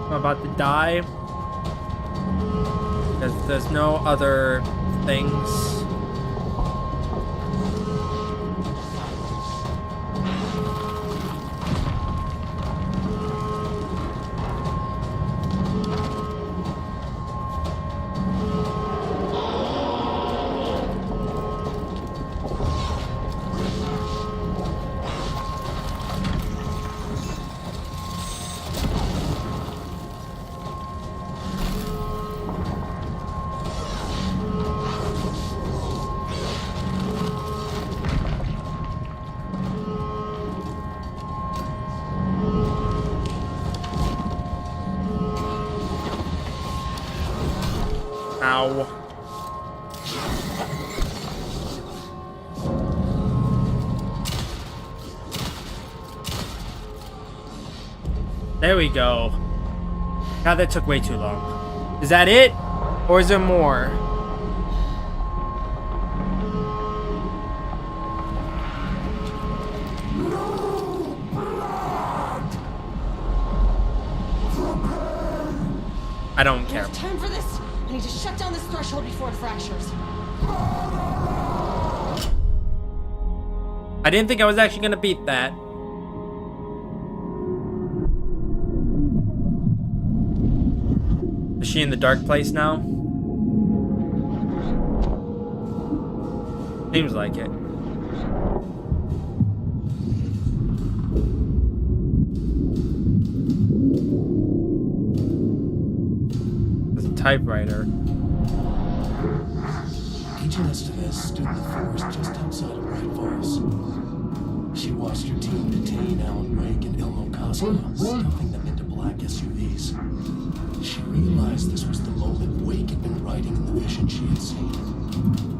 I'm about to die. Because there's no other things. Ow. There we go. God, that took way too long. Is that it? Or is there more? I don't care. There's time for this. I need to shut down this threshold before it fractures. I didn't think I was actually gonna beat that. Is she in the dark place now? Seems like it. There's a typewriter. Agent Estevez stood in the forest just outside of Bright Falls. She watched her team detain Alan Wake and Ilmo Koska, stuffing them into black SUVs. She realized this was the moment Wake had been writing in the vision she had seen.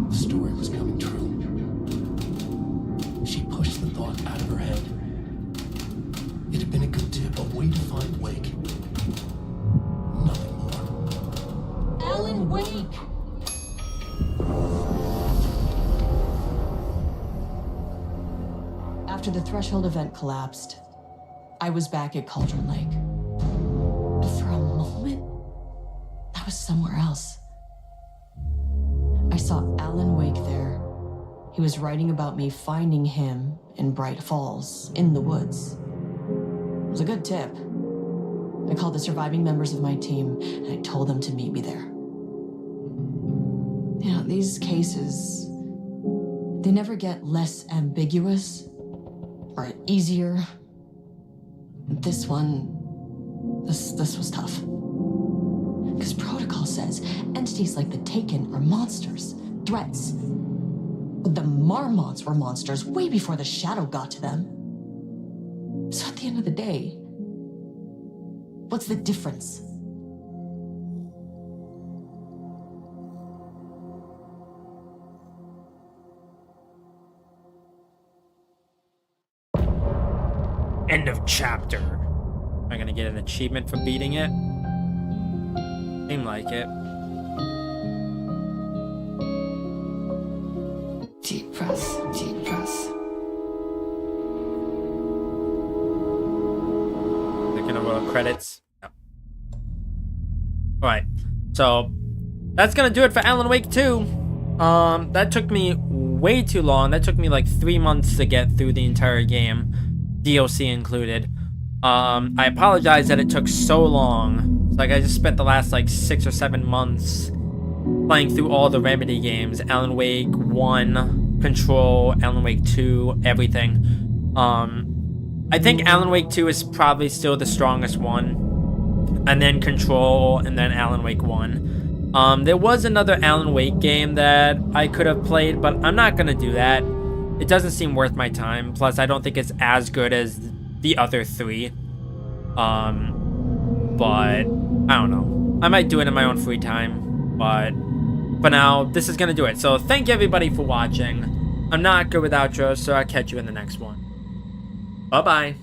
The story was coming true. She pushed the thought out of her head. It had been a good tip, a way to find Wake. Nothing more. Alan Wake! After the Threshold event collapsed, I was back at Cauldron Lake. But for a moment, I was somewhere else. I saw Alan Wake there. He was writing about me finding him in Bright Falls, in the woods. It was a good tip. I called the surviving members of my team, and I told them to meet me there. You know, these cases, they never get less ambiguous or easier. This one, this was tough. Because protocol says entities like the Taken are monsters, threats. But the Marmots were monsters way before the Shadow got to them. So at the end of the day, what's the difference? End of chapter. Am I gonna get an achievement for beating it? Seemed like it. Deep breath, deep breath. They're gonna roll credits. Yep. Alright. So that's gonna do it for Alan Wake 2. That took me way too long. That took me like 3 months to get through the entire game. DLC included. I apologize that it took so long. It's like I just spent the last like 6 or 7 months playing through all the Remedy games. Alan Wake 1, Control, Alan Wake 2, everything. I think Alan Wake 2 is probably still the strongest one. And then Control, and then Alan Wake 1. There was another Alan Wake game that I could have played, but I'm not gonna do that. It doesn't seem worth my time. Plus, I don't think it's as good as the other 3. But I don't know. I might do it in my own free time. But for now, this is gonna do it. So thank you everybody for watching. I'm not good with outros, so I'll catch you in the next one. Bye-bye.